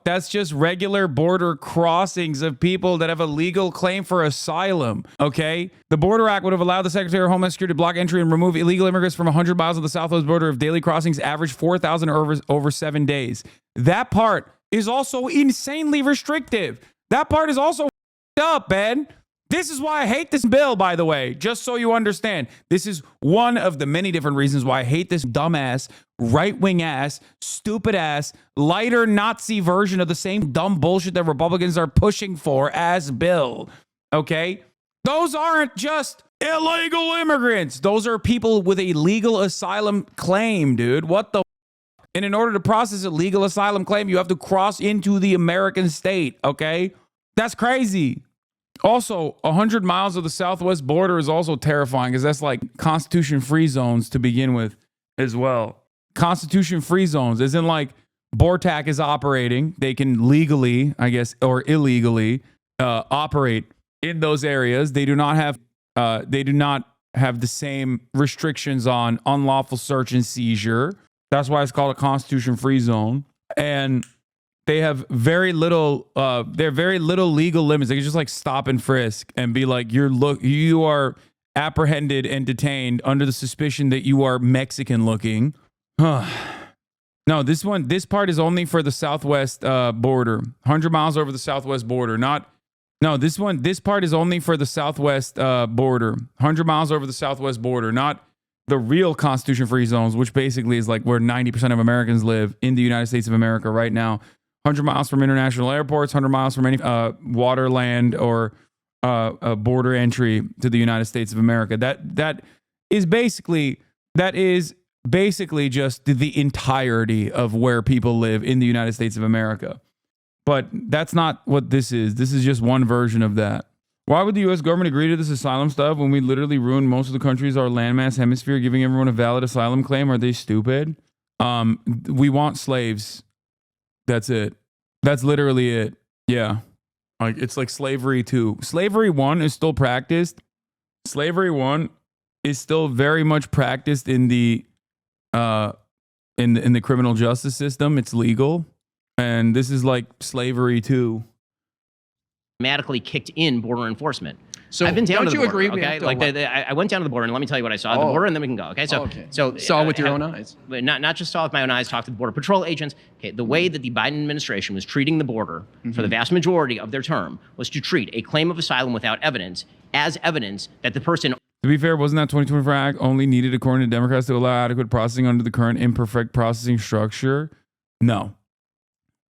Speaker 1: That's just regular border crossings of people that have a legal claim for asylum. Okay? The Border Act would have allowed the Secretary of Homeland Security to block entry and remove illegal immigrants from 100 miles of the southwest border if daily crossings average 4,000 over 7 days. That part is also insanely restrictive. That part is also up, man. This is why I hate this bill, by the way, just so you understand. This is one of the many different reasons why I hate this dumbass, right-wing ass, stupid ass, lighter Nazi version of the same dumb bullshit that Republicans are pushing for as bill. Okay? Those aren't just illegal immigrants. Those are people with a legal asylum claim, dude. What the? And in order to process a legal asylum claim, you have to cross into the American state, okay? That's crazy. Also, 100 miles of the southwest border is also terrifying because that's like Constitution-free zones to begin with as well. Constitution-free zones, as in like BORTAC is operating. They can legally, I guess, or illegally operate in those areas. They do not have the same restrictions on unlawful search and seizure. That's why it's called a Constitution-free zone. And they have very little legal limits. They can just like stop and frisk and be like, you are apprehended and detained under the suspicion that you are Mexican looking. No, this part is only for the southwest border. 100 miles over the southwest border. This part is only for the southwest border. 100 miles over the southwest border, not the real Constitution-free zones, which basically is like where 90% of Americans live in the United States of America right now. 100 miles from international airports, 100 miles from any water, land, or border entry to the United States of America. That is basically just the entirety of where people live in the United States of America. But that's not what this is. This is just one version of that. Why would the U.S. government agree to this asylum stuff when we literally ruin most of the countries, our landmass hemisphere, giving everyone a valid asylum claim? Are they stupid? We want slaves. That's it. That's literally it. Yeah. Like it's like slavery 2. Slavery 1 is still practiced. Slavery 1 is still very much practiced in the criminal justice system. It's legal. And this is like slavery 2.
Speaker 2: Automatically kicked in border enforcement.
Speaker 3: So
Speaker 2: I've been down
Speaker 3: don't
Speaker 2: to the
Speaker 3: you
Speaker 2: border,
Speaker 3: agree we
Speaker 2: okay?
Speaker 3: have to
Speaker 2: Like
Speaker 3: what?
Speaker 2: I went down to the border, and let me tell you what I saw at the border, and then we can go. Okay, so
Speaker 3: Saw with your own eyes.
Speaker 2: Not just saw with my own eyes. Talked to the border patrol agents. Okay, the way that the Biden administration was treating the border for the vast majority of their term was to treat a claim of asylum without evidence as evidence that the person.
Speaker 1: To be fair, wasn't that 2024 Act only needed, according to Democrats, to allow adequate processing under the current imperfect processing structure? No.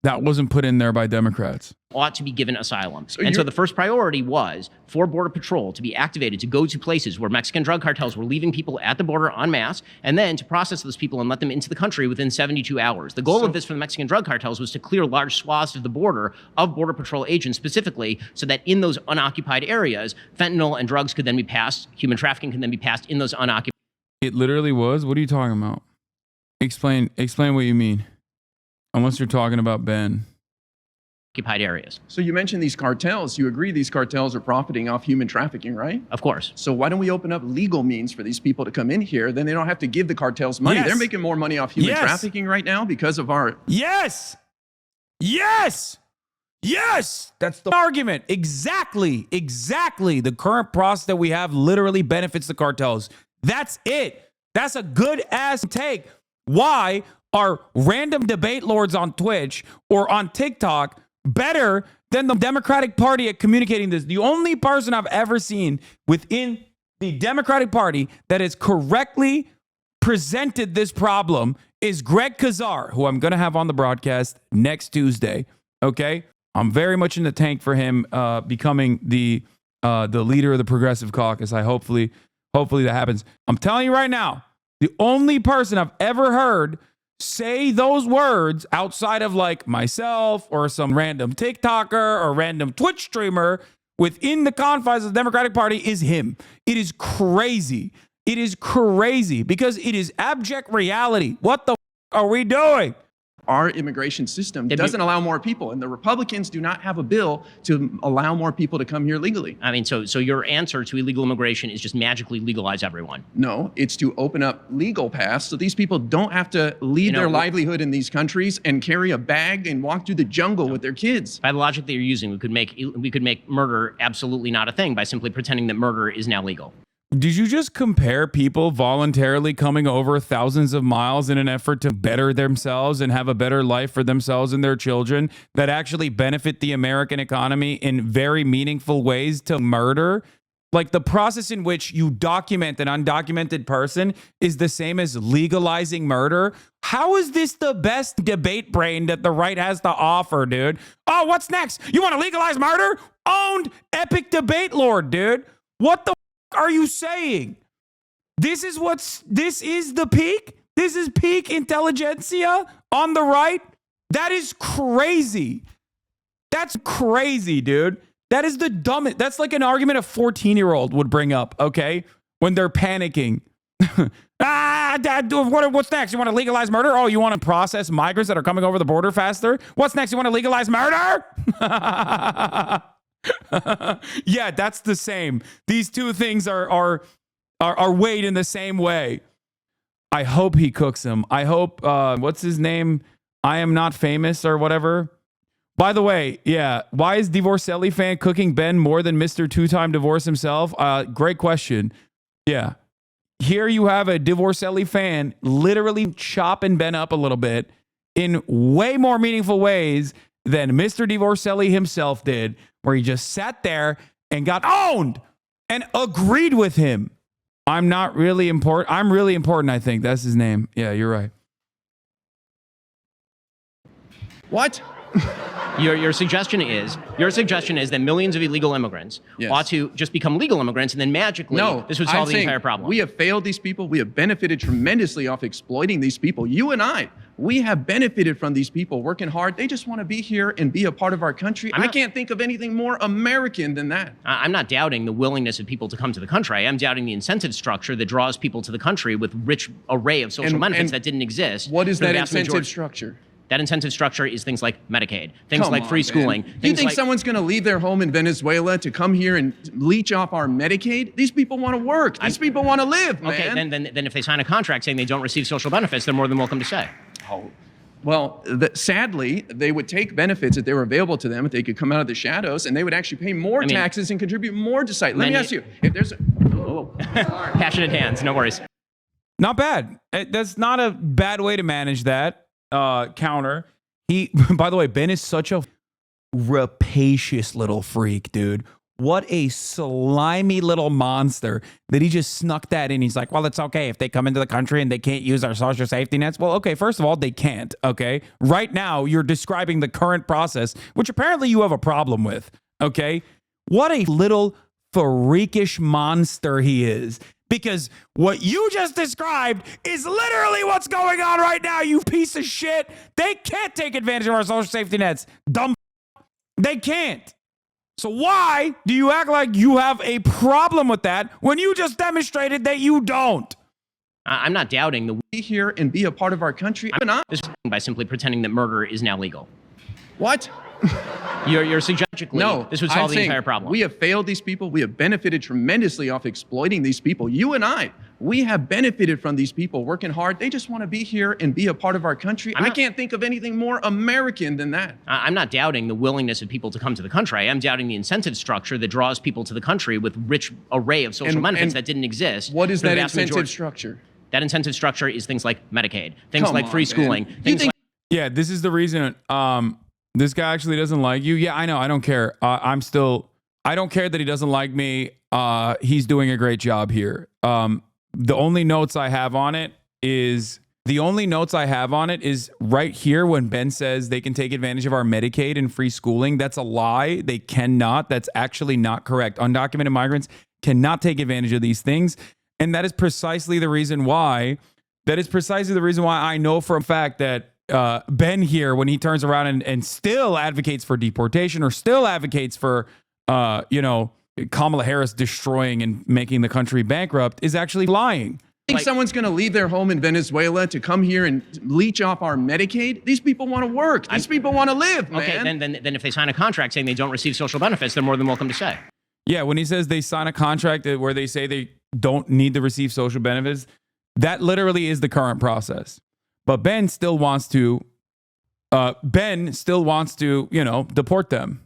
Speaker 1: That wasn't put in there by Democrats.
Speaker 2: Ought to be given asylum. So the first priority was for Border Patrol to be activated to go to places where Mexican drug cartels were leaving people at the border en masse, and then to process those people and let them into the country within 72 hours. The goal of this for the Mexican drug cartels was to clear large swaths of the border of Border Patrol agents specifically, so that in those unoccupied areas, fentanyl and drugs could then be passed, human trafficking could then be passed in those unoccupied.
Speaker 1: It literally was? What are you talking about? Explain what you mean. Unless you're talking about Ben.
Speaker 2: Occupied areas.
Speaker 3: So you mentioned these cartels. You agree these cartels are profiting off human trafficking, right?
Speaker 2: Of course.
Speaker 3: So why don't we open up legal means for these people to come in here? Then they don't have to give the cartels money.
Speaker 1: Yes.
Speaker 3: They're making more money off human trafficking right now because of our...
Speaker 1: Yes! Yes! Yes! That's the argument. Exactly. The current process that we have literally benefits the cartels. That's it. That's a good ass take. Why are random debate lords on Twitch or on TikTok better than the Democratic Party at communicating this? The only person I've ever seen within the Democratic Party that has correctly presented this problem is Greg Kazar, who I'm going to have on the broadcast next Tuesday. Okay? I'm very much in the tank for him becoming the leader of the Progressive Caucus. Hopefully that happens. I'm telling you right now, the only person I've ever heard say those words outside of like myself or some random TikToker or random Twitch streamer within the confines of the Democratic Party is him. It is crazy. It is crazy because it is abject reality. What the are we doing?
Speaker 3: Our immigration system doesn't allow more people, and the Republicans do not have a bill to allow more people to come here legally.
Speaker 2: I mean, so your answer to illegal immigration is just magically legalize everyone.
Speaker 3: No, it's to open up legal paths so these people don't have to leave their livelihood in these countries and carry a bag and walk through the jungle with their kids.
Speaker 2: By the logic that you're using, we could make murder absolutely not a thing by simply pretending that murder is now legal.
Speaker 1: Did you just compare people voluntarily coming over thousands of miles in an effort to better themselves and have a better life for themselves and their children that actually benefit the American economy in very meaningful ways to murder? Like the process in which you document an undocumented person is the same as legalizing murder. How is this the best debate brain that the right has to offer, dude? Oh, what's next? You want to legalize murder? Owned epic debate lord, dude. What the are you saying? This is the peak? This is peak intelligentsia on the right? That is crazy. That's crazy, dude. That is the dumbest. That's like an argument a 14-year-old would bring up, okay? When they're panicking. Dad, what's next? You want to legalize murder? Oh, you want to process migrants that are coming over the border faster? What's next? You want to legalize murder? Yeah, that's the same. These two things are weighed in the same way. I hope he cooks him. I hope, what's his name? I am not famous or whatever. By the way, yeah, why is Divorcelli fan cooking Ben more than Mr. Two-Time Divorce himself? Great question. Yeah. Here you have a Divorcelli fan literally chopping Ben up a little bit in way more meaningful ways than Mr. Divorcelli himself did, where he just sat there and got owned and agreed with him. I'm not really important. I'm really important, I think. That's his name. Yeah, you're right.
Speaker 3: What?
Speaker 2: Your suggestion is that millions of illegal immigrants ought to just become legal immigrants and then magically this would solve the entire problem.
Speaker 3: We have failed these people. We have benefited tremendously off exploiting these people. You and I, we have benefited from these people working hard. They just want to be here and be a part of our country. I can't think of anything more American than that.
Speaker 2: I'm not doubting the willingness of people to come to the country. I am doubting the incentive structure that draws people to the country with rich array of social benefits that didn't exist.
Speaker 3: What is that incentive structure?
Speaker 2: That incentive structure is things like Medicaid, things like free schooling.
Speaker 3: Do you think someone's going to leave their home in Venezuela to come here and leech off our Medicaid? These people want to work. These people want to live, man.
Speaker 2: Okay, then if they sign a contract saying they don't receive social benefits, they're more than welcome to stay.
Speaker 3: Oh. Well, sadly, they would take benefits if they were available to them, if they could come out of the shadows, and they would actually pay more taxes and contribute more to society. Let me ask you, if there's
Speaker 2: passionate hands, no worries.
Speaker 1: Not bad. That's not a bad way to manage that. Counter. By the way, Ben is such a rapacious little freak, dude. What a slimy little monster that he just snuck that in. He's like, well, it's okay if they come into the country and they can't use our social safety nets. Well, okay, first of all, they can't, okay? Right now, you're describing the current process, which apparently you have a problem with, okay? What a little freakish monster he is. Because what you just described is literally what's going on right now, you piece of shit. They can't take advantage of our social safety nets. Dumb. They can't. So why do you act like you have a problem with that when you just demonstrated that you don't?
Speaker 2: I'm not doubting the
Speaker 3: be here and be a part of our country.
Speaker 2: By simply pretending that murder is now legal.
Speaker 3: What?
Speaker 2: You're suggesting this would solve the entire problem.
Speaker 3: We have failed these people. We have benefited tremendously off exploiting these people. You and I, we have benefited from these people working hard. They just want to be here and be a part of our country. I can't think of anything more American than that.
Speaker 2: I'm not doubting the willingness of people to come to the country. I am doubting the incentive structure that draws people to the country with rich array of social benefits that didn't exist.
Speaker 3: What is that incentive structure?
Speaker 2: That incentive structure is things like Medicaid, things like free
Speaker 3: on,
Speaker 2: schooling, things like
Speaker 1: Yeah, this is the reason this guy actually doesn't like you. Yeah, I know. I don't care. I don't care that he doesn't like me. He's doing a great job here. The only notes I have on it is right here when Ben says they can take advantage of our Medicaid and free schooling. That's a lie. They cannot. That's actually not correct. Undocumented migrants cannot take advantage of these things. And that is precisely the reason why. I know for a fact that Ben here, when he turns around and still advocates for deportation or still advocates for, Kamala Harris destroying and making the country bankrupt, is actually lying.
Speaker 3: Think someone's going to leave their home in Venezuela to come here and leech off our Medicaid? These people want to work. These people want to live, man.
Speaker 2: Okay, then if they sign a contract saying they don't receive social benefits, they're more than welcome to stay.
Speaker 1: Yeah, when he says they sign a contract where they say they don't need to receive social benefits, that literally is the current process. But Ben still wants to, deport them.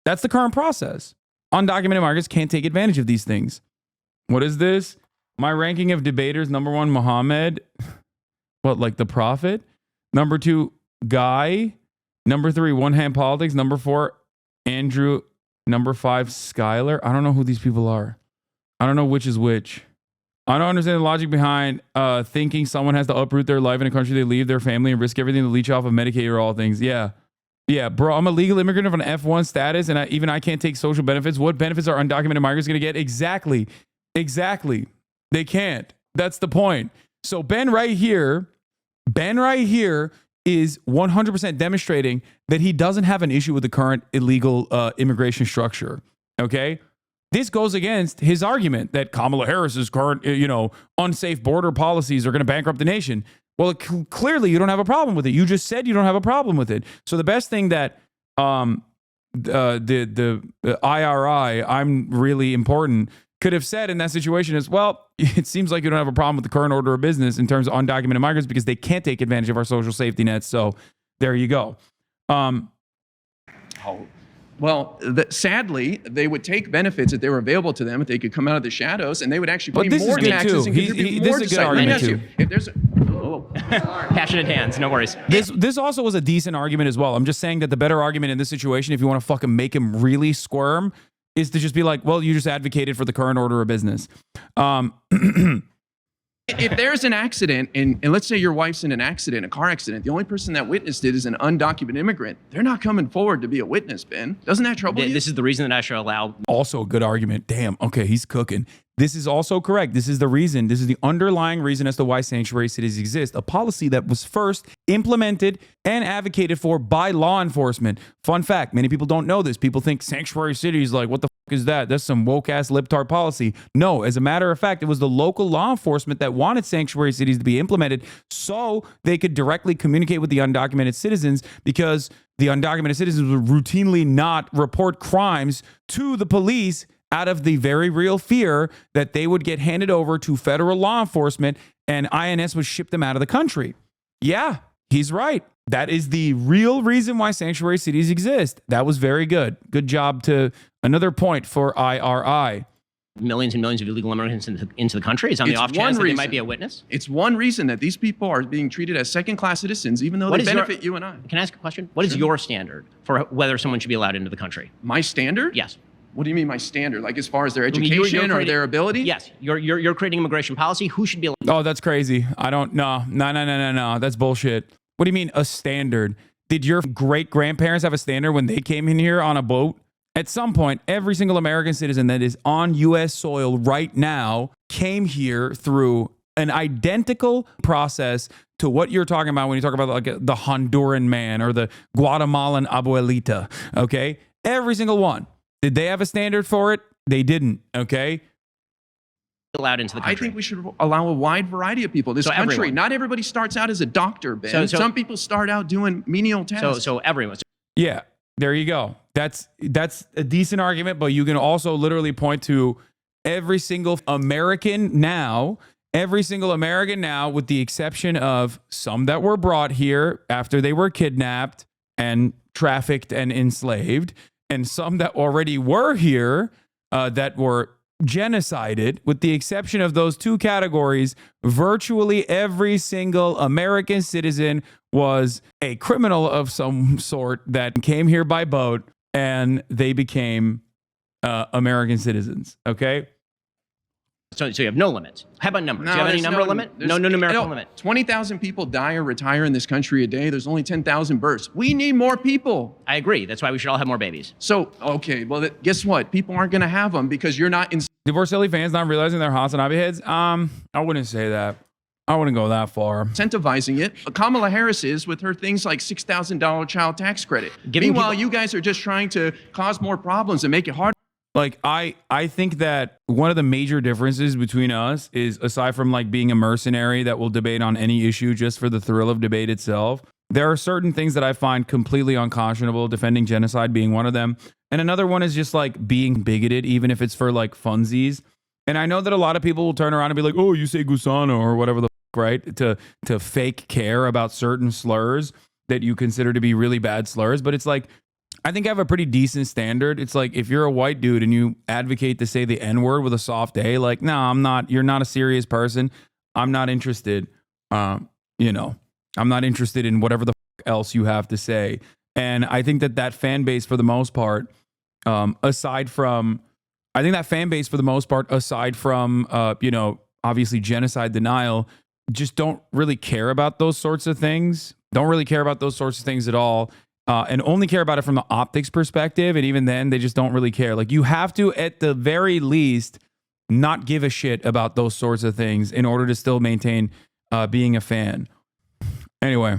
Speaker 1: That's the current process. Undocumented migrants can't take advantage of these things. What is this? My ranking of debaters: number 1, Muhammad. What, like the prophet? Number 2, Guy. Number 3, One Hand Politics. Number 4, Andrew. Number 5, Skylar. I don't know who these people are. I don't know which is which. I don't understand the logic behind thinking someone has to uproot their life in a country they leave, their family, and risk everything to leech off of Medicaid or all things. Yeah, bro, I'm a legal immigrant of an F1 status, and I can't take social benefits. What benefits are undocumented migrants going to get? Exactly. They can't. That's the point. So Ben right here is 100% demonstrating that he doesn't have an issue with the current illegal immigration structure. Okay? This goes against his argument that Kamala Harris's current, unsafe border policies are going to bankrupt the nation. Well, clearly you don't have a problem with it. You just said you don't have a problem with it. So the best thing that the IRI, I'm really important, could have said in that situation is, well, it seems like you don't have a problem with the current order of business in terms of undocumented migrants because they can't take advantage of our social safety nets. So there you go.
Speaker 3: Well, sadly, they would take benefits if they were available to them if they could come out of the shadows, and they would actually pay more taxes and contribute more to society. Let me ask you, if there's
Speaker 2: passionate hands, no worries.
Speaker 1: This also was a decent argument as well. I'm just saying that the better argument in this situation, if you want to fucking make him really squirm, is to just be like, well, you just advocated for the current order of business.
Speaker 3: If there's an accident, and let's say your wife's in an accident, a car accident, the only person that witnessed it is an undocumented immigrant. They're not coming forward to be a witness, Ben. Doesn't that trouble you?
Speaker 2: This is the reason that I should allow.
Speaker 1: Also a good argument. Damn. Okay, he's cooking. This is also correct. This is the reason. This is the underlying reason as to why sanctuary cities exist. A policy that was first implemented and advocated for by law enforcement. Fun fact, many people don't know this. People think sanctuary cities, like, what the fuck is that? That's some woke-ass libtard policy. No, as a matter of fact, it was the local law enforcement that wanted sanctuary cities to be implemented so they could directly communicate with the undocumented citizens, because the undocumented citizens would routinely not report crimes to the police out of the very real fear that they would get handed over to federal law enforcement and INS would ship them out of the country. Yeah, he's right. That is the real reason why sanctuary cities exist. That was very good. Good job to another point for IRI.
Speaker 2: Millions and millions of illegal immigrants into the country is on the off chance that they might be a witness.
Speaker 3: It's one reason that these people are being treated as second-class citizens, even though they benefit you and I.
Speaker 2: Can I ask a question? What is your standard for whether someone should be allowed into the country?
Speaker 3: My standard?
Speaker 2: Yes.
Speaker 3: What do you mean my standard? Like as far as their education or their ability?
Speaker 2: Yes. You're creating immigration policy. Who should be allowed?
Speaker 1: Oh, that's crazy. I don't know. No. That's bullshit. What do you mean a standard? Did your great-grandparents have a standard when they came in here on a boat? At some point, every single American citizen that is on U.S. soil right now came here through an identical process to what you're talking about when you talk about like the Honduran man or the Guatemalan abuelita, okay? Every single one. Did they have a standard for it? They didn't, okay?
Speaker 2: Allowed into the country.
Speaker 3: I think we should allow a wide variety of people. This country,
Speaker 2: everyone. Not
Speaker 3: everybody starts out as a doctor, Ben. Some people start out doing menial tasks.
Speaker 2: So everyone.
Speaker 1: Yeah, there you go. That's a decent argument, but you can also literally point to every single American now, with the exception of some that were brought here after they were kidnapped and trafficked and enslaved, and some that already were here that were genocided, with the exception of those two categories, virtually every single American citizen was a criminal of some sort that came here by boat and they became American citizens. Okay.
Speaker 2: So you have no limit. How about numbers? Do you have any
Speaker 3: there's
Speaker 2: number limit? No numerical limit.
Speaker 3: 20,000 people die or retire in this country a day. There's only 10,000 births. We need more people.
Speaker 2: I agree. That's why we should all have more babies.
Speaker 3: So, okay, well, guess what? People aren't going to have them because you're not in.
Speaker 1: Divorce-Ellie fans not realizing they're Hasanabi heads? I wouldn't say that. I wouldn't go that far.
Speaker 3: Incentivizing it. Kamala Harris is with her things like $6,000 child tax credit. Meanwhile, you guys are just trying to cause more problems and make it harder.
Speaker 1: Like, I think that one of the major differences between us is, aside from like being a mercenary that will debate on any issue just for the thrill of debate itself, there are certain things that I find completely unconscionable, defending genocide being one of them. And another one is just like being bigoted, even if it's for like funsies. And I know that a lot of people will turn around and be like, oh, you say gusano or whatever the fuck, right? To fake care about certain slurs that you consider to be really bad slurs. But it's like, I think I have a pretty decent standard. It's like, if you're a white dude and you advocate to say the N-word with a soft A, like, no, I'm not, you're not a serious person. I'm not interested. I'm not interested in whatever the else you have to say. And I think that fan base, for the most part, aside from obviously genocide denial, just don't really care about those sorts of things. Don't really care about those sorts of things at all. And only care about it from the optics perspective. And even then, they just don't really care. Like, you have to, at the very least, not give a shit about those sorts of things in order to still maintain being a fan. Anyway,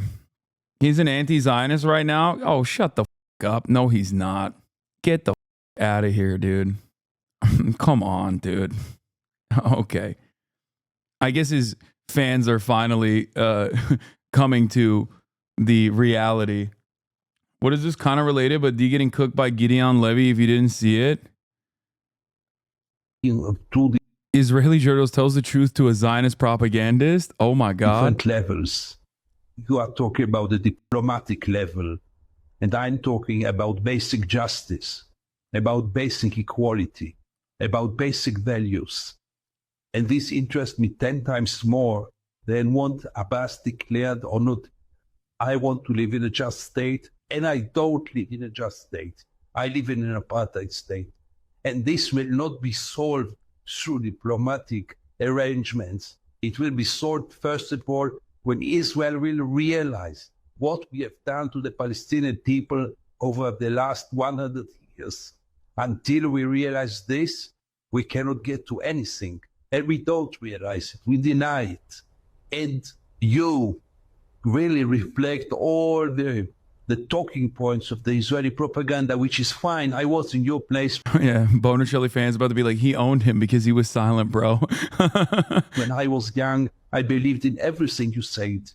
Speaker 1: he's an anti-Zionist right now. Oh, shut the fuck up. No, he's not. Get the fuck out of here, dude. Come on, dude. Okay. I guess his fans are finally coming to the reality. What is this kind of related, but D getting cooked by Gideon Levy if you didn't see it? Israeli journalist tells the truth to a Zionist propagandist. Oh my God.
Speaker 18: Different levels. You are talking about the diplomatic level, and I'm talking about basic justice, about basic equality, about basic values. And this interests me 10 times more than what Abbas declared or not. I want to live in a just state, and I don't live in a just state. I live in an apartheid state. And this will not be solved through diplomatic arrangements. It will be solved, first of all, when Israel will realize what we have done to the Palestinian people over the last 100 years. Until we realize this, we cannot get to anything. And we don't realize it. We deny it. And you really reflect all the talking points of the Israeli propaganda, which is fine. I was in your place.
Speaker 1: Yeah, Boner Shelley fans about to be like, he owned him because he was silent, bro.
Speaker 18: When I was young, I believed in everything you said,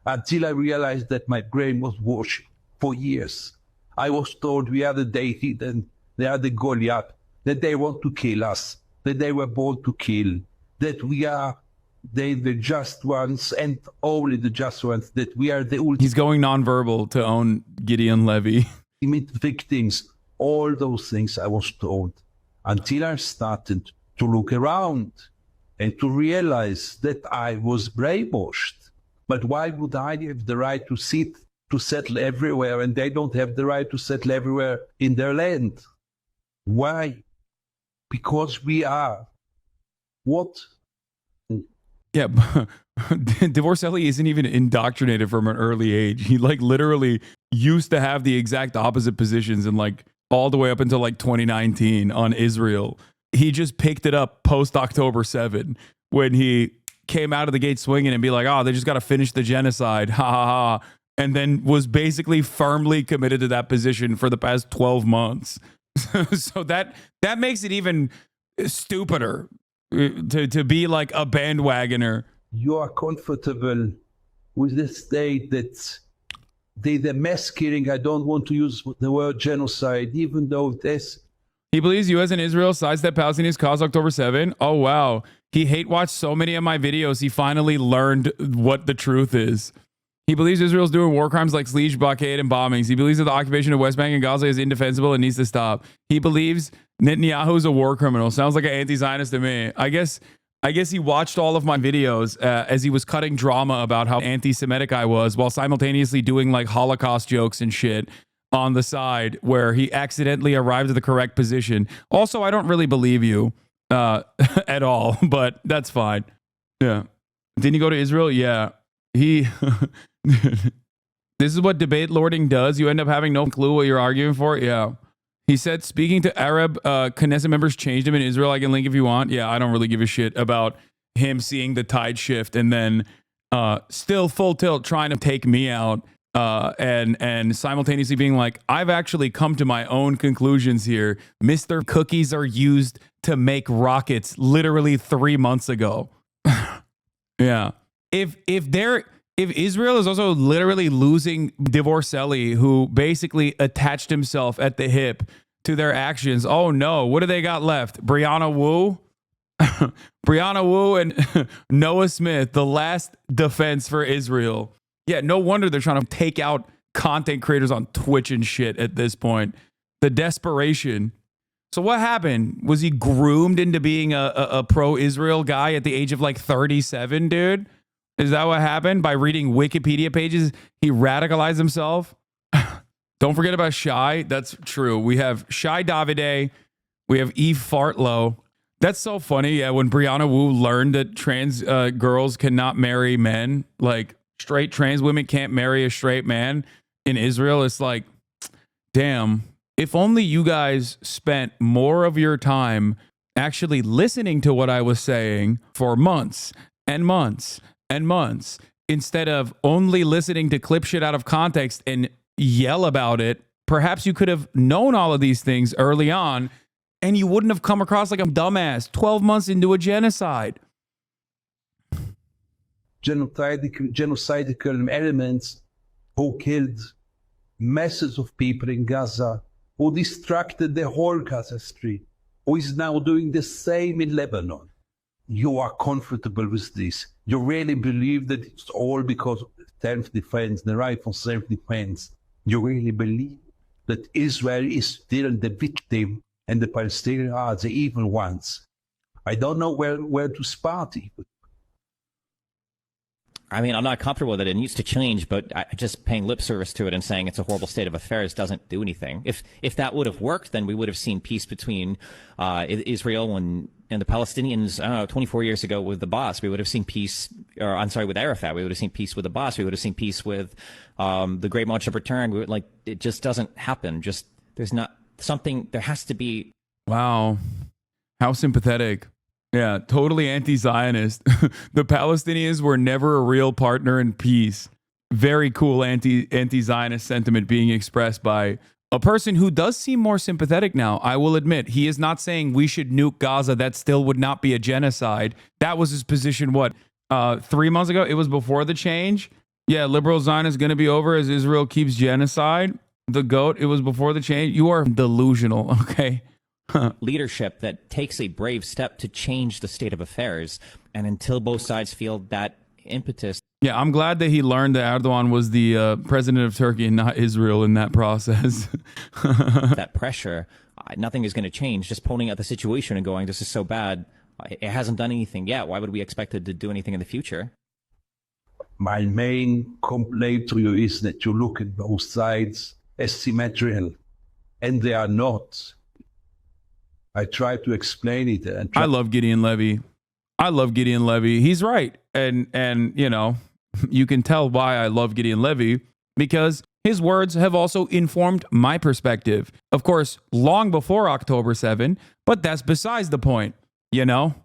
Speaker 18: until I realized that my brain was washed for years. I was told we are the David and they are the Goliath, that they want to kill us, that they were born to kill, that we are the just ones and only the just ones, that we are the ultimate.
Speaker 1: He's going nonverbal to own Gideon Levy.
Speaker 18: Victims, all those things I was told, until I started to look around and to realize that I was brainwashed. But why would I have the right to settle everywhere, and they don't have the right to settle everywhere in their land? Why? Because we are what?
Speaker 1: Yeah, Divorce-Ellie isn't even indoctrinated from an early age. He like literally used to have the exact opposite positions and like all the way up until like 2019 on Israel. He just picked it up post October 7 when he came out of the gate swinging and be like, oh, they just got to finish the genocide. Ha ha ha. And then was basically firmly committed to that position for the past 12 months. So that makes it even stupider to be like a bandwagoner.
Speaker 18: You are comfortable with the state that the mass killing, I don't want to use the word genocide, even though this.
Speaker 1: He believes U.S. and Israel sidestep Palestinians caused October 7. Oh, wow. He hate watched so many of my videos. He finally learned what the truth is. He believes Israel's doing war crimes like siege, blockade, and bombings. He believes that the occupation of West Bank and Gaza is indefensible and needs to stop. He believes Netanyahu is a war criminal. Sounds like an anti-Zionist to me. I guess he watched all of my videos as he was cutting drama about how anti-Semitic I was while simultaneously doing like Holocaust jokes and shit on the side where he accidentally arrived at the correct position. Also, I don't really believe you at all, but that's fine. Yeah. Didn't he go to Israel? Yeah. He... This is what debate lording does. You end up having no clue what you're arguing for. Yeah. He said, speaking to Arab Knesset members changed him in Israel. I can link if you want. Yeah, I don't really give a shit about him seeing the tide shift and then still full tilt trying to take me out and simultaneously being like, I've actually come to my own conclusions here. Mr. Cookies are used to make rockets literally 3 months ago. Yeah. If Israel is also literally losing Divorcelli, who basically attached himself at the hip to their actions, oh no, what do they got left? Brianna Wu? Brianna Wu and Noah Smith, the last defense for Israel. Yeah, no wonder they're trying to take out content creators on Twitch and shit at this point. The desperation. So what happened? Was he groomed into being a pro-Israel guy at the age of like 37, dude? Is that what happened? By reading Wikipedia pages, he radicalized himself? Don't forget about Shy. That's true. We have Shy Davide. We have Eve Fartlow. That's so funny. Yeah, when Brianna Wu learned that trans girls cannot marry men, like straight trans women can't marry a straight man in Israel, it's like, damn, if only you guys spent more of your time actually listening to what I was saying for months and months and months, instead of only listening to clip shit out of context and yell about it. Perhaps you could have known all of these things early on and you wouldn't have come across like a dumbass 12 months into a genocide.
Speaker 18: Genocidal elements who killed masses of people in Gaza, who distracted the whole Gaza Strip, who is now doing the same in Lebanon. You are comfortable with this. You really believe that it's all because of self-defense, the right for self-defense. You really believe that Israel is still the victim and the Palestinians are the evil ones. I don't know where to start even.
Speaker 19: I mean, I'm not comfortable that it needs to change, but just paying lip service to it and saying it's a horrible state of affairs doesn't do anything. If that would have worked, then we would have seen peace between Israel and the Palestinians 24 years ago with the boss. We would have seen peace, or I'm sorry, with Arafat. We would have seen peace with the boss. We would have seen peace with the Great March of Return. It just doesn't happen. Just there's not something. There has to be.
Speaker 1: Wow, how sympathetic. Yeah, totally anti-Zionist. The Palestinians were never a real partner in peace. Very cool anti-Zionist sentiment being expressed by a person who does seem more sympathetic now. I will admit, he is not saying we should nuke Gaza. That still would not be a genocide. That was his position, 3 months ago? It was before the change. Yeah, liberal Zionist is going to be over as Israel keeps genocide. The GOAT, it was before the change. You are delusional, okay?
Speaker 19: Leadership that takes a brave step to change the state of affairs. And until both sides feel that impetus.
Speaker 1: Yeah, I'm glad that he learned that Erdogan was the president of Turkey and not Israel in that process.
Speaker 19: That pressure, nothing is going to change. Just pointing at the situation and going, this is so bad. It hasn't done anything yet. Why would we expect it to do anything in the future?
Speaker 18: My main complaint to you is that you look at both sides as symmetrical, and they are not. I try to explain it.
Speaker 1: I love Gideon Levy. He's right. And you know, you can tell why I love Gideon Levy, because his words have also informed my perspective. Of course, long before October 7, but that's besides the point, you know?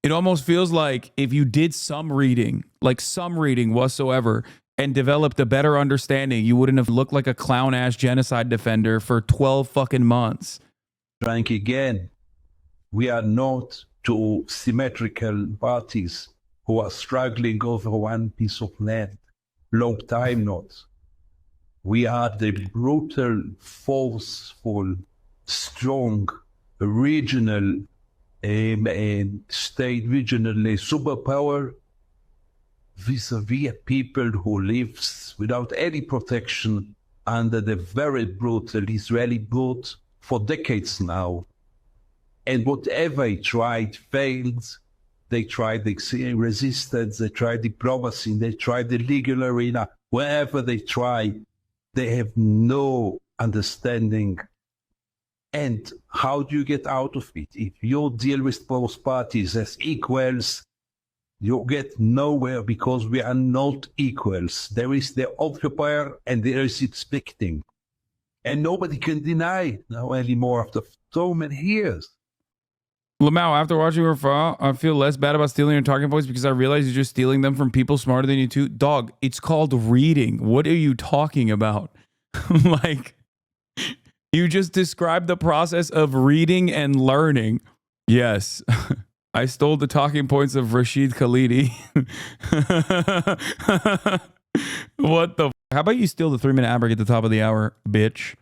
Speaker 1: It almost feels like if you did some reading whatsoever, and developed a better understanding, you wouldn't have looked like a clown-ass genocide defender for 12 fucking months.
Speaker 18: Frank, again, we are not two symmetrical parties who are struggling over one piece of land. Long time not. We are the brutal, forceful, strong, regional state, regional superpower vis-a-vis people who lives without any protection under the very brutal Israeli boot for decades now. And whatever he tried failed. They tried the resistance, they tried diplomacy, they tried the legal arena. Wherever they try, they have no understanding. And how do you get out of it? If you deal with both parties as equals, you get nowhere because we are not equals. There is the occupier and there is its victim. And nobody can deny now anymore after so many years.
Speaker 1: Lamau, after watching your file, I feel less bad about stealing your talking points because I realize you're just stealing them from people smarter than you too. Dog, it's called reading. What are you talking about? Like, you just described the process of reading and learning. Yes, I stole the talking points of Rashid Khalidi. What the f? How about you steal the 3-minute ad break at the top of the hour, bitch?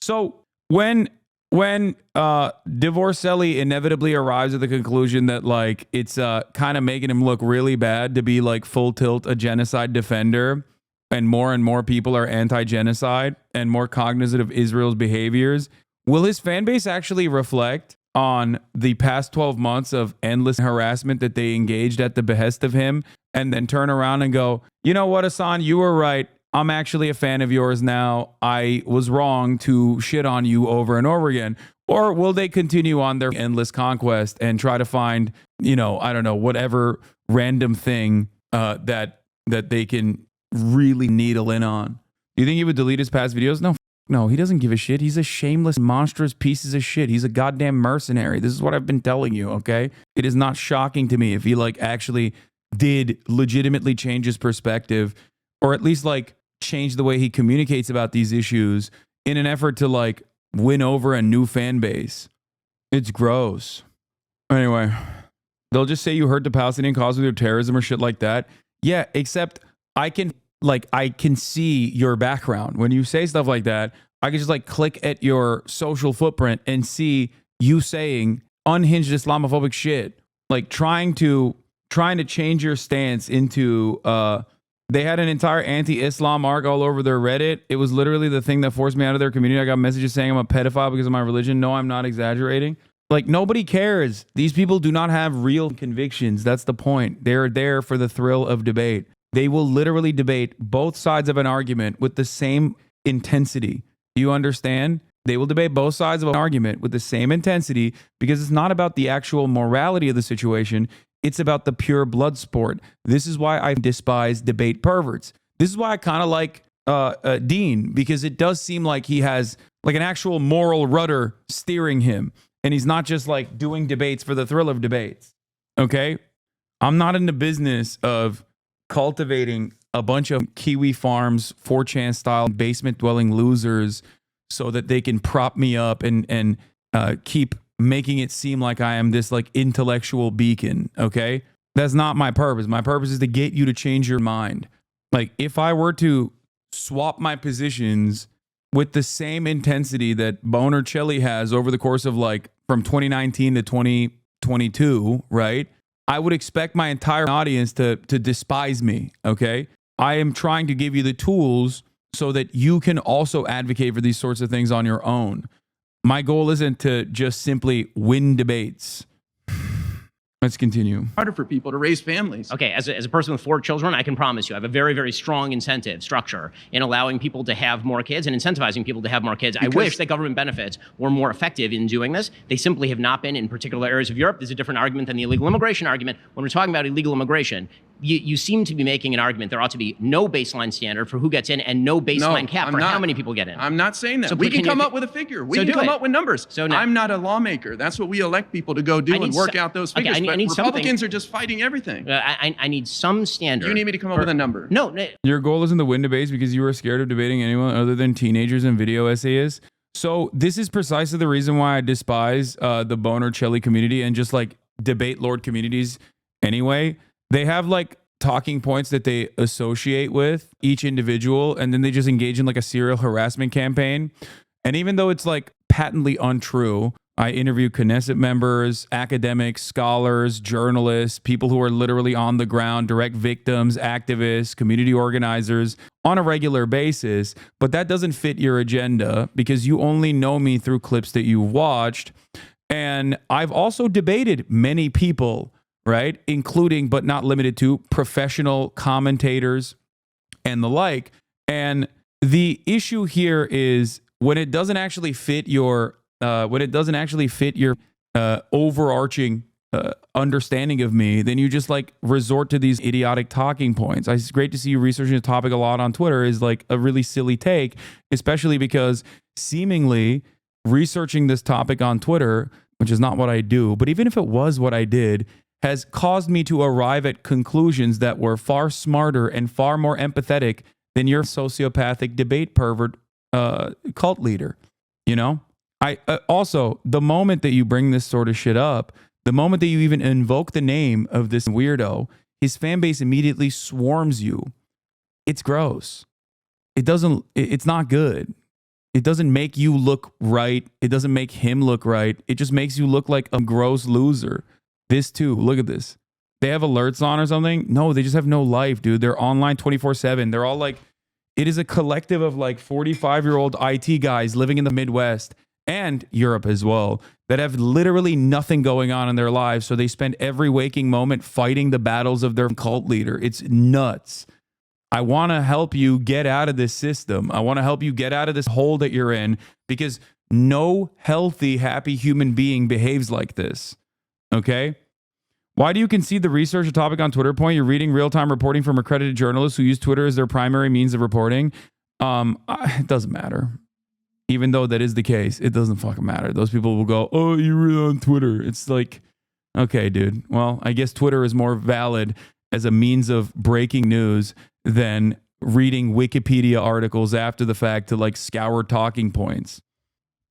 Speaker 1: So when Divorcelli inevitably arrives at the conclusion that like it's kind of making him look really bad to be like full tilt a genocide defender, and more people are anti-genocide and more cognizant of Israel's behaviors, will his fan base actually reflect on the past 12 months of endless harassment that they engaged at the behest of him and then turn around and go, you know what, Hasan, you were right. I'm actually a fan of yours now. I was wrong to shit on you over and over again. Or will they continue on their endless conquest and try to find, you know, I don't know, whatever random thing that they can really needle in on? Do you think he would delete his past videos? No, he doesn't give a shit. He's a shameless, monstrous piece of shit. He's a goddamn mercenary. This is what I've been telling you, okay? It is not shocking to me if he like actually did legitimately change his perspective, or at least like change the way he communicates about these issues in an effort to like win over a new fan base. It's gross. Anyway, they'll just say you hurt the Palestinian cause with your terrorism or shit like that. Yeah, except I can see your background. When you say stuff like that, I can just like click at your social footprint and see you saying unhinged Islamophobic shit, like trying to change your stance into they had an entire anti-Islam arc all over their Reddit. It was literally the thing that forced me out of their community. I got messages saying I'm a pedophile because of my religion. No, I'm not exaggerating. Like, nobody cares. These people do not have real convictions. That's the point. They're there for the thrill of debate. They will literally debate both sides of an argument with the same intensity. Do you understand? They will debate both sides of an argument with the same intensity because it's not about the actual morality of the situation. It's about the pure blood sport. This is why I despise debate perverts. This is why I kind of like Dean, because it does seem like he has like an actual moral rudder steering him. And he's not just like doing debates for the thrill of debates. Okay? I'm not in the business of cultivating a bunch of Kiwi Farms 4chan style basement dwelling losers so that they can prop me up and keep making it seem like I am this like intellectual beacon. Okay? That's not my purpose. My purpose is to get you to change your mind. Like, if I were to swap my positions with the same intensity that Boner Chelly has over the course of like from 2019 to 2022, right? I would expect my entire audience to despise me, okay? I am trying to give you the tools so that you can also advocate for these sorts of things on your own. My goal isn't to just simply win debates. Let's continue.
Speaker 3: Harder for people to raise families.
Speaker 2: Okay, as a person with 4 children, I can promise you I have a very, very strong incentive structure in allowing people to have more kids and incentivizing people to have more kids. I wish that government benefits were more effective in doing this. They simply have not been in particular areas of Europe. There's a different argument than the illegal immigration argument. When we're talking about illegal immigration, you seem to be making an argument there ought to be no baseline standard for who gets in and no baseline cap for how many people get in.
Speaker 3: I'm not saying that.
Speaker 2: So
Speaker 3: we can come up with a figure. We can come up with numbers.
Speaker 2: So now,
Speaker 3: I'm not a lawmaker. That's what we elect people to go do and work out those figures.
Speaker 2: Okay,
Speaker 3: but Republicans are just fighting everything.
Speaker 2: I need some standard.
Speaker 3: You need me to come up with a number.
Speaker 2: No.
Speaker 1: Your goal isn't to win debates because you were scared of debating anyone other than teenagers and video essayists. So this is precisely the reason why I despise the Boner Chelly community and just like debate lord communities anyway. They have like talking points that they associate with each individual, and then they just engage in like a serial harassment campaign. And even though it's like patently untrue, I interview Knesset members, academics, scholars, journalists, people who are literally on the ground, direct victims, activists, community organizers on a regular basis. But that doesn't fit your agenda because you only know me through clips that you've watched. And I've also debated many people, right? Including, but not limited to, professional commentators and the like. And the issue here is when it doesn't actually fit your overarching understanding of me, then you just like resort to these idiotic talking points. It's great to see you researching the topic a lot on Twitter is like a really silly take, especially because seemingly researching this topic on Twitter, which is not what I do, but even if it was what I did, has caused me to arrive at conclusions that were far smarter and far more empathetic than your sociopathic debate pervert cult leader. You know, I also, the moment that you bring this sort of shit up, the moment that you even invoke the name of this weirdo, his fan base immediately swarms you. It's gross. It's not good. It doesn't make you look right. It doesn't make him look right. It just makes you look like a gross loser. This too, look at this. They have alerts on or something? No, they just have no life, dude. They're online 24/7. They're all like, it is a collective of like 45-year-old IT guys living in the Midwest and Europe as well that have literally nothing going on in their lives. So they spend every waking moment fighting the battles of their cult leader. It's nuts. I want to help you get out of this system. I want to help you get out of this hole that you're in because no healthy, happy human being behaves like this. Okay? Why do you concede the research or topic on Twitter point? You're reading real-time reporting from accredited journalists who use Twitter as their primary means of reporting. It doesn't matter. Even though that is the case, it doesn't fucking matter. Those people will go, oh, you read on Twitter. It's like, okay, dude. Well, I guess Twitter is more valid as a means of breaking news than reading Wikipedia articles after the fact to like scour talking points.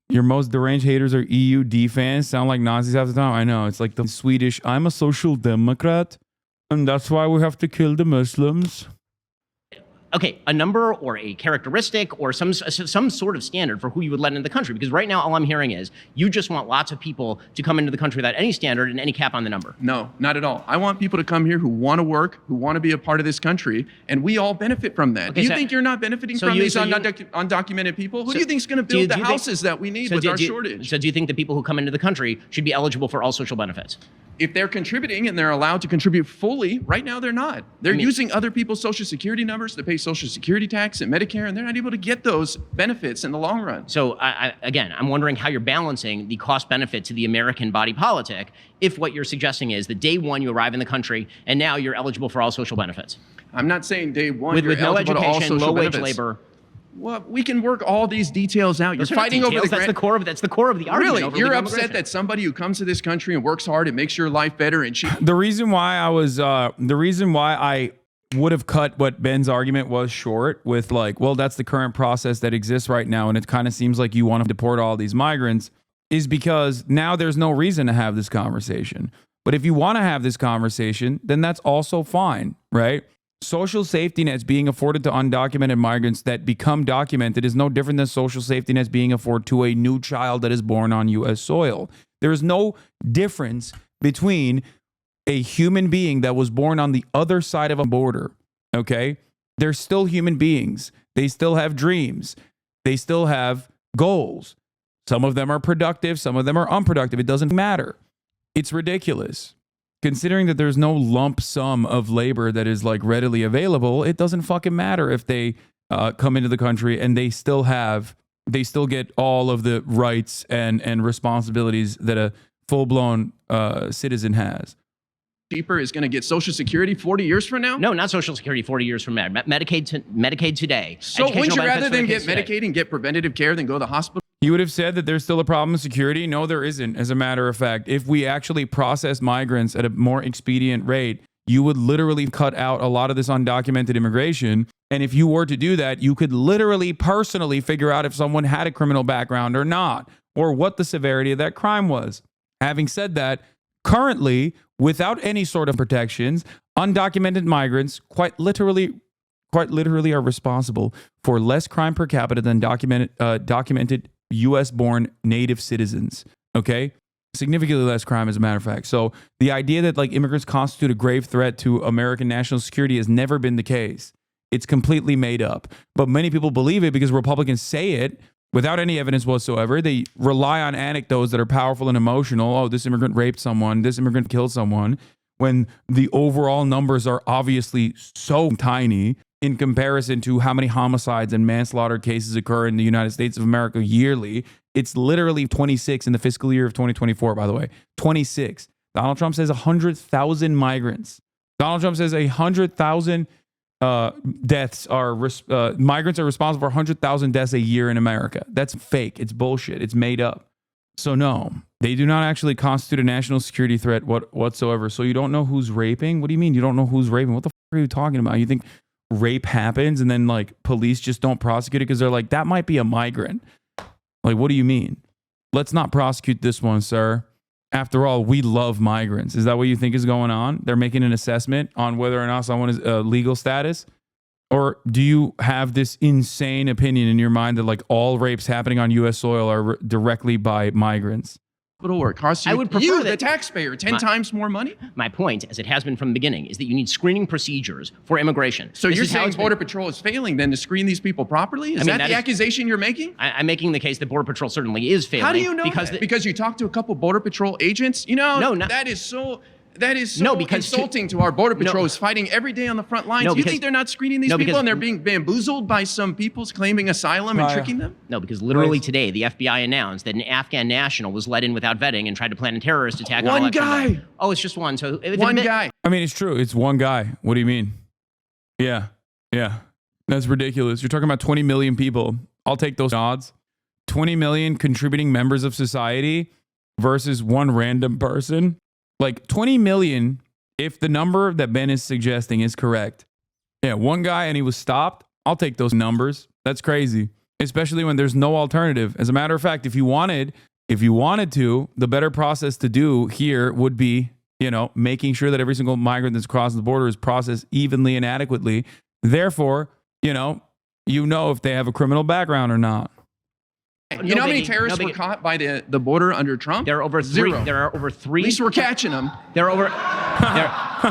Speaker 1: Your most deranged haters are EUD fans. Sound like Nazis half the time. I know. It's like the Swedish, I'm a social democrat, and that's why we have to kill the Muslims.
Speaker 2: Okay, a number or a characteristic or some sort of standard for who you would let into the country. Because right now, all I'm hearing is you just want lots of people to come into the country without any standard and any cap on the number.
Speaker 3: No, not at all. I want people to come here who want to work, who want to be a part of this country, and we all benefit from that.
Speaker 2: Okay,
Speaker 3: do you think you're not benefiting from these undocumented people? Who do you think is going to build the houses that we need with our shortage?
Speaker 2: So do you think the people who come into the country should be eligible for all social benefits?
Speaker 3: If they're contributing and they're allowed to contribute fully, right now they're not. They're using other people's social security numbers to pay social security tax and Medicare, and they're not able to get those benefits in the long run.
Speaker 2: So again, I'm wondering how you're balancing the cost benefit to the American body politic if what you're suggesting is that day one you arrive in the country and now you're eligible for all social benefits.
Speaker 3: I'm not saying day one
Speaker 2: with
Speaker 3: you're
Speaker 2: no
Speaker 3: eligible to all
Speaker 2: education,
Speaker 3: social
Speaker 2: low wage
Speaker 3: benefits.
Speaker 2: labor.
Speaker 3: Well, we can work all these details out. You're fighting over the
Speaker 2: that's the core of that's the core of the argument.
Speaker 3: Really, you're upset that somebody who comes to this country and works hard and makes your life better and
Speaker 1: the reason why I would have cut what Ben's argument was short with like, well, that's the current process that exists right now, and it kind of seems like you want to deport all these migrants, is because now there's no reason to have this conversation. But if you want to have this conversation, then that's also fine, right? Social safety nets being afforded to undocumented migrants that become documented is no different than social safety nets being afforded to a new child that is born on U.S. soil. There is no difference between a human being that was born on the other side of a border, okay? They're still human beings. They still have dreams. They still have goals. Some of them are productive. Some of them are unproductive. It doesn't matter. It's ridiculous. Considering that there's no lump sum of labor that is like readily available, it doesn't fucking matter if they come into the country and they still get all of the rights and responsibilities that a full-blown citizen has.
Speaker 3: Cheaper is going to get Social Security 40 years from now?
Speaker 2: No, not Social Security 40 years from now. Medicaid today.
Speaker 3: So wouldn't you rather than get Medicaid and get preventative care than go to the hospital?
Speaker 1: You would have said that there's still a problem with security. No, there isn't. As a matter of fact, if we actually process migrants at a more expedient rate, you would literally cut out a lot of this undocumented immigration. And if you were to do that, you could literally personally figure out if someone had a criminal background or not, or what the severity of that crime was. Having said that, currently, without any sort of protections, undocumented migrants quite literally are responsible for less crime per capita than documented U.S.-born native citizens. Okay. Significantly less crime, as a matter of fact. So the idea that like immigrants constitute a grave threat to American national security has never been the case. It's completely made up. But many people believe it because Republicans say it without any evidence whatsoever. They rely on anecdotes that are powerful and emotional. Oh, this immigrant raped someone. This immigrant killed someone. When the overall numbers are obviously so tiny in comparison to how many homicides and manslaughter cases occur in the United States of America yearly. It's literally 26 in the fiscal year of 2024, by the way. 26. Donald Trump says 100,000 migrants. Donald Trump says 100,000 deaths are, migrants are responsible for 100,000 deaths a year in America. That's fake. It's bullshit. It's made up. So no, they do not actually constitute a national security threat whatsoever. So you don't know who's raping? What do you mean you don't know who's raping? What the fuck are you talking about? You think rape happens and then like police just don't prosecute it because they're like, that might be a migrant. Like, what do you mean? Let's not prosecute this one, sir. After all, we love migrants. Is that what you think is going on? They're making an assessment on whether or not someone is legal status? Or do you have this insane opinion in your mind that like all rapes happening on U.S. soil are directly by migrants?
Speaker 3: Or cost
Speaker 2: I would prefer
Speaker 3: you,
Speaker 2: that
Speaker 3: the taxpayer, 10 times more money?
Speaker 2: My point, as it has been from the beginning, is that you need screening procedures for immigration.
Speaker 3: So you're saying Border Patrol is failing then to screen these people properly? Is that the accusation you're making?
Speaker 2: I'm making the case that Border Patrol certainly is failing.
Speaker 3: How do you know that? Because you talked to a couple Border Patrol agents? You know, that is so insulting to our Border Patrols fighting every day on the front lines. You think they're not screening these people and they're being bamboozled by some people's claiming asylum and tricking them?
Speaker 2: No, because literally today, the FBI announced that an Afghan national was let in without vetting and tried to plan a terrorist attack on election day. Oh, it's just one. So
Speaker 3: one guy.
Speaker 1: I mean, it's true. It's one guy. What do you mean? Yeah. That's ridiculous. You're talking about 20 million people. I'll take those odds. 20 million contributing members of society versus one random person. Like 20 million, if the number that Ben is suggesting is correct. Yeah, one guy and he was stopped. I'll take those numbers. That's crazy, especially when there's no alternative. As a matter of fact, if you wanted to, the better process to do here would be, making sure that every single migrant that's crossing the border is processed evenly and adequately. Therefore, you know if they have a criminal background or not.
Speaker 3: You know how many terrorists were caught by the border under Trump?
Speaker 2: There are over three.
Speaker 3: Zero.
Speaker 2: There are over three.
Speaker 3: At least we're catching them.
Speaker 2: There are over.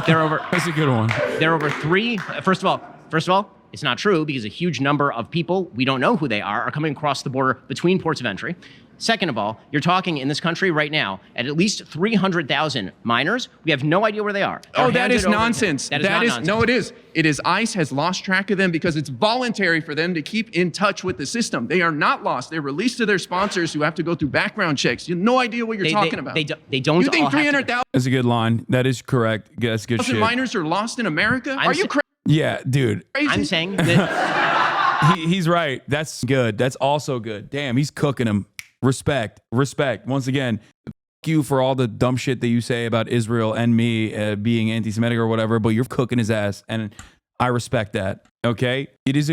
Speaker 2: There are over.
Speaker 1: That's a good one.
Speaker 2: There are over three. First of all, it's not true because a huge number of people, we don't know who they are coming across the border between ports of entry. Second of all, you're talking in this country right now at least 300,000 minors. We have no idea where they are.
Speaker 3: That is nonsense. That is not nonsense. No, it is. It is ICE has lost track of them because it's voluntary for them to keep in touch with the system. They are not lost. They're released to their sponsors who have to go through background checks. You have no idea what you're talking about.
Speaker 2: They don't.
Speaker 3: You think 300,000
Speaker 1: That's a good line. That is correct. That's good shit.
Speaker 3: minors are lost in America? Are you crazy?
Speaker 1: Yeah, dude.
Speaker 2: I'm saying that
Speaker 1: he's right. That's good. That's also good. Damn, he's cooking them. Respect. Once again, thank you for all the dumb shit that you say about Israel and me being anti-Semitic or whatever, but you're cooking his ass, and I respect that. Okay? It is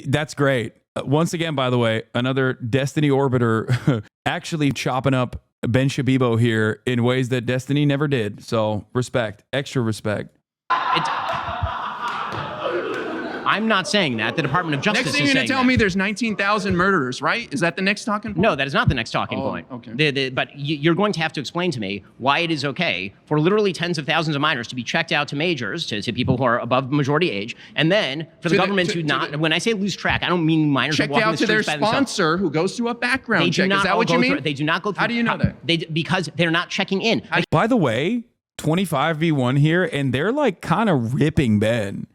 Speaker 1: that's great. Once again, by the way, another Destiny orbiter actually chopping up Ben Shabibo here in ways that Destiny never did. So respect. Extra respect.
Speaker 2: I'm not saying that. The Department of Justice is saying that.
Speaker 3: Next thing you're going to tell me there's 19,000 murderers, right? Is that the next talking point?
Speaker 2: No, that is not the next talking point.
Speaker 3: Okay.
Speaker 2: But you're going to have to explain to me why it is okay for literally tens of thousands of minors to be checked out to majors, to people who are above majority age, and then for the government to not, when I say lose track, I don't mean minors
Speaker 3: checked
Speaker 2: walking
Speaker 3: out
Speaker 2: the
Speaker 3: to their
Speaker 2: streets by themselves.
Speaker 3: sponsor who goes through a background check. Is that what you mean?
Speaker 2: They do not go through.
Speaker 3: How do you know that?
Speaker 2: Because they're not checking in.
Speaker 1: By the way, 25v1 here, and they're like kind of ripping Ben.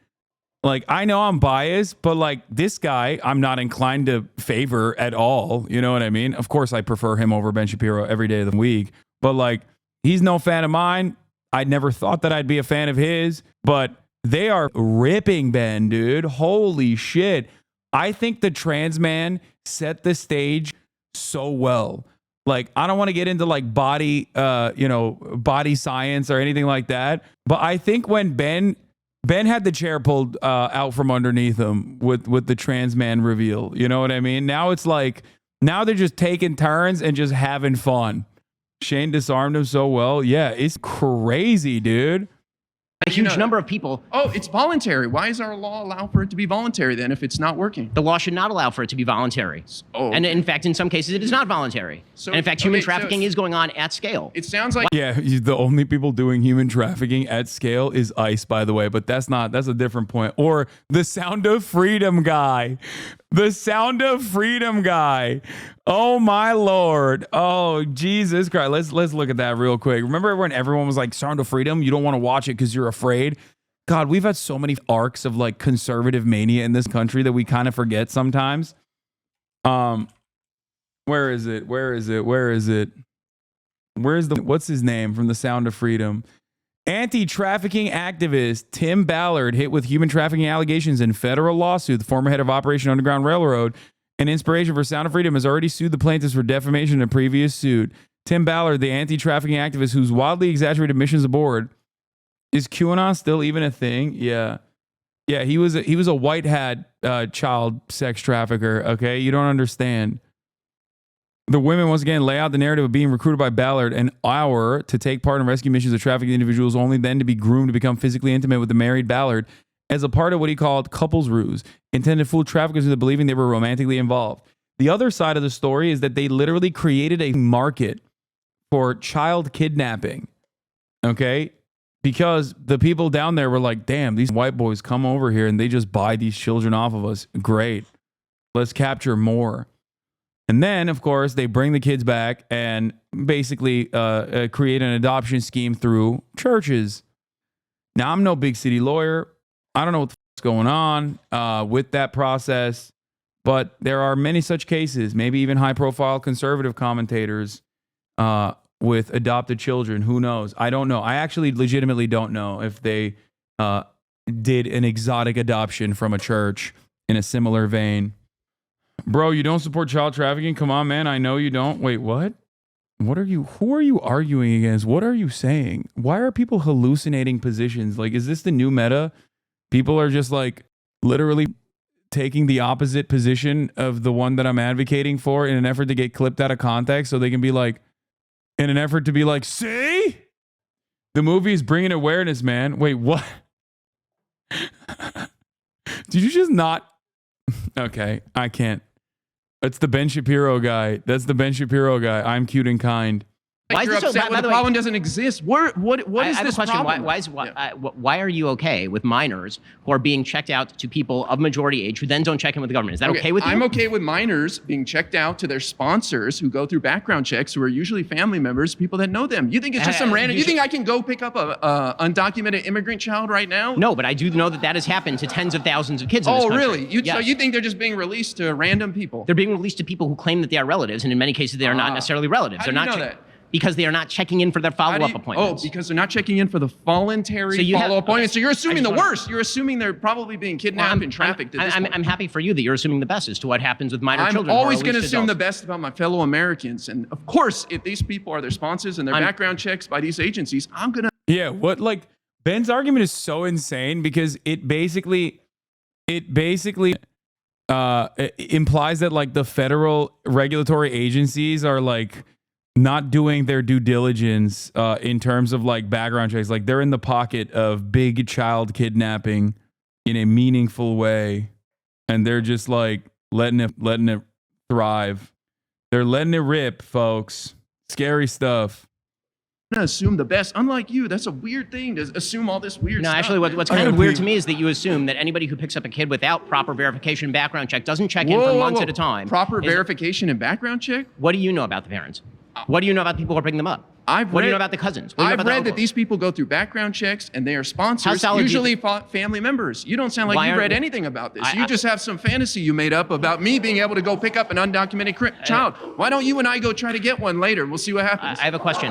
Speaker 1: Like, I know I'm biased, but like this guy, I'm not inclined to favor at all. You know what I mean? Of course, I prefer him over Ben Shapiro every day of the week, but like, he's no fan of mine. I never thought that I'd be a fan of his, but they are ripping Ben, dude. Holy shit. I think the trans man set the stage so well. Like, I don't want to get into like body science or anything like that, but I think when Ben had the chair pulled out from underneath him with the trans man reveal. You know what I mean? Now it's like, now they're just taking turns and just having fun. Shane disarmed him so well. Yeah, it's crazy, dude.
Speaker 2: A huge number of people.
Speaker 3: Oh, it's voluntary. Why does our law allow for it to be voluntary then if it's not working?
Speaker 2: The law should not allow for it to be voluntary.
Speaker 3: Oh.
Speaker 2: And in fact, in some cases, it is not voluntary.
Speaker 3: So-
Speaker 2: and in fact, human
Speaker 3: okay, so-
Speaker 2: trafficking is going on at scale.
Speaker 3: It sounds like
Speaker 1: Yeah, the only people doing human trafficking at scale is ICE, by the way, but that's a different point. Or the Sound of Freedom guy. The Sound of Freedom guy. Oh my Lord. Oh, Jesus Christ. Let's look at that real quick. Remember when everyone was like, Sound of Freedom? You don't want to watch it because you're afraid? God, we've had so many arcs of like conservative mania in this country that we kind of forget sometimes. Where is it? Where's what's his name from the Sound of Freedom? Anti-trafficking activist Tim Ballard hit with human trafficking allegations in federal lawsuit. The former head of Operation Underground Railroad and inspiration for Sound of Freedom has already sued the plaintiffs for defamation in a previous suit. Tim Ballard, the anti-trafficking activist whose wildly exaggerated missions aboard. Is QAnon still even a thing? Yeah. Yeah, he was a white hat child sex trafficker, okay? You don't understand. The women once again lay out the narrative of being recruited by Ballard an hour to take part in rescue missions of trafficked individuals, only then to be groomed to become physically intimate with the married Ballard as a part of what he called couples ruse, intended to fool traffickers into believing they were romantically involved. The other side of the story is that they literally created a market for child kidnapping, okay? Because the people down there were like, damn, these white boys come over here and they just buy these children off of us. Great. Let's capture more. And then, of course, they bring the kids back and basically create an adoption scheme through churches. Now, I'm no big city lawyer. I don't know what's going on with that process, but there are many such cases, maybe even high-profile conservative commentators with adopted children. Who knows? I don't know. I actually legitimately don't know if they did an exotic adoption from a church in a similar vein. Bro, you don't support child trafficking? Come on, man. I know you don't. Wait, what? Who are you arguing against? What are you saying? Why are people hallucinating positions? Like, is this the new meta? People are just like literally taking the opposite position of the one that I'm advocating for in an effort to get clipped out of context so they can be like, in an effort to be like, see? The movie is bringing awareness, man. Wait, what? Did you just not? Okay, I can't. It's the Ben Shapiro guy. That's the Ben Shapiro guy. I'm cute and kind.
Speaker 2: Why is
Speaker 3: You're
Speaker 2: this so?
Speaker 3: upset when
Speaker 2: By
Speaker 3: the
Speaker 2: the way,
Speaker 3: problem doesn't exist. What
Speaker 2: I
Speaker 3: is
Speaker 2: have
Speaker 3: this
Speaker 2: a question.
Speaker 3: problem?
Speaker 2: Why are you okay with minors who are being checked out to people of majority age who then don't check in with the government? Is that okay with you?
Speaker 3: I'm okay with minors being checked out to their sponsors who go through background checks, who are usually family members, people that know them. You think it's just some random? You think I can go pick up a undocumented immigrant child right now?
Speaker 2: No, but I do know that has happened to tens of thousands of kids in this country.
Speaker 3: Really? So you think they're just being released to random people?
Speaker 2: They're being released to people who claim that they are relatives, and in many cases they are not necessarily relatives.
Speaker 3: How do you know that?
Speaker 2: Because they are not checking in for their follow-up appointments.
Speaker 3: Oh, because they're not checking in for the voluntary follow-up appointments. So you're assuming the worst. You're assuming they're probably being kidnapped and trafficked.
Speaker 2: I'm happy for you that you're assuming the best as to what happens with minor children.
Speaker 3: I'm always going to assume the best about my fellow Americans. And of course, if these people are their sponsors and their background checks by these agencies, I'm going to...
Speaker 1: Yeah, what, like, Ben's argument is so insane because it basically implies that, like, the federal regulatory agencies are, like, not doing their due diligence in terms of like background checks. Like they're in the pocket of big child kidnapping in a meaningful way. And they're just like letting it thrive. They're letting it rip, folks. Scary stuff.
Speaker 3: I'm going to assume the best. Unlike you, that's a weird thing to assume all this weird stuff.
Speaker 2: No, actually, what's kind of weird to me is that you assume that anybody who picks up a kid without proper verification and background check doesn't check in for months at a time.
Speaker 3: Proper verification and background check?
Speaker 2: What do you know about the parents? What do you know about the people who are bringing them up? What do you know about the cousins?
Speaker 3: I've read that these people go through background checks and they are sponsors, usually family members. You don't sound like you read anything about this. You just have some fantasy you made up about me being able to go pick up an undocumented child. Why don't you and I go try to get one later? We'll see what happens.
Speaker 2: I have a question.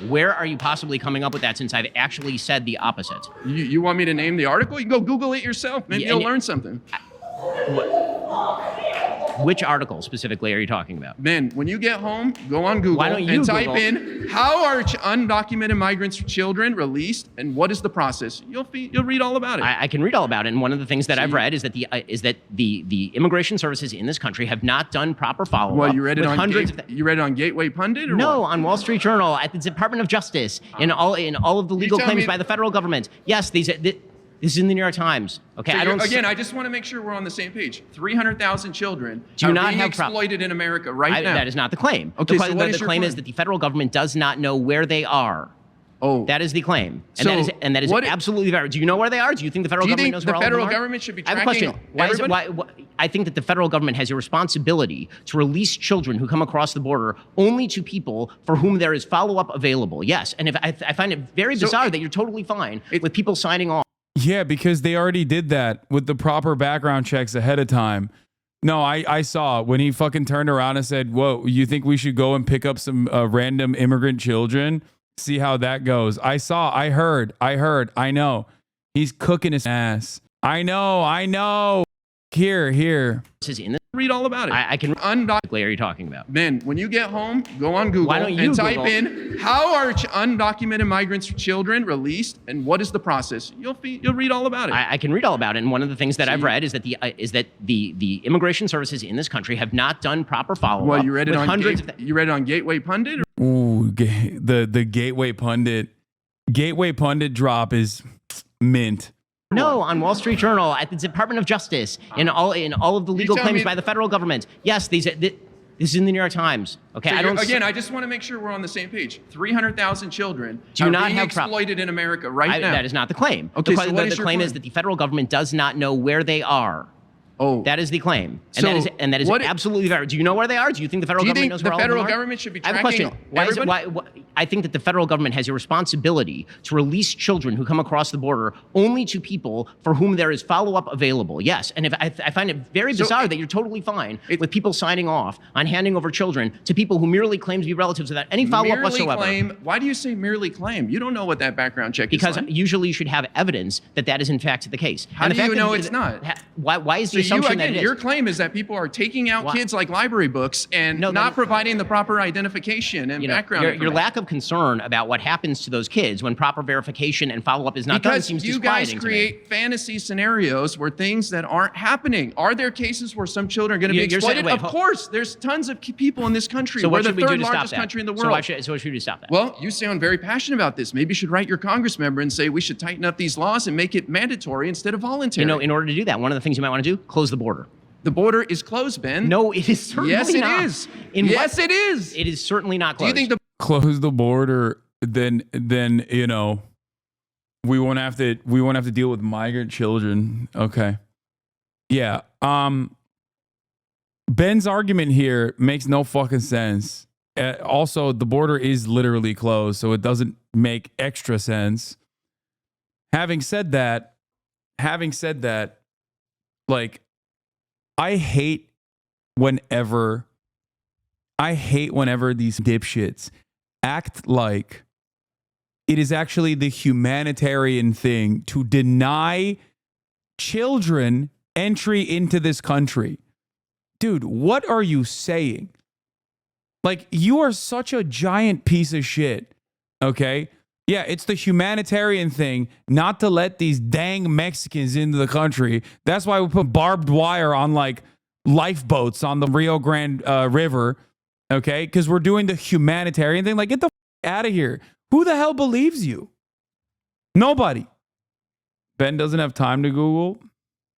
Speaker 2: Where are you possibly coming up with that since I've actually said the opposite?
Speaker 3: You want me to name the article? You can go Google it yourself. Maybe you'll learn something.
Speaker 2: Which article specifically are you talking about?
Speaker 3: Ben, when you get home, go on Google
Speaker 2: Why don't you
Speaker 3: and type
Speaker 2: Google?
Speaker 3: in how are undocumented migrants children released and what is the process? You'll read all about it.
Speaker 2: I can read all about it. And one of the things that I've read is that the immigration services in this country have not done proper follow-up.
Speaker 3: Well, you read it
Speaker 2: with
Speaker 3: on
Speaker 2: hundreds
Speaker 3: you read it on Gateway Pundit or
Speaker 2: No,
Speaker 3: what?
Speaker 2: on Wall Street Journal, at the Department of Justice, in all of the legal
Speaker 3: tell
Speaker 2: claims
Speaker 3: me-
Speaker 2: by the federal government. Yes, this is in the New York Times. Okay,
Speaker 3: So
Speaker 2: I don't.
Speaker 3: again, I just want to make sure we're on the same page. 300,000 children
Speaker 2: Do
Speaker 3: are
Speaker 2: not
Speaker 3: being
Speaker 2: have
Speaker 3: exploited in America right now.
Speaker 2: That is not the claim.
Speaker 3: Okay,
Speaker 2: the,
Speaker 3: so what
Speaker 2: the
Speaker 3: is your
Speaker 2: claim
Speaker 3: claim?
Speaker 2: is that the federal government does not know where they are.
Speaker 3: Oh,
Speaker 2: that is the claim,
Speaker 3: So
Speaker 2: and that is
Speaker 3: what-
Speaker 2: absolutely valid. Do you know where they are? Do you think the federal
Speaker 3: Do you
Speaker 2: government
Speaker 3: think
Speaker 2: knows
Speaker 3: the
Speaker 2: where all of them
Speaker 3: federal
Speaker 2: are?
Speaker 3: government should be
Speaker 2: I have a question.
Speaker 3: tracking
Speaker 2: Why is it,
Speaker 3: everybody?
Speaker 2: I think that the federal government has a responsibility to release children who come across the border only to people for whom there is follow-up available. Yes, and if I find it very bizarre that you're totally fine with people signing off.
Speaker 1: Yeah, because they already did that with the proper background checks ahead of time. No, I saw when he fucking turned around and said, "Whoa, you think we should go and pick up some random immigrant children? See how that goes." I heard, I know. He's cooking his ass. I know. Here.
Speaker 2: This is in the
Speaker 3: Read all about it.
Speaker 2: I can undocumented. Are you talking about?
Speaker 3: Ben, when you get home, go on Google
Speaker 2: Why don't you
Speaker 3: and type
Speaker 2: Google?
Speaker 3: in how are undocumented migrants children released and what is the process? You'll read all about it.
Speaker 2: I can read all about it. And one of the things that I've read is that the immigration services in this country have not done proper follow-up.
Speaker 3: Well, you read it
Speaker 2: with
Speaker 3: on
Speaker 2: hundreds
Speaker 3: you read it on Gateway Pundit? Or?
Speaker 1: Ooh, the Gateway Pundit drop is mint.
Speaker 2: No, on Wall Street Journal, at the Department of Justice, in all of the legal
Speaker 3: tell
Speaker 2: claims
Speaker 3: me-
Speaker 2: by the federal government. Yes, this is in the New York Times. Okay,
Speaker 3: So
Speaker 2: I don't.
Speaker 3: again, I just want to make sure we're on the same page. 300,000 children
Speaker 2: Do
Speaker 3: are
Speaker 2: not
Speaker 3: being
Speaker 2: have
Speaker 3: exploited in America right now.
Speaker 2: That is not the claim.
Speaker 3: Okay,
Speaker 2: the,
Speaker 3: so what
Speaker 2: the
Speaker 3: is your
Speaker 2: claim
Speaker 3: claim?
Speaker 2: is that the federal government does not know where they are.
Speaker 3: Oh,
Speaker 2: that is the claim,
Speaker 3: So
Speaker 2: and that is
Speaker 3: what-
Speaker 2: absolutely valid. Do you know where they are? Do you think the federal
Speaker 3: Do you
Speaker 2: government
Speaker 3: think
Speaker 2: knows
Speaker 3: the
Speaker 2: where all of
Speaker 3: federal
Speaker 2: them are?
Speaker 3: government should be
Speaker 2: I have a question.
Speaker 3: tracking
Speaker 2: Why is it,
Speaker 3: everybody?
Speaker 2: I think that the federal government has a responsibility to release children who come across the border only to people for whom there is follow-up available. Yes, and if I find it very bizarre that you're totally fine with people signing off on handing over children to people who merely claim to be relatives without any follow-up
Speaker 3: Merely
Speaker 2: whatsoever.
Speaker 3: claim. Why do you say merely claim? You don't know what that background check
Speaker 2: Because
Speaker 3: is like.
Speaker 2: usually you should have evidence that that is in fact the case.
Speaker 3: How
Speaker 2: And the
Speaker 3: do you
Speaker 2: fact that
Speaker 3: know it's not?
Speaker 2: Why is
Speaker 3: So
Speaker 2: the assumption that
Speaker 3: again,
Speaker 2: it is?
Speaker 3: your claim is that people are taking out kids like library books and not providing the proper identification and background
Speaker 2: your
Speaker 3: information.
Speaker 2: lack of concern about what happens to those kids when proper verification and follow-up is not done
Speaker 3: Because
Speaker 2: seems
Speaker 3: you guys
Speaker 2: disquieting to me.
Speaker 3: create fantasy scenarios where things that aren't happening. Are there cases where some children are going to be
Speaker 2: You're saying-
Speaker 3: exploited?
Speaker 2: wait,
Speaker 3: of course, there's tons of people in this country.
Speaker 2: So
Speaker 3: We're
Speaker 2: what
Speaker 3: the
Speaker 2: should we do
Speaker 3: third
Speaker 2: to stop
Speaker 3: largest
Speaker 2: that?
Speaker 3: country in the
Speaker 2: So
Speaker 3: world.
Speaker 2: what should we do to stop that?
Speaker 3: Well, you sound very passionate about this. Maybe you should write your Congress member and say we should tighten up these laws and make it mandatory instead of voluntary.
Speaker 2: You know, in order to do that, one of the things you might want to do, close the border.
Speaker 3: The border is closed, Ben.
Speaker 2: No, it is certainly
Speaker 3: Yes, it
Speaker 2: not.
Speaker 3: is.
Speaker 2: In
Speaker 3: Yes,
Speaker 2: what-
Speaker 3: it is.
Speaker 2: It is certainly not
Speaker 3: Do
Speaker 2: closed.
Speaker 3: you think the
Speaker 1: Close the border, then you know we won't have to deal with migrant children. Okay. Yeah. Ben's argument here makes no fucking sense. Also, the border is literally closed, so it doesn't make extra sense. Having said that, like, I hate whenever these dipshits act like it is actually the humanitarian thing to deny children entry into this country. Dude, what are you saying? Like, you are such a giant piece of shit, okay? Yeah, it's the humanitarian thing not to let these dang Mexicans into the country. That's why we put barbed wire on, like, lifeboats on the Rio Grande River, okay? Because we're doing the humanitarian thing. Like, get the out of here. Who the hell believes you? Nobody. Ben doesn't have time to Google.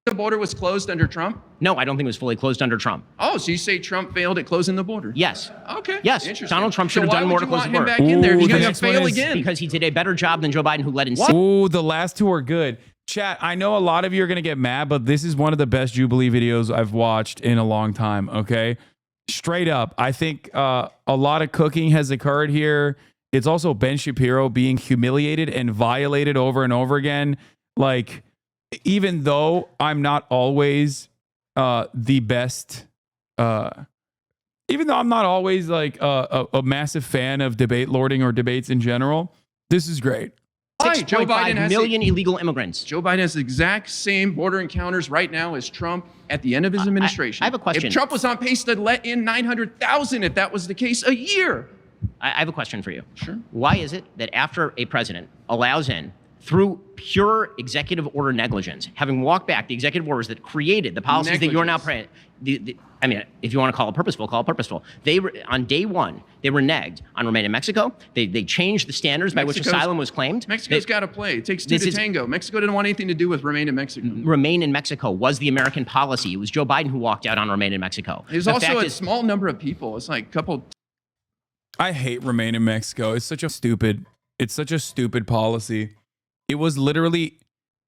Speaker 3: The border was closed under Trump?
Speaker 2: No, I don't think it was fully closed under Trump.
Speaker 3: Oh, so you say Trump failed at closing the border?
Speaker 2: Yes.
Speaker 3: Okay.
Speaker 2: Yes.
Speaker 3: Interesting.
Speaker 2: Donald Trump should
Speaker 3: So
Speaker 2: have
Speaker 3: why
Speaker 2: done
Speaker 3: would
Speaker 2: more to
Speaker 3: you
Speaker 2: close the
Speaker 3: want him
Speaker 2: border.
Speaker 3: back in there? He's
Speaker 1: Ooh,
Speaker 3: going
Speaker 1: the
Speaker 3: to
Speaker 1: next one
Speaker 3: fail
Speaker 1: is-
Speaker 3: again.
Speaker 2: Because he did a better job than Joe Biden, who led in
Speaker 1: Ooh, the last two are good. Chat, I know a lot of you are going to get mad, but this is one of the best Jubilee videos I've watched in a long time, okay? Straight up, I think a lot of cooking has occurred here. It's also Ben Shapiro being humiliated and violated over and over again. Like, even though I'm not always the best, even though I'm not always like a massive fan of debate lording or debates in general, this is great.
Speaker 3: Why? Joe Biden
Speaker 2: 6.5
Speaker 3: has
Speaker 2: million illegal immigrants.
Speaker 3: Joe Biden has the exact same border encounters right now as Trump at the end of his administration.
Speaker 2: I have a question.
Speaker 3: If Trump was on pace to let in 900,000, if that was the case, a year.
Speaker 2: I have a question for you.
Speaker 3: Sure.
Speaker 2: Why is it that after a president allows in, through pure executive order negligence, having walked back the executive orders that created the policies that you're now praying, I mean, if you want to call it purposeful, call it purposeful. On day one, they reneged on Remain in Mexico. They changed the standards by which asylum was claimed.
Speaker 3: Mexico's got to play. It takes two to tango. Mexico didn't want anything to do with Remain in Mexico.
Speaker 2: Remain in Mexico was the American policy. It was Joe Biden who walked out on Remain in Mexico.
Speaker 3: There's also a small number of people. It's like a couple.
Speaker 1: I hate Remain in Mexico. It's such a stupid policy. It was literally,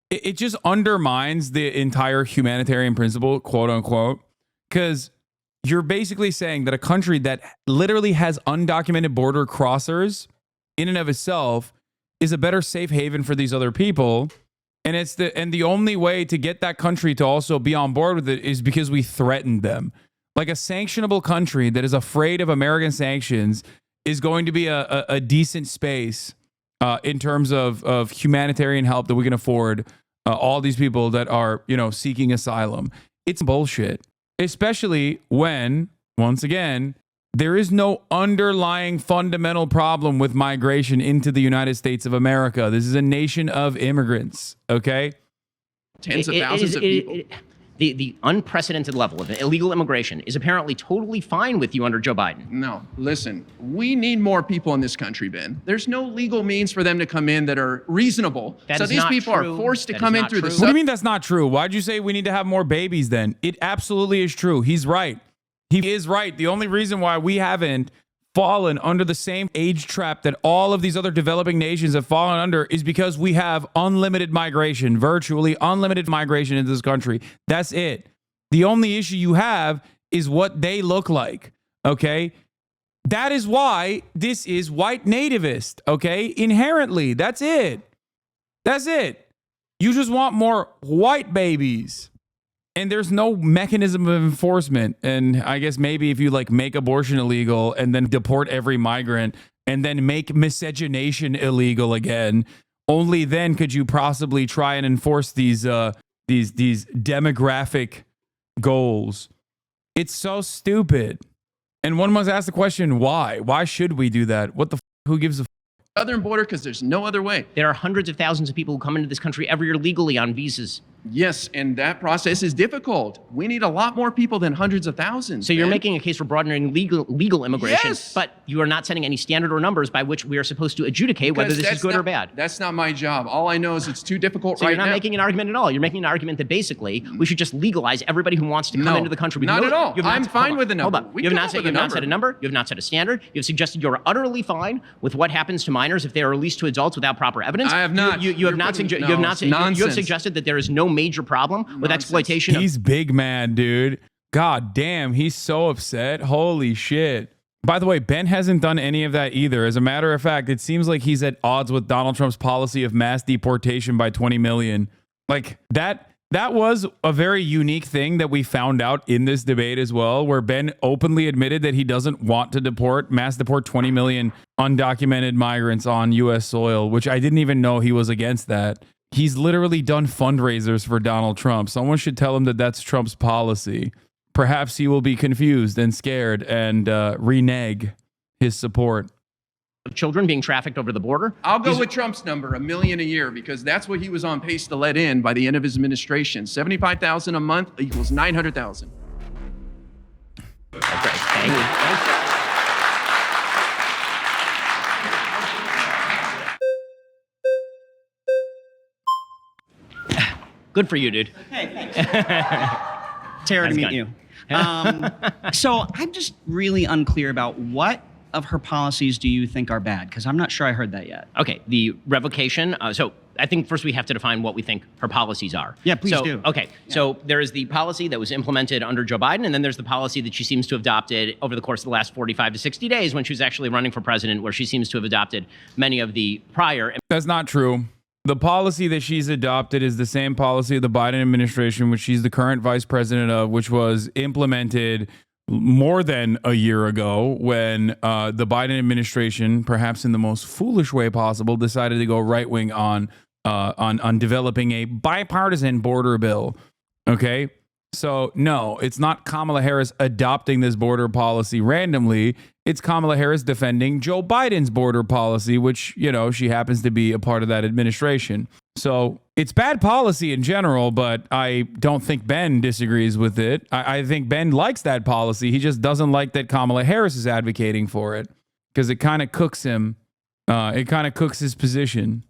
Speaker 1: it just undermines the entire humanitarian principle, quote unquote, because you're basically saying that a country that literally has undocumented border crossers in and of itself is a better safe haven for these other people. And the only way to get that country to also be on board with it is because we threatened them. Like a sanctionable country that is afraid of American sanctions is going to be a decent space in terms of humanitarian help that we can afford all these people that are, seeking asylum. It's bullshit, especially when, once again, there is no underlying fundamental problem with migration into the United States of America. This is a nation of immigrants, okay?
Speaker 3: Tens of thousands of people.
Speaker 2: The unprecedented level of illegal immigration is apparently totally fine with you under Joe Biden.
Speaker 3: No, listen, we need more people in this country, Ben. There's no legal means for them to come in that are reasonable. So these people are forced to come in through the...
Speaker 1: What do you mean that's not true? Why'd you say we need to have more babies then? It absolutely is true. He's right. He is right. The only reason why we haven't fallen under the same age trap that all of these other developing nations have fallen under is because we have unlimited migration, virtually unlimited migration into this country. That's it. The only issue you have is what they look like, okay? That is why this is white nativist, okay? Inherently, that's it. That's it. You just want more white babies. And there's no mechanism of enforcement. And I guess maybe if you make abortion illegal and then deport every migrant and then make miscegenation illegal again, only then could you possibly try and enforce these demographic goals. It's so stupid. And one must ask the question, why? Why should we do that? What the who gives a
Speaker 3: southern border? Because there's no other way.
Speaker 2: There are hundreds of thousands of people who come into this country every year legally on visas.
Speaker 3: Yes, and that process is difficult. We need a lot more people than hundreds of thousands.
Speaker 2: So you're making a case for broadening legal immigration,
Speaker 3: yes,
Speaker 2: but you are not setting any standard or numbers by which we are supposed to adjudicate whether this is good or bad.
Speaker 3: That's not my job. All I know is it's too difficult
Speaker 2: so
Speaker 3: right now.
Speaker 2: So you're not making an argument at all. You're making an argument that basically we should just legalize everybody who wants to come into the country.
Speaker 3: Not at all. I'm fine with the number.
Speaker 2: Hold on. You have not set a number. You have not set a standard. You have suggested you're utterly fine with what happens to minors if they are released to adults without proper evidence.
Speaker 3: I have not.
Speaker 2: You have not suggested that there is no major problem with exploitation.
Speaker 1: He's big mad, dude. God damn, he's so upset. Holy shit. By the way, Ben hasn't done any of that either. As a matter of fact, it seems like he's at odds with Donald Trump's policy of mass deportation by 20 million. Like that was a very unique thing that we found out in this debate as well, where Ben openly admitted that he doesn't want to mass deport 20 million undocumented migrants on U.S. soil, which I didn't even know he was against that. He's literally done fundraisers for Donald Trump. Someone should tell him that that's Trump's policy. Perhaps he will be confused and scared and renege his support.
Speaker 2: Of children being trafficked over the border.
Speaker 3: I'll go with Trump's number, 1 million a year, because that's what he was on pace to let in by the end of his administration. 75,000 a month equals 900,000.
Speaker 2: Okay, thank you. Good for you, dude.
Speaker 20: Hey, thanks. Terror to meet you. So I'm just really unclear about what of her policies do you think are bad? Because I'm not sure I heard that yet.
Speaker 2: Okay, the revocation. So I think first we have to define what we think her policies are.
Speaker 20: Yeah, please do.
Speaker 2: Okay, so there is the policy that was implemented under Joe Biden, and then there's the policy that she seems to have adopted over the course of the last 45 to 60 days when she was actually running for president, where she seems to have adopted many of the prior.
Speaker 1: That's not true. The policy that she's adopted is the same policy of the Biden administration, which she's the current vice president of, which was implemented more than a year ago when the Biden administration, perhaps in the most foolish way possible, decided to go right wing on developing a bipartisan border bill. Okay, so no, it's not Kamala Harris adopting this border policy randomly. It's Kamala Harris defending Joe Biden's border policy, which, you know, she happens to be a part of that administration. So it's bad policy in general, but I don't think Ben disagrees with it. I think Ben likes that policy. He just doesn't like that Kamala Harris is advocating for it because it kind of cooks him. It kind of cooks his position.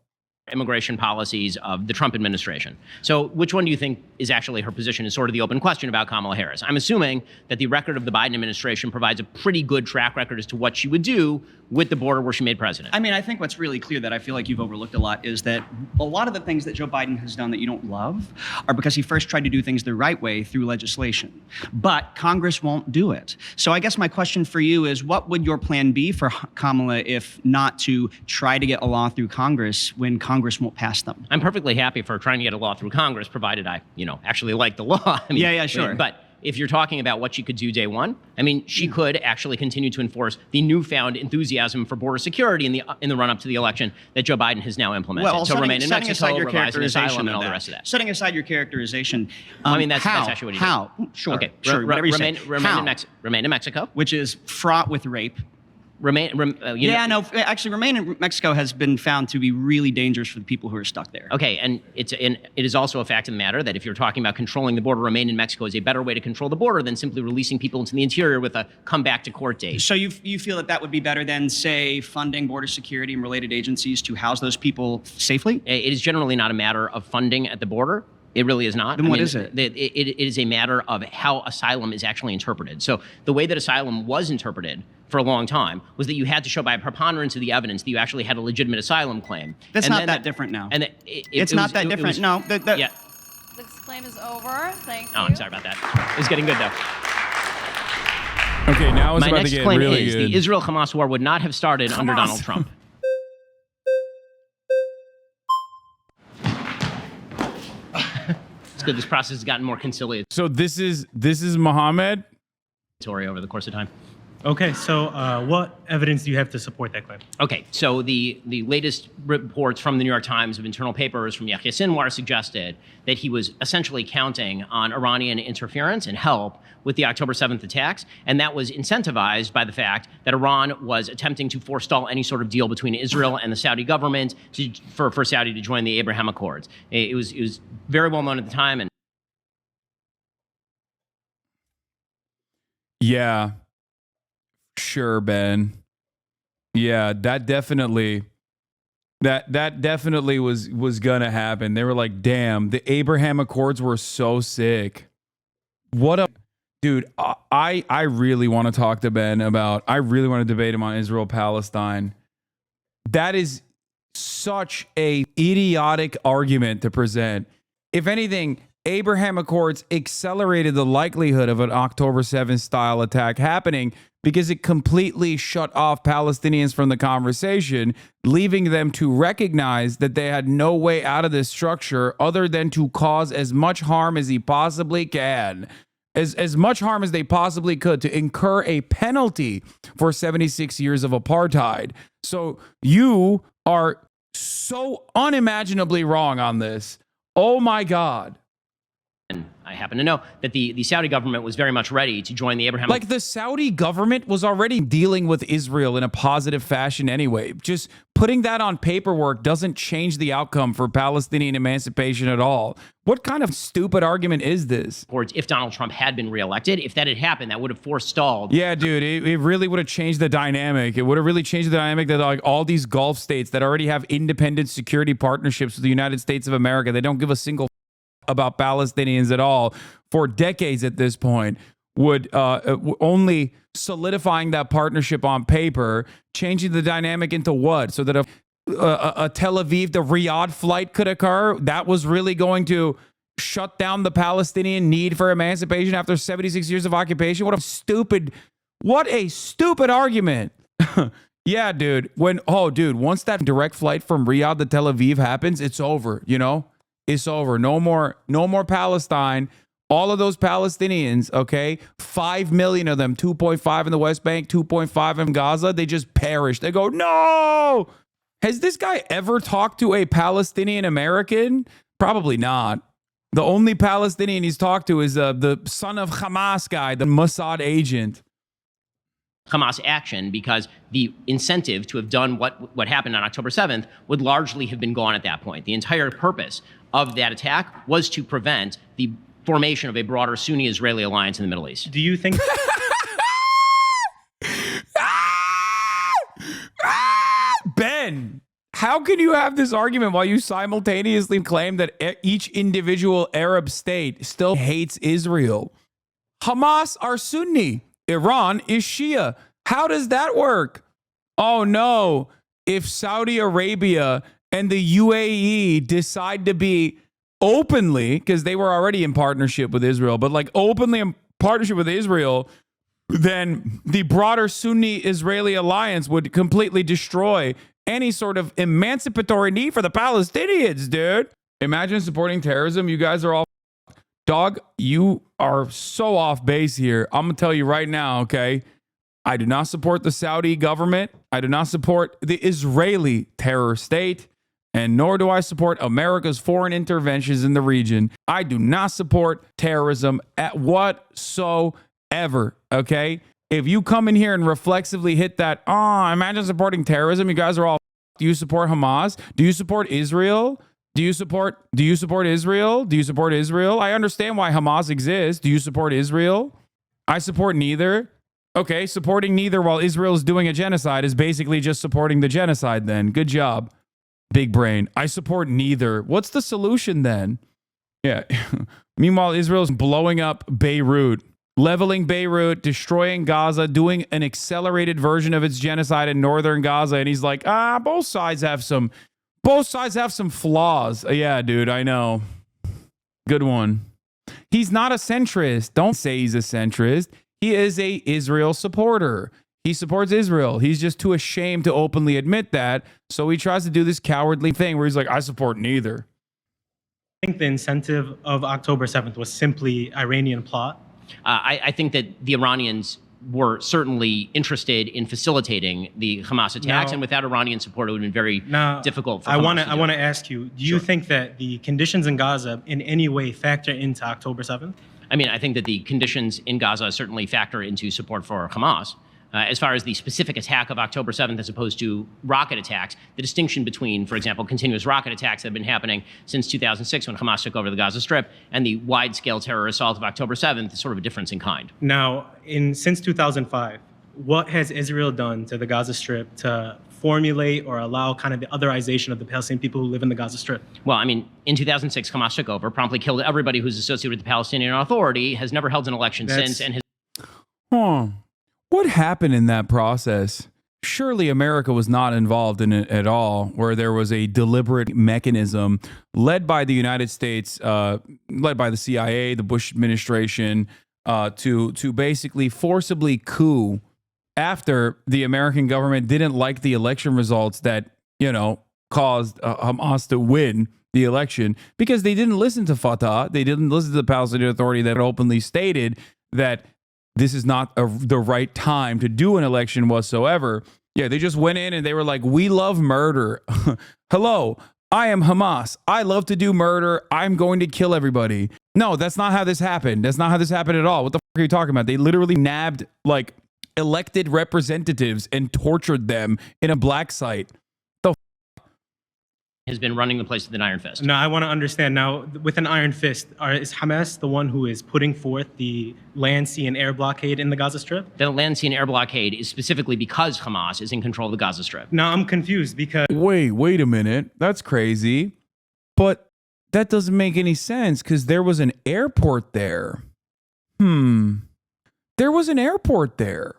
Speaker 2: Immigration policies of the Trump administration. So which one do you think is actually her position is sort of the open question about Kamala Harris? I'm assuming that the record of the Biden administration provides a pretty good track record as to what she would do with the border were she made president.
Speaker 20: I mean, I think what's really clear that I feel like you've overlooked a lot is that a lot of the things that Joe Biden has done that you don't love are because he first tried to do things the right way through legislation. But Congress won't do it. So I guess my question for you is, what would your plan be for Kamala if not to try to get a law through Congress when Congress won't pass them?
Speaker 2: I'm perfectly happy for trying to get a law through Congress, provided I, actually like the law. I mean,
Speaker 20: yeah, sure.
Speaker 2: But if you're talking about what she could do day one, I mean, she could actually continue to enforce the newfound enthusiasm for border security in the run-up to the election that Joe Biden has now implemented.
Speaker 20: Well,
Speaker 2: so remain in
Speaker 20: setting
Speaker 2: Mexico,
Speaker 20: aside your
Speaker 2: revising asylum, and all the
Speaker 20: that.
Speaker 2: rest of that.
Speaker 20: Setting aside your characterization,
Speaker 2: I mean, that's actually what he did.
Speaker 20: How? Sure.
Speaker 2: Okay.
Speaker 20: Sure. Whatever you say.
Speaker 2: Remain in Mexico,
Speaker 20: which is fraught with rape.
Speaker 2: Remain
Speaker 20: in Mexico has been found to be really dangerous for the people who are stuck there.
Speaker 2: Okay, and it is also a fact of the matter that if you're talking about controlling the border, remain in Mexico is a better way to control the border than simply releasing people into the interior with a come back to court date.
Speaker 20: So you feel that would be better than, say, funding border security and related agencies to house those people safely?
Speaker 2: It is generally not a matter of funding at the border. It really is not.
Speaker 20: Then what is it?
Speaker 2: It is a matter of how asylum is actually interpreted. So the way that asylum was interpreted for a long time was that you had to show by a preponderance of the evidence that you actually had a legitimate asylum claim.
Speaker 20: That's not that different now.
Speaker 2: And
Speaker 20: it's not that different. No.
Speaker 2: Yeah.
Speaker 5: This claim is over. Thank you.
Speaker 2: Oh, I'm sorry about that. It's getting good though.
Speaker 1: Okay, now it's
Speaker 2: My
Speaker 1: about
Speaker 2: next
Speaker 1: to get
Speaker 2: claim
Speaker 1: really
Speaker 2: is
Speaker 1: good.
Speaker 2: the Israel-Hamas war would not have started under Donald Trump. It's good. This process has gotten more conciliatory
Speaker 1: So this is Mohammed
Speaker 2: over the course of time.
Speaker 21: Okay, so what evidence do you have to support that claim?
Speaker 2: Okay, so the latest reports from the New York Times of internal papers from Yahya Sinwar suggested that he was essentially counting on Iranian interference and help with the October 7th attacks, and that was incentivized by the fact that Iran was attempting to forestall any sort of deal between Israel and the Saudi government for Saudi to join the Abraham Accords. It was very well known at the time, and
Speaker 1: Yeah. Sure, Ben. Yeah, that definitely was gonna happen. They were like, damn, the Abraham Accords were so sick. What a dude, I really want to talk to Ben about, I really want to debate him on Israel Palestine. That is such a idiotic argument to present. If anything, Abraham Accords accelerated the likelihood of an October 7th style attack happening because it completely shut off Palestinians from the conversation, leaving them to recognize that they had no way out of this structure other than to cause as much harm as he possibly can, as much harm as they possibly could, to incur a penalty for 76 years of apartheid. So you are so unimaginably wrong on this. Oh my God.
Speaker 2: I happen to know that the Saudi government was very much ready to join the Abraham.
Speaker 1: Like the Saudi government was already dealing with Israel in a positive fashion anyway. Just putting that on paperwork doesn't change the outcome for Palestinian emancipation at all. What kind of stupid argument is this?
Speaker 2: If Donald Trump had been reelected, if that had happened, that would have forestalled.
Speaker 1: Yeah, dude, it really would have changed the dynamic. It would have really changed the dynamic that like all these Gulf states that already have independent security partnerships with the United States of America, they don't give a single about Palestinians at all for decades at this point, would only solidifying that partnership on paper, changing the dynamic into what? So that a Tel Aviv to Riyadh flight could occur, that was really going to shut down the Palestinian need for emancipation after 76 years of occupation? What a stupid argument. Yeah, dude. Once that direct flight from Riyadh to Tel Aviv happens, it's over, you know? It's over. No more Palestine. All of those Palestinians, okay, 5 million of them, 2.5 in the West Bank, 2.5 in Gaza, they just perish. They go, no! Has this guy ever talked to a Palestinian American? Probably not. The only Palestinian he's talked to is the son of Hamas guy, the Mossad agent.
Speaker 2: Hamas action, because the incentive to have done what happened on October 7th would largely have been gone at that point. The entire purpose of that attack was to prevent the formation of a broader Sunni-Israeli alliance in the Middle East.
Speaker 21: Do you think...
Speaker 1: Ben, how can you have this argument while you simultaneously claim that each individual Arab state still hates Israel? Hamas are Sunni. Iran is Shia. How does that work? Oh no. If Saudi Arabia and the UAE decide to be openly, because they were already in partnership with Israel, but like openly in partnership with Israel, then the broader Sunni-Israeli alliance would completely destroy any sort of emancipatory need for the Palestinians, dude. Imagine supporting terrorism. You guys are all... Dog, you are so off base here. I'm going to tell you right now, okay? I do not support the Saudi government. I do not support the Israeli terror state. And nor do I support America's foreign interventions in the region. I do not support terrorism at whatsoever, okay? If you come in here and reflexively hit that, imagine supporting terrorism, you guys are all... Do you support Hamas? Do you support Israel? Do you support Israel? Do you support Israel? I understand why Hamas exists. Do you support Israel? I support neither. Okay, supporting neither while Israel is doing a genocide is basically just supporting the genocide then. Good job. Big brain. I support neither. What's the solution then? Yeah. Meanwhile, Israel's blowing up Beirut, leveling Beirut, destroying Gaza, doing an accelerated version of its genocide in northern Gaza. And he's like, both sides have some flaws. Yeah, dude, I know. Good one. He's not a centrist. Don't say he's a centrist. He is a Israel supporter. He supports Israel. He's just too ashamed to openly admit that. So he tries to do this cowardly thing where he's like, I support neither.
Speaker 21: I think the incentive of October 7th was simply Iranian plot.
Speaker 2: I think that the Iranians were certainly interested in facilitating the Hamas attacks, and without Iranian support, it would have been very difficult for Hamas
Speaker 21: I want to ask you, do you think that the conditions in Gaza in any way factor into October 7th?
Speaker 2: I mean, I think that the conditions in Gaza certainly factor into support for Hamas. As far as the specific attack of October 7th as opposed to rocket attacks, the distinction between, for example, continuous rocket attacks that have been happening since 2006 when Hamas took over the Gaza Strip and the wide-scale terror assault of October 7th is sort of a difference in kind.
Speaker 21: Now, since 2005, what has Israel done to the Gaza Strip to formulate or allow kind of the otherization of the Palestinian people who live in the Gaza Strip?
Speaker 2: Well, I mean, in 2006, Hamas took over, promptly killed everybody who's associated with the Palestinian Authority, has never held an election since, and has...
Speaker 1: What happened in that process? Surely America was not involved in it at all, where there was a deliberate mechanism led by the United States, led by the CIA, the Bush administration, to basically forcibly coup after the American government didn't like the election results that, caused Hamas to win the election because they didn't listen to Fatah. They didn't listen to the Palestinian Authority that openly stated that this is not the right time to do an election whatsoever. Yeah, they just went in and they were like, we love murder. Hello, I am Hamas. I love to do murder. I'm going to kill everybody. No, that's not how this happened. That's not how this happened at all. What the fuck are you talking about? They literally nabbed like elected representatives and tortured them in a black site.
Speaker 2: Has been running the place with an iron fist.
Speaker 21: No, I want to understand now, with an iron fist, is Hamas the one who is putting forth the land, sea, and air blockade in the Gaza Strip?
Speaker 2: The land, sea, and air blockade is specifically because Hamas is in control of the Gaza Strip.
Speaker 21: Now, I'm confused because...
Speaker 1: Wait a minute. That's crazy. But that doesn't make any sense because there was an airport there. There was an airport there.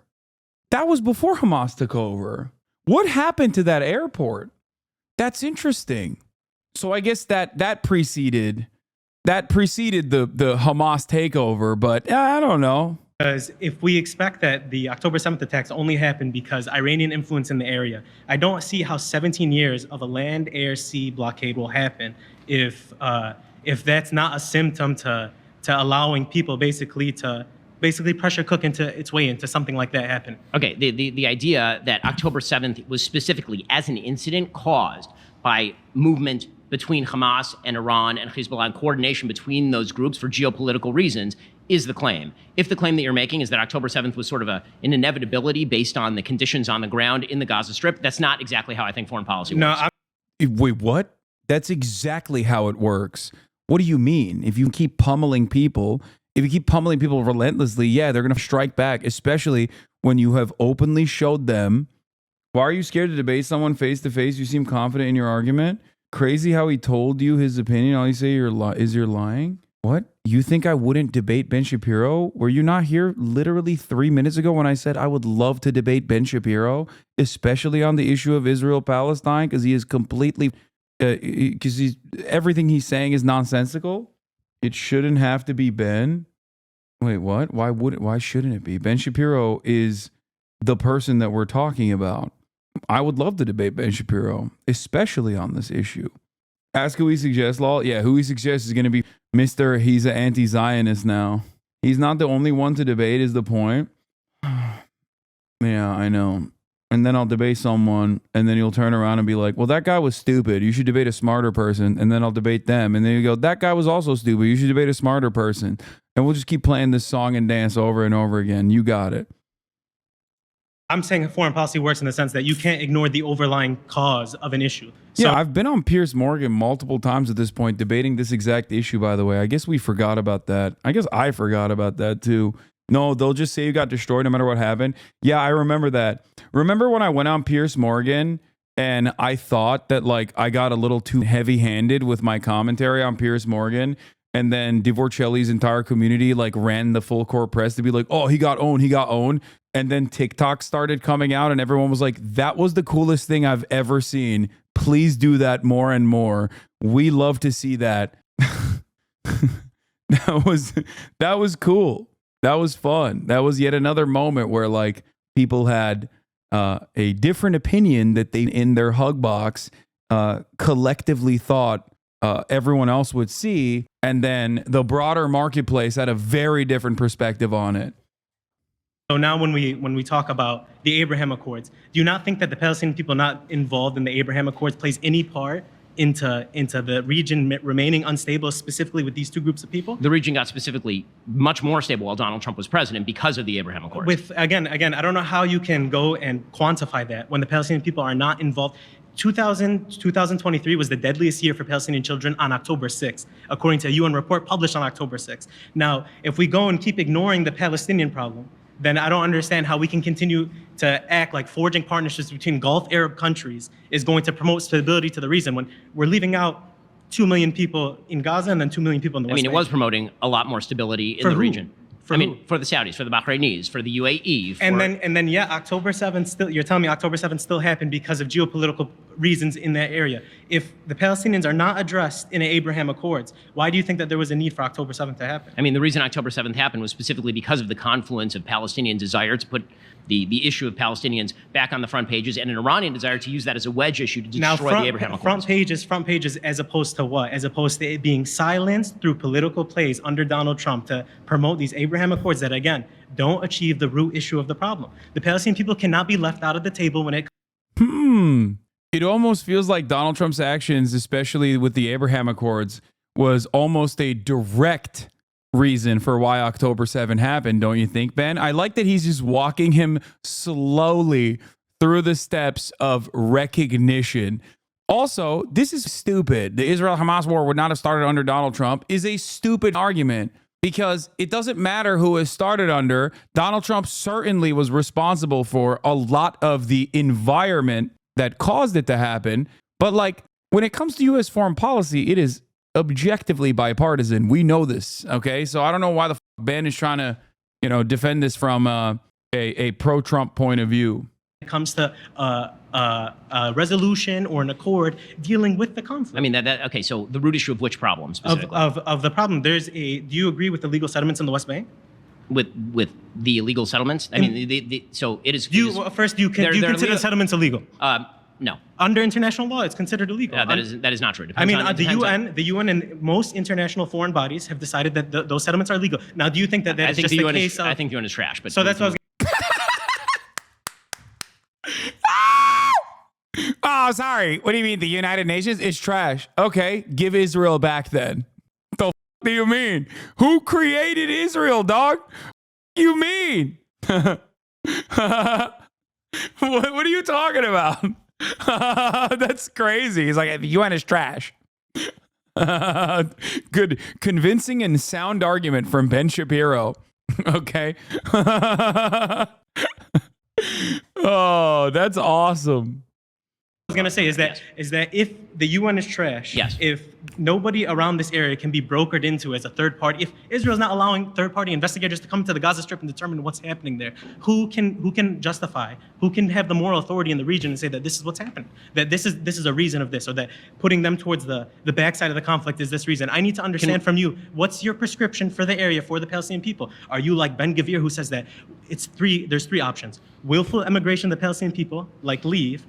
Speaker 1: That was before Hamas took over. What happened to that airport? That's interesting. So I guess that preceded the Hamas takeover, but I don't know.
Speaker 21: Because if we expect that the October 7th attacks only happened because Iranian influence in the area, I don't see how 17 years of a land, air, sea blockade will happen if that's not a symptom to to allowing people basically pressure cook its way into something like that happening.
Speaker 2: Okay, the idea that October 7th was specifically as an incident caused by movement between Hamas and Iran and Hezbollah and coordination between those groups for geopolitical reasons is the claim. If the claim that you're making is that October 7th was sort of an inevitability based on the conditions on the ground in the Gaza Strip, that's not exactly how I think foreign policy works.
Speaker 1: Wait, what? That's exactly how it works. What do you mean? If you keep pummeling people relentlessly, yeah, they're going to strike back, especially when you have openly showed them. Why are you scared to debate someone face to face? You seem confident in your argument. Crazy how he told you his opinion. All you say you're lying. What? You think I wouldn't debate Ben Shapiro? Were you not here literally 3 minutes ago when I said I would love to debate Ben Shapiro, especially on the issue of Israel-Palestine, because he is completely, everything he's saying is nonsensical? It shouldn't have to be Ben. Wait, what? Why shouldn't it be? Ben Shapiro is the person that we're talking about. I would love to debate Ben Shapiro, especially on this issue. Ask who he suggests, lol. Yeah, who he suggests is going to be Mr. He's an anti-Zionist now. He's not the only one to debate is the point. Yeah, I know. And then I'll debate someone, and then you'll turn around and be like, well, that guy was stupid. You should debate a smarter person. And then I'll debate them. And then you go, that guy was also stupid. You should debate a smarter person. And we'll just keep playing this song and dance over and over again. You got it.
Speaker 21: I'm saying foreign policy works in the sense that you can't ignore the overlying cause of an issue. So,
Speaker 1: yeah, I've been on Piers Morgan multiple times at this point debating this exact issue, by the way. I guess we forgot about that. I guess I forgot about that too. No, they'll just say you got destroyed no matter what happened. Yeah, I remember that. Remember when I went on Piers Morgan and I thought that like I got a little too heavy-handed with my commentary on Piers Morgan, and then Divorcelli's entire community like ran the full court press to be like, oh, he got owned. And then TikTok started coming out and everyone was like, that was the coolest thing I've ever seen. Please do that more and more. We love to see that. That was cool. That was fun. That was yet another moment where like people had a different opinion that they in their hug box collectively thought everyone else would see. And then the broader marketplace had a very different perspective on it.
Speaker 21: So now when we talk about the Abraham Accords, do you not think that the Palestinian people not involved in the Abraham Accords plays any part into the region remaining unstable, specifically with these two groups of people?
Speaker 2: The region got specifically much more stable while Donald Trump was president because of the Abraham Accords.
Speaker 21: With again, I don't know how you can go and quantify that when the Palestinian people are not involved. 2023 was the deadliest year for Palestinian children on October 6th, according to a UN report published on October 6th. Now, if we go and keep ignoring the Palestinian problem, then I don't understand how we can continue to act like forging partnerships between Gulf Arab countries is going to promote stability to the region when we're leaving out 2 million people in Gaza and then 2 million people in the West Bank.
Speaker 2: It was promoting a lot more stability in the region. For the Saudis, for the Bahrainis, for the UAE.
Speaker 21: And then, yeah, October 7th still, you're telling me October 7th still happened because of geopolitical reasons in that area. If the Palestinians are not addressed in the Abraham Accords, why do you think that there was a need for October 7th to happen?
Speaker 2: The reason October 7th happened was specifically because of the confluence of Palestinian desire to put the issue of Palestinians back on the front pages and an Iranian desire to use that as a wedge issue to destroy the Abraham Accords.
Speaker 21: Front pages as opposed to what? As opposed to it being silenced through political plays under Donald Trump to promote these Abraham Accords that, again, don't achieve the root issue of the problem. The Palestinian people cannot be left out of the table when it
Speaker 1: It almost feels like Donald Trump's actions, especially with the Abraham Accords, was almost a direct reason for why October 7 happened, don't you think, Ben? I like that he's just walking him slowly through the steps of recognition. Also, this is stupid. The Israel-Hamas war would not have started under Donald Trump is a stupid argument because it doesn't matter who it started under. Donald Trump certainly was responsible for a lot of the environment that caused it to happen. But like when it comes to U.S. foreign policy, it is objectively bipartisan. We know this, okay? So I don't know why the Ben is trying to, defend this from a pro-Trump point of view.
Speaker 21: It comes to a resolution or an accord dealing with the conflict.
Speaker 2: Okay, so the root issue of which problem specifically?
Speaker 21: Of the problem. Do you agree with the legal settlements in the West Bank?
Speaker 2: With the illegal settlements? So it is...
Speaker 21: First, do you consider settlements illegal?
Speaker 2: No.
Speaker 21: Under international law, it's considered illegal.
Speaker 2: That is not true.
Speaker 21: I mean,
Speaker 2: It
Speaker 21: the
Speaker 2: depends on-
Speaker 21: UN and most international foreign bodies have decided that those settlements are legal. Now, do you think that is just the case of...
Speaker 2: I think the UN is trash. But
Speaker 21: so that's what I was...
Speaker 1: Oh, sorry. What do you mean? The United Nations is trash. Okay, give Israel back then. The f- do you mean? Who created Israel, dog? You mean? What are you talking about? That's crazy. He's like, the UN is trash. Good, convincing and sound argument from Ben Shapiro. Okay. Oh, that's awesome.
Speaker 21: I was gonna say is that if the UN is trash, if nobody around this area can be brokered into as a third party, if Israel's not allowing third party investigators to come to the Gaza Strip and determine what's happening there, who can justify, who can have the moral authority in the region and say that this is what's happening, that this is a reason of this, or that putting them towards the backside of the conflict is this reason? I need to understand from you, what's your prescription for the area, for the Palestinian people? Are you like Ben Gvir, who says that there's three options: willful emigration of the Palestinian people, like live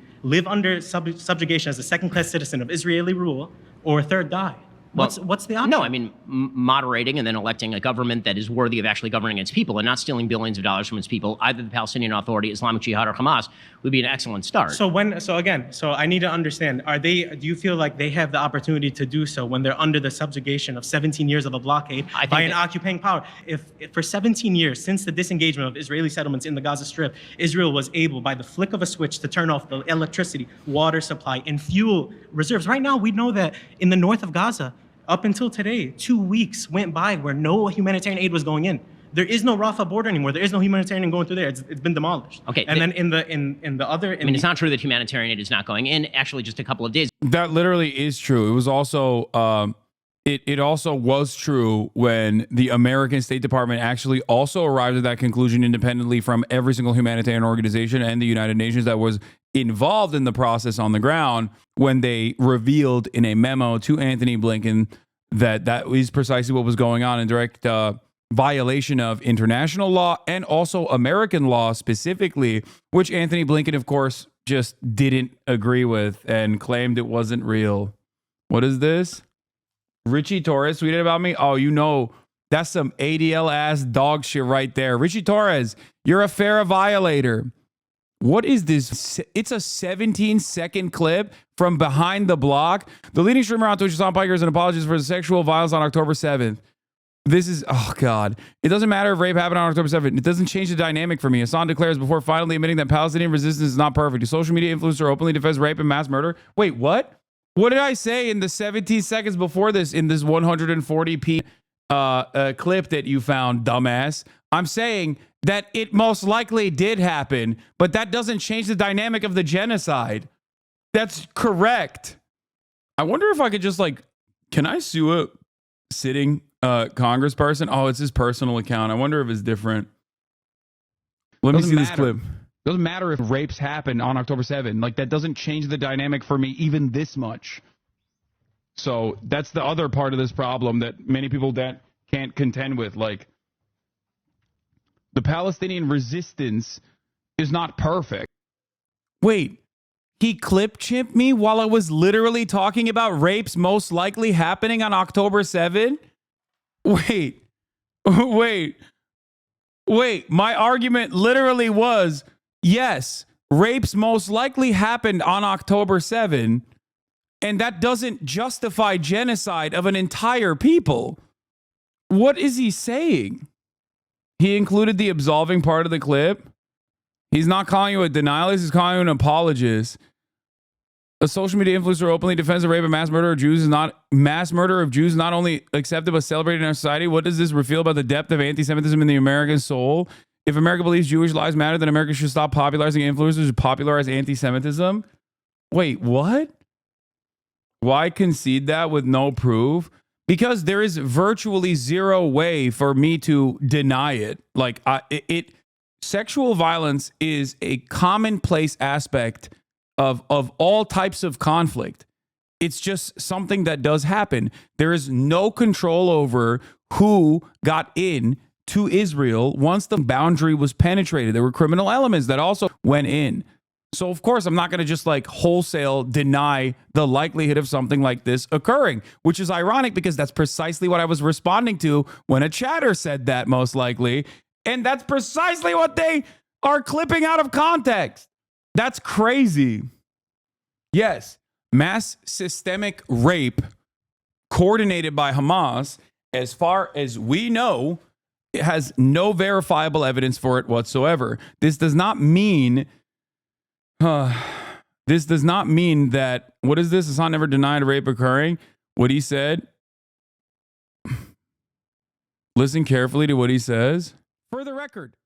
Speaker 21: under subjugation as a second-class citizen of Israeli rule, or third, die? What's the option?
Speaker 2: No, I mean, moderating and then electing a government that is worthy of actually governing its people and not stealing billions of dollars from its people, either the Palestinian Authority, Islamic Jihad, or Hamas, would be an excellent start.
Speaker 21: So I need to understand, do you feel like they have the opportunity to do so when they're under the subjugation of 17 years of a blockade by an occupying power? If for 17 years, since the disengagement of Israeli settlements in the Gaza Strip, Israel was able, by the flick of a switch, to turn off the electricity, water supply, and fuel reserves. Right now, we know that in the north of Gaza, up until today, 2 weeks went by where no humanitarian aid was going in. There is no Rafah border anymore. There is no humanitarian going through there. It's been demolished.
Speaker 2: Okay.
Speaker 21: And then in the other...
Speaker 2: it's not true that humanitarian aid is not going in. Actually, just a couple of days.
Speaker 1: That literally is true. It was also... It also was true when the American State Department actually also arrived at that conclusion independently from every single humanitarian organization and the United Nations that was involved in the process on the ground, when they revealed in a memo to Anthony Blinken that is precisely what was going on, in direct violation of international law and also American law specifically, which Anthony Blinken, of course, just didn't agree with and claimed it wasn't real. What is this? Richie Torres tweeted about me. Oh, you know, that's some ADL ass dog shit right there. Richie Torres, you're a FARA violator. What is this? It's a 17-second clip from behind the block. The leading streamer on Twitch, Hasan Piker, is an apologist for the sexual violence on October 7th. This is, oh God. It doesn't matter if rape happened on October 7th. It doesn't change the dynamic for me. Hasan declares before finally admitting that Palestinian resistance is not perfect. A social media influencer openly defends rape and mass murder. Wait, what? What did I say in the 17 seconds before this, in this 140p clip that you found, dumbass? I'm saying that it most likely did happen, but that doesn't change the dynamic of the genocide. That's correct. I wonder if I could just can I sue a sitting congressperson? Oh, it's his personal account. I wonder if it's different. Let me see this clip. Doesn't matter if rapes happen on October 7th. That doesn't change the dynamic for me even this much. So that's the other part of this problem that many people can't contend with. The Palestinian resistance is not perfect. Wait, he clip chimped me while I was literally talking about rapes most likely happening on October 7th? Wait, my argument literally was, yes, rapes most likely happened on October 7, and that doesn't justify genocide of an entire people. What is he saying? He included the absolving part of the clip. He's not calling you a denialist, he's calling you an apologist. A social media influencer openly defends the rape and mass murder of Jews is not only accepted but celebrated in our society. What does this reveal about the depth of anti-Semitism in the American soul? If America believes Jewish lives matter, then America should stop popularizing influencers who popularize anti-Semitism. Wait, what? Why concede that with no proof? Because there is virtually zero way for me to deny it. Sexual violence is a commonplace aspect of all types of conflict. It's just something that does happen. There is no control over who got in to Israel once the boundary was penetrated. There were criminal elements that also went in. So, of course, I'm not going to just like wholesale deny the likelihood of something like this occurring, which is ironic because that's precisely what I was responding to when a chatter said that, most likely. And that's precisely what they are clipping out of context. That's crazy. Yes, mass systemic rape coordinated by Hamas, as far as we know, it has no verifiable evidence for it whatsoever. This does not mean that, what is this? Hasan never denied rape occurring. What he said, listen carefully to what he says. For the record,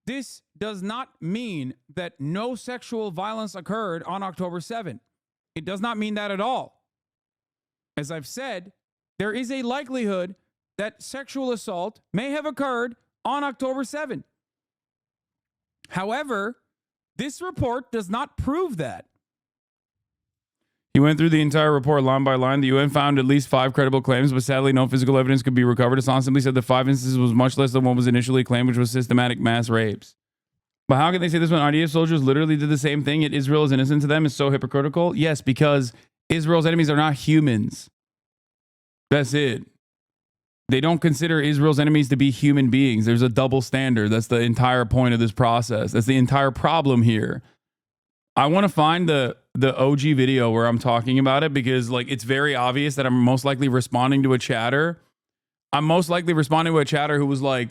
Speaker 1: this does not mean that no sexual violence occurred on October 7th. It does not mean that at all. As I've said, there is a likelihood that sexual assault may have occurred on October 7th. However, this report does not prove that. He went through the entire report line by line. The UN found at least 5 credible claims, but sadly no physical evidence could be recovered. Hasan simply said the 5 instances was much less than what was initially claimed, which was systematic mass rapes. But how can they say this when IDF soldiers literally did the same thing, yet Israel is innocent to them? It's so hypocritical. Yes, because Israel's enemies are not humans. That's it. They don't consider Israel's enemies to be human beings. There's a double standard. That's the entire point of this process. That's the entire problem here. I want to find the OG video where I'm talking about it because like it's very obvious that I'm most likely responding to a chatter. I'm most likely responding to a chatter who was like,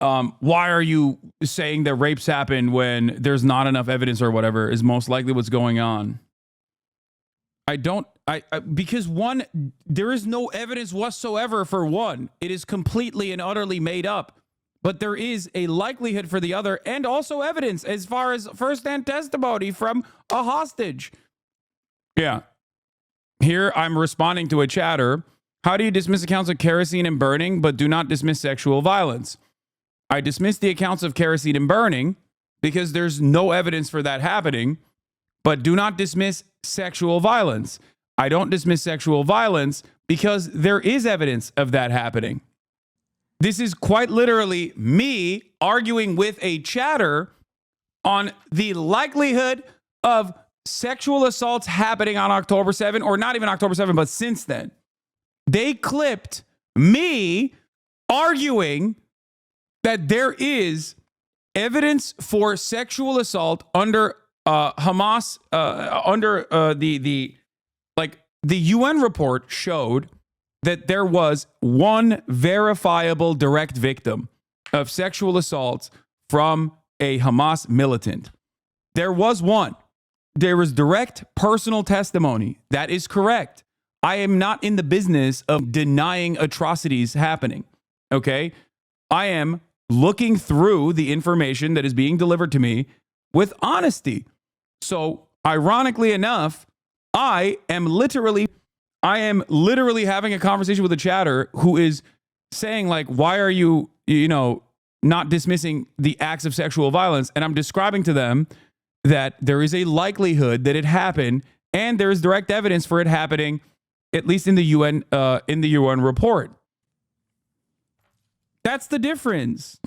Speaker 1: why are you saying that rapes happen when there's not enough evidence or whatever is most likely what's going on. Because one, there is no evidence whatsoever for one. It is completely and utterly made up. But there is a likelihood for the other and also evidence as far as firsthand testimony from a hostage. Yeah. Here I'm responding to a chatter. How do you dismiss accounts of kerosene and burning, but do not dismiss sexual violence? I dismiss the accounts of kerosene and burning because there's no evidence for that happening, but do not dismiss sexual violence. I don't dismiss sexual violence because there is evidence of that happening. This is quite literally me arguing with a chatter on the likelihood of sexual assaults happening on October 7, or not even October 7, but since then. They clipped me arguing that there is evidence for sexual assault under Hamas, the UN report showed that there was one verifiable direct victim of sexual assault from a Hamas militant. There was one. There was direct personal testimony. That is correct. I am not in the business of denying atrocities happening. Okay? I am looking through the information that is being delivered to me with honesty. So, ironically enough, I am literally having a conversation with a chatter who is saying like, why are you, not dismissing the acts of sexual violence? And I'm describing to them that there is a likelihood that it happened and there is direct evidence for it happening, at least in the UN report. That's the difference.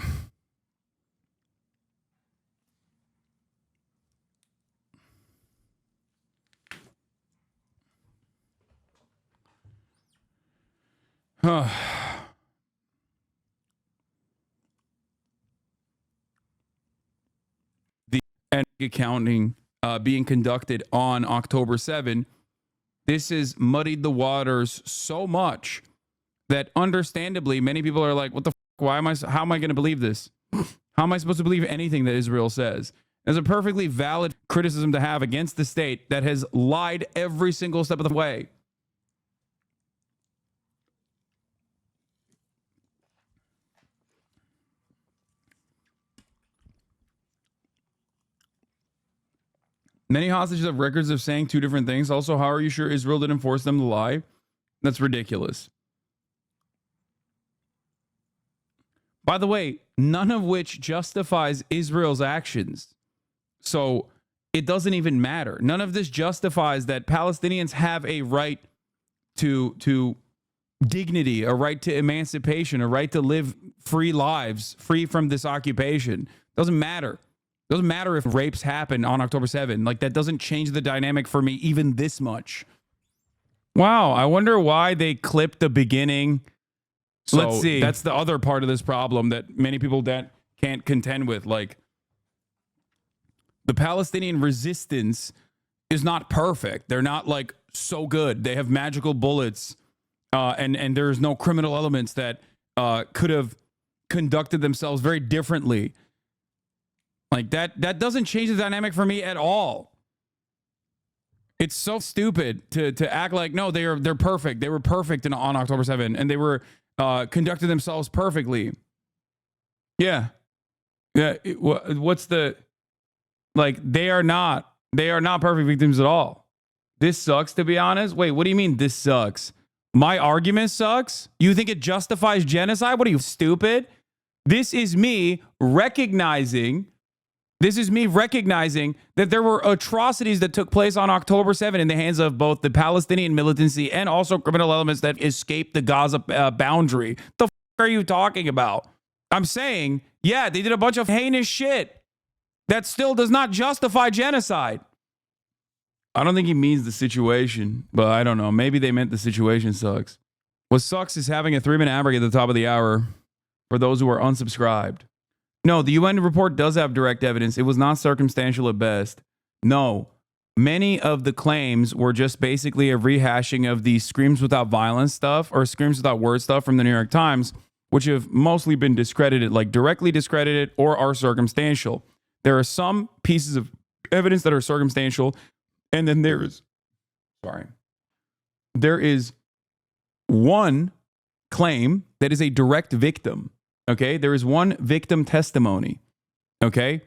Speaker 1: The accounting being conducted on October 7, this has muddied the waters so much that understandably many people are like, what the fuck? How am I going to believe this? How am I supposed to believe anything that Israel says? There's a perfectly valid criticism to have against the state that has lied every single step of the way. Many hostages have records of saying two different things. Also, how are you sure Israel didn't force them to lie? That's ridiculous. By the way, none of which justifies Israel's actions. So it doesn't even matter. None of this justifies that Palestinians have a right to dignity, a right to emancipation, a right to live free lives, free from this occupation. Doesn't matter. Doesn't matter if rapes happen on October 7. Like, that doesn't change the dynamic for me even this much. Wow, I wonder why they clipped the beginning. So let's see. That's the other part of this problem that many people that can't contend with. Like, the Palestinian resistance is not perfect. They're not like so good. They have magical bullets, and there's no criminal elements that could have conducted themselves very differently. Like that doesn't change the dynamic for me at all. It's so stupid to act like, no, they're perfect. They were perfect on October 7, and they were conducted themselves perfectly. Yeah. What's the, like, they are not perfect victims at all. This sucks, to be honest. Wait, what do you mean this sucks? My argument sucks? You think it justifies genocide? What are you, stupid? This is me recognizing that there were atrocities that took place on October 7 in the hands of both the Palestinian militancy and also criminal elements that escaped the Gaza boundary. The f are you talking about? I'm saying, yeah, they did a bunch of heinous shit. That still does not justify genocide. I don't think he means the situation, but I don't know. Maybe they meant the situation sucks. What sucks is having a 3-minute ad break at the top of the hour for those who are unsubscribed. No, the UN report does have direct evidence. It was not circumstantial at best. No, many of the claims were just basically a rehashing of the screams without violence stuff or screams without word stuff from the New York Times, which have mostly been discredited, like directly discredited or are circumstantial. There are some pieces of evidence that are circumstantial, and then there is one claim that is a direct victim. Okay, there is one victim testimony. Okay,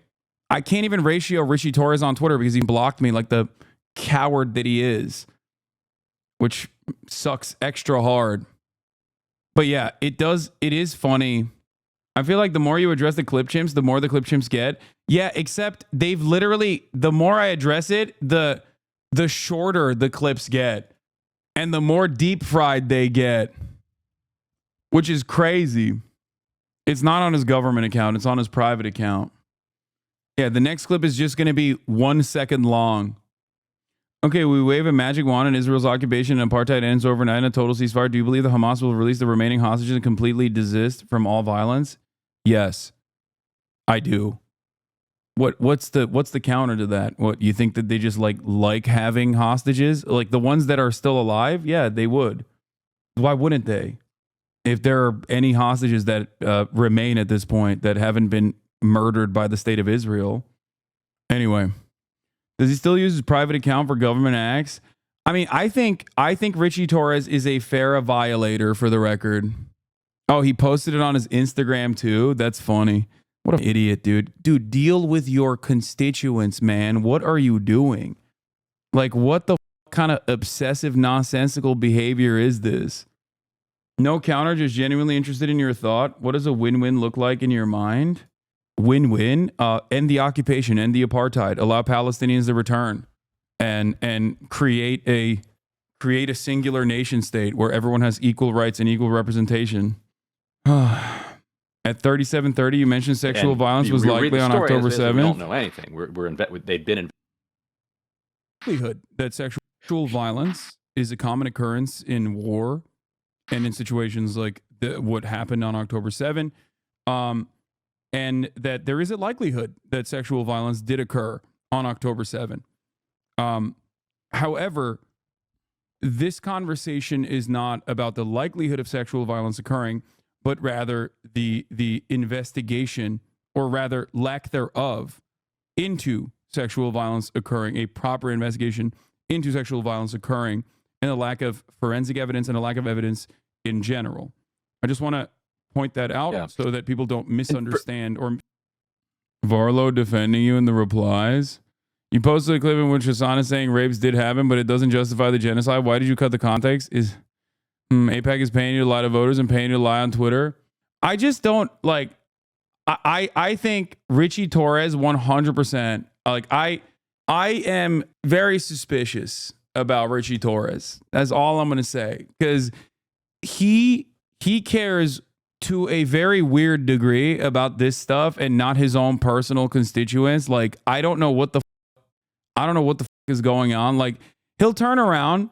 Speaker 1: I can't even ratio Richie Torres on Twitter because he blocked me like the coward that he is, which sucks extra hard. But yeah, it is funny. I feel like the more you address the clip chimps, the more the clip chimps get. Yeah, except they've literally, the more I address it, the shorter the clips get and the more deep fried they get, which is crazy. It's not on his government account. It's on his private account. Yeah, the next clip is just going to be 1 second long. Okay, we wave a magic wand and Israel's occupation and apartheid ends overnight in a total ceasefire. Do you believe the Hamas will release the remaining hostages and completely desist from all violence? Yes, I do. What's the counter to that? What, you think that they just like having hostages? Like the ones that are still alive? Yeah, they would. Why wouldn't they? If there are any hostages that remain at this point that haven't been murdered by the state of Israel. Anyway, does he still use his private account for government acts? I mean, I think Richie Torres is a FARA violator, for the record. Oh, he posted it on his Instagram too? That's funny. What an idiot, dude. Dude, deal with your constituents, man. What are you doing? Like, what the kind of obsessive, nonsensical behavior is this? No counter, just genuinely interested in your thought. What does a win-win look like in your mind? Win-win? End the occupation, end the apartheid, allow Palestinians to return, and create a singular nation state where everyone has equal rights and equal representation. At 37:30, you mentioned sexual violence was likely on October 7th.
Speaker 4: We don't know anything. They've been in
Speaker 1: likelihood that sexual violence is a common occurrence in war and in situations like what happened on October 7, and that there is a likelihood that sexual violence did occur on October 7. However, this conversation is not about the likelihood of sexual violence occurring, but rather the investigation, or rather lack thereof, into sexual violence occurring, a proper investigation into sexual violence occurring, and a lack of forensic evidence and a lack of evidence in general. I just want to point that out so that people don't misunderstand. Or Varlo defending you in the replies. You posted a clip in which Hasan is saying rapes did happen, but it doesn't justify the genocide. Why did you cut the context? Is AIPAC is paying you to lie to voters and paying you to lie on Twitter? I just don't like. I think Richie Torres 100%. Like I am very suspicious about Richie Torres. That's all I'm gonna say, because he cares to a very weird degree about this stuff and not his own personal constituents. Like, I don't know what the is going on. Like, he'll turn around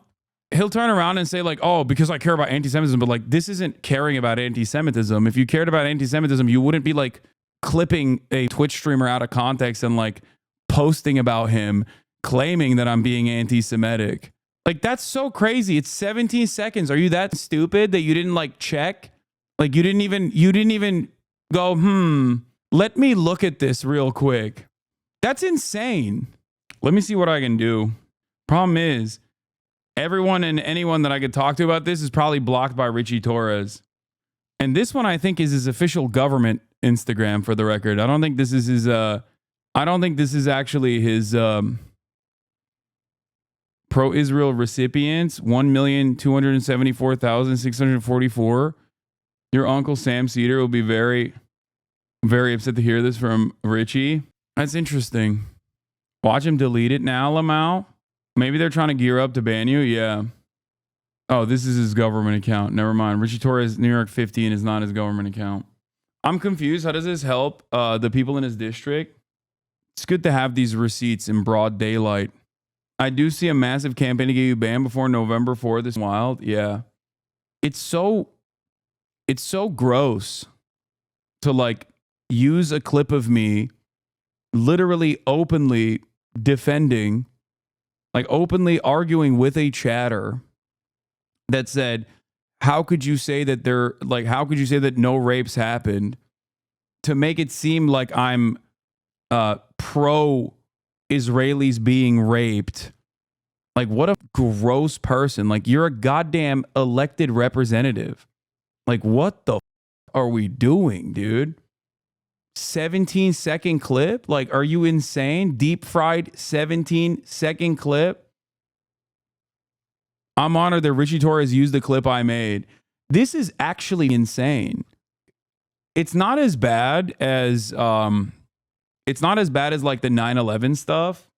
Speaker 1: and say like, oh, because I care about anti-Semitism, but like, this isn't caring about anti-Semitism. If you cared about anti-Semitism, you wouldn't be like clipping a Twitch streamer out of context and like posting about him claiming that I'm being anti-Semitic. Like, that's so crazy. It's 17 seconds. Are you that stupid that you didn't like check? Like, you didn't even go, let me look at this real quick. That's insane. Let me see what I can do. Problem is, everyone and anyone that I could talk to about this is probably blocked by Richie Torres. And this one, I think, is his official government Instagram, for the record. I don't think this is his, I don't think this is actually his pro-Israel recipients. 1,274,644. Your Uncle Sam Cedar will be very, very upset to hear this from Richie. That's interesting. Watch him delete it now, Lamau. Maybe they're trying to gear up to ban you. Yeah. Oh, this is his government account. Never mind. Richie Torres, New York 15 is not his government account. I'm confused. How does this help the people in his district? It's good to have these receipts in broad daylight. I do see a massive campaign to get you banned before November 4th. This is wild. Yeah. It's so gross to like use a clip of me literally openly defending, like openly arguing with a chatter that said, how could you say that how could you say that no rapes happened, to make it seem like I'm pro Israelis being raped. Like, what a gross person. Like, you're a goddamn elected representative. Like, what the are we doing, dude? 17-second clip? Like, are you insane? Deep fried 17-second clip? I'm honored that Richie Torres used the clip I made. This is actually insane. It's not as bad as like the 9/11 stuff,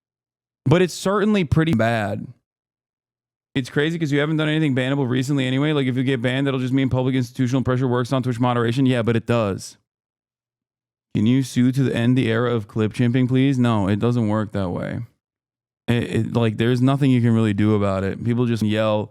Speaker 1: but it's certainly pretty bad. It's crazy because you haven't done anything bannable recently anyway. Like, if you get banned, that'll just mean public institutional pressure works on Twitch moderation. Yeah, but it does. Can you sue to end the era of clip chimping, please? No, it doesn't work that way. Like, there's nothing you can really do about it. People just yell.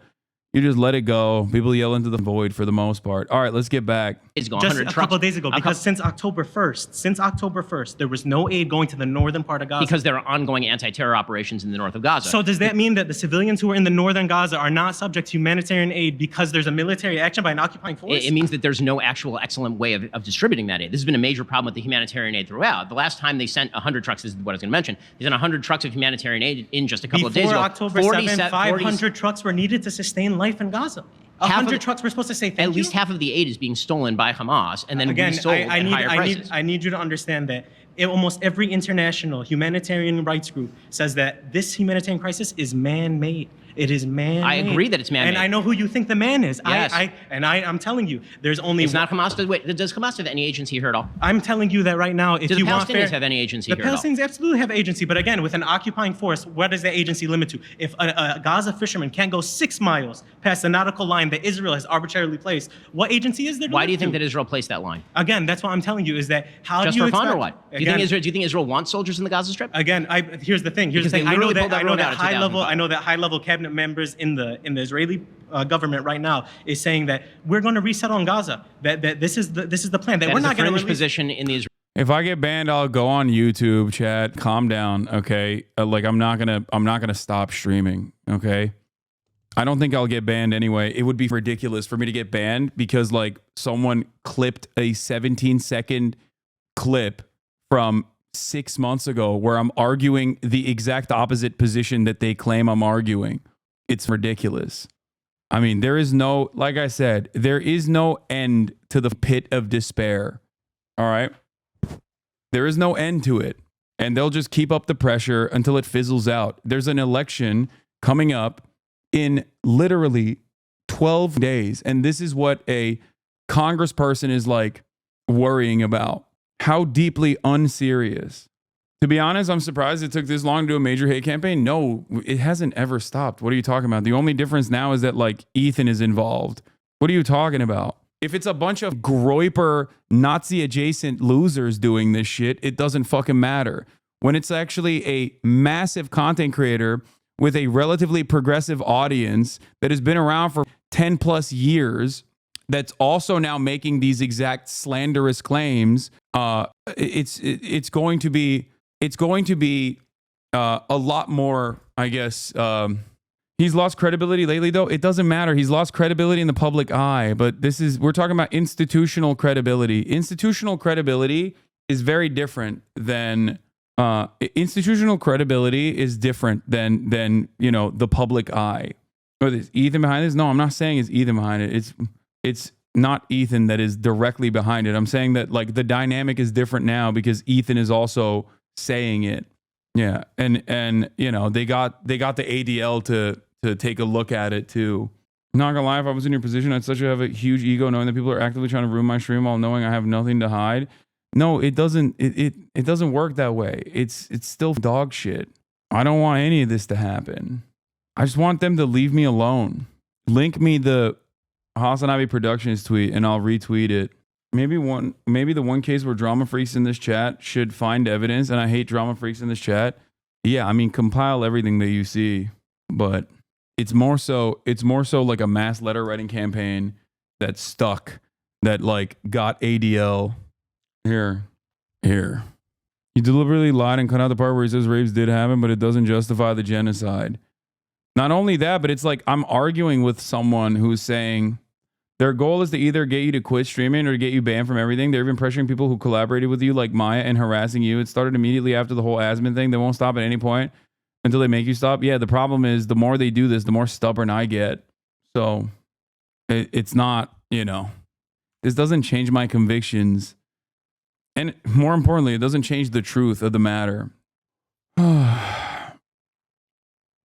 Speaker 1: You just let it go. People yell into the void for the most part. All right, let's get back.
Speaker 21: Just a couple of days ago, because since October 1st, there was no aid going to the northern part of Gaza.
Speaker 2: Because there are ongoing anti-terror operations in the north of Gaza.
Speaker 21: So does that mean that the civilians who are in the northern Gaza are not subject to humanitarian aid because there's a military action by an occupying force?
Speaker 2: It means that there's no actual excellent way of distributing that aid. This has been a major problem with the humanitarian aid throughout. The last time they sent 100 trucks, this is what I was going to mention, they sent 100 trucks of humanitarian aid in just a couple of days ago.
Speaker 21: Before October 7th, 500 trucks were needed to sustain life in Gaza. 100 trucks were supposed to say thank you.
Speaker 2: At least half of the aid is being stolen by Hamas and then resold at higher prices.
Speaker 21: I need you to understand that almost every international humanitarian rights group says that this humanitarian crisis is man-made. It is man-made.
Speaker 2: I agree that it's man-made.
Speaker 21: And I know who you think the man is.
Speaker 2: Yes.
Speaker 21: I'm telling you, there's only...
Speaker 2: It's not Hamas. Wait, does Hamas have any agency here at all?
Speaker 21: I'm telling you that right now, if you want fair...
Speaker 2: Do the Palestinians have any agency here at all?
Speaker 21: The Palestinians absolutely have agency, but again, with an occupying force, what does that agency limit to? If a Gaza fisherman can't go 6 miles past the nautical line that Israel has arbitrarily placed, what agency is there to
Speaker 2: Why do you think that Israel placed that line?
Speaker 21: Again, that's what I'm telling you, is that how
Speaker 2: Just
Speaker 21: do you
Speaker 2: for fun
Speaker 21: expect...
Speaker 2: or what? Do you think Israel wants soldiers in the Gaza Strip?
Speaker 21: Again, here's the thing. I know that high level cabinet members in the Israeli government right now is saying that we're going to resettle in Gaza. That this is the plan. That we're not going to
Speaker 2: position in the Israel.
Speaker 1: If I get banned, I'll go on YouTube. Chat, calm down, okay? Like, I'm not gonna stop streaming, okay? I don't think I'll get banned anyway. It would be ridiculous for me to get banned because like someone clipped a 17-second clip from 6 months ago where I'm arguing the exact opposite position that they claim I'm arguing. It's ridiculous. I mean, there is no, like I said, there is no end to the pit of despair. All right? There is no end to it. And they'll just keep up the pressure until it fizzles out. There's an election coming up in literally 12 days. And this is what a congressperson is like worrying about. How deeply unserious. To be honest, I'm surprised it took this long to do a major hate campaign. No, it hasn't ever stopped. What are you talking about? The only difference now is that like Ethan is involved. What are you talking about? If it's a bunch of groiper Nazi adjacent losers doing this shit, it doesn't fucking matter. When it's actually a massive content creator with a relatively progressive audience that has been around for 10 plus years, that's also now making these exact slanderous claims, it's going to be a lot more, I guess. He's lost credibility lately, though. It doesn't matter. He's lost credibility in the public eye, but we're talking about institutional credibility. Institutional credibility is very different than institutional credibility is different than the public eye. Or is Ethan behind this? No, I'm not saying it's Ethan behind it. It's not Ethan that is directly behind it. I'm saying that like the dynamic is different now because Ethan is also saying it. Yeah, and they got the ADL to take a look at it too. Not gonna lie, if I was in your position, I'd such have a huge ego knowing that people are actively trying to ruin my stream while knowing I have nothing to hide. No, it doesn't. It doesn't work that way. It's still dog shit. I don't want any of this to happen. I just want them to leave me alone. Link me the Hasanabi Productions tweet and I'll retweet it. Maybe the one case where drama freaks in this chat should find evidence, and I hate drama freaks in this chat. Yeah, I mean, compile everything that you see, but it's more so like a mass letter writing campaign that stuck, that like got ADL. Here. He deliberately lied and cut out the part where he says rapes did happen, but it doesn't justify the genocide. Not only that, but it's like I'm arguing with someone who's saying their goal is to either get you to quit streaming or to get you banned from everything. They're even pressuring people who collaborated with you like Maya and harassing you. It started immediately after the whole Asman thing. They won't stop at any point until they make you stop. Yeah, the problem is the more they do this, the more stubborn I get. So it's not, this doesn't change my convictions. And more importantly, it doesn't change the truth of the matter.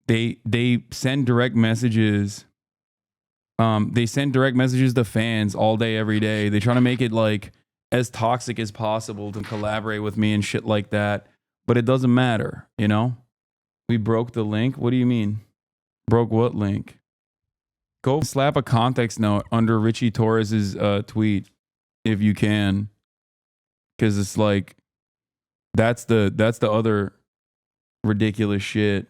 Speaker 1: They send direct messages. They send direct messages to fans all day, every day. They try to make it like as toxic as possible to collaborate with me and shit like that. But it doesn't matter, We broke the link. What do you mean? Broke what link? Go slap a context note under Richie Torres's tweet if you can. Because it's like that's the other ridiculous shit.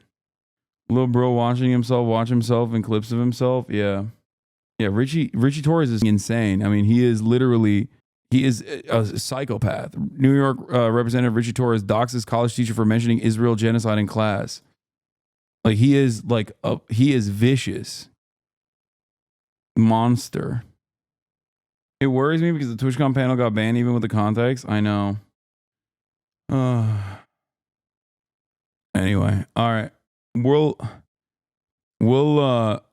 Speaker 1: Little bro watch himself in clips of himself. Yeah. Richie Torres is insane. I mean, he is a psychopath. New York Representative Richie Torres docks his college teacher for mentioning Israel genocide in class. Like he is vicious. Monster. It worries me because the TwitchCon panel got banned even with the context. I know. Anyway, all right.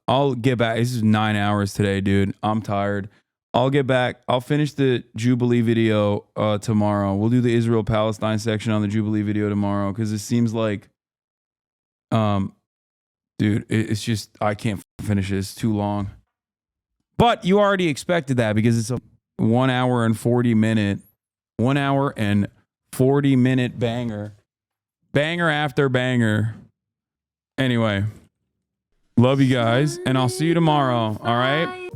Speaker 1: I'll get back. This is 9 hours today, dude. I'm tired. I'll get back. I'll finish the Jubilee video tomorrow. We'll do the Israel-Palestine section on the Jubilee video tomorrow because it seems like, dude, it's just, I can't finish it. It's too long. But you already expected that because it's a 1 hour and 40 minute banger. Banger after banger. Anyway, love you guys, and I'll see you tomorrow. All right?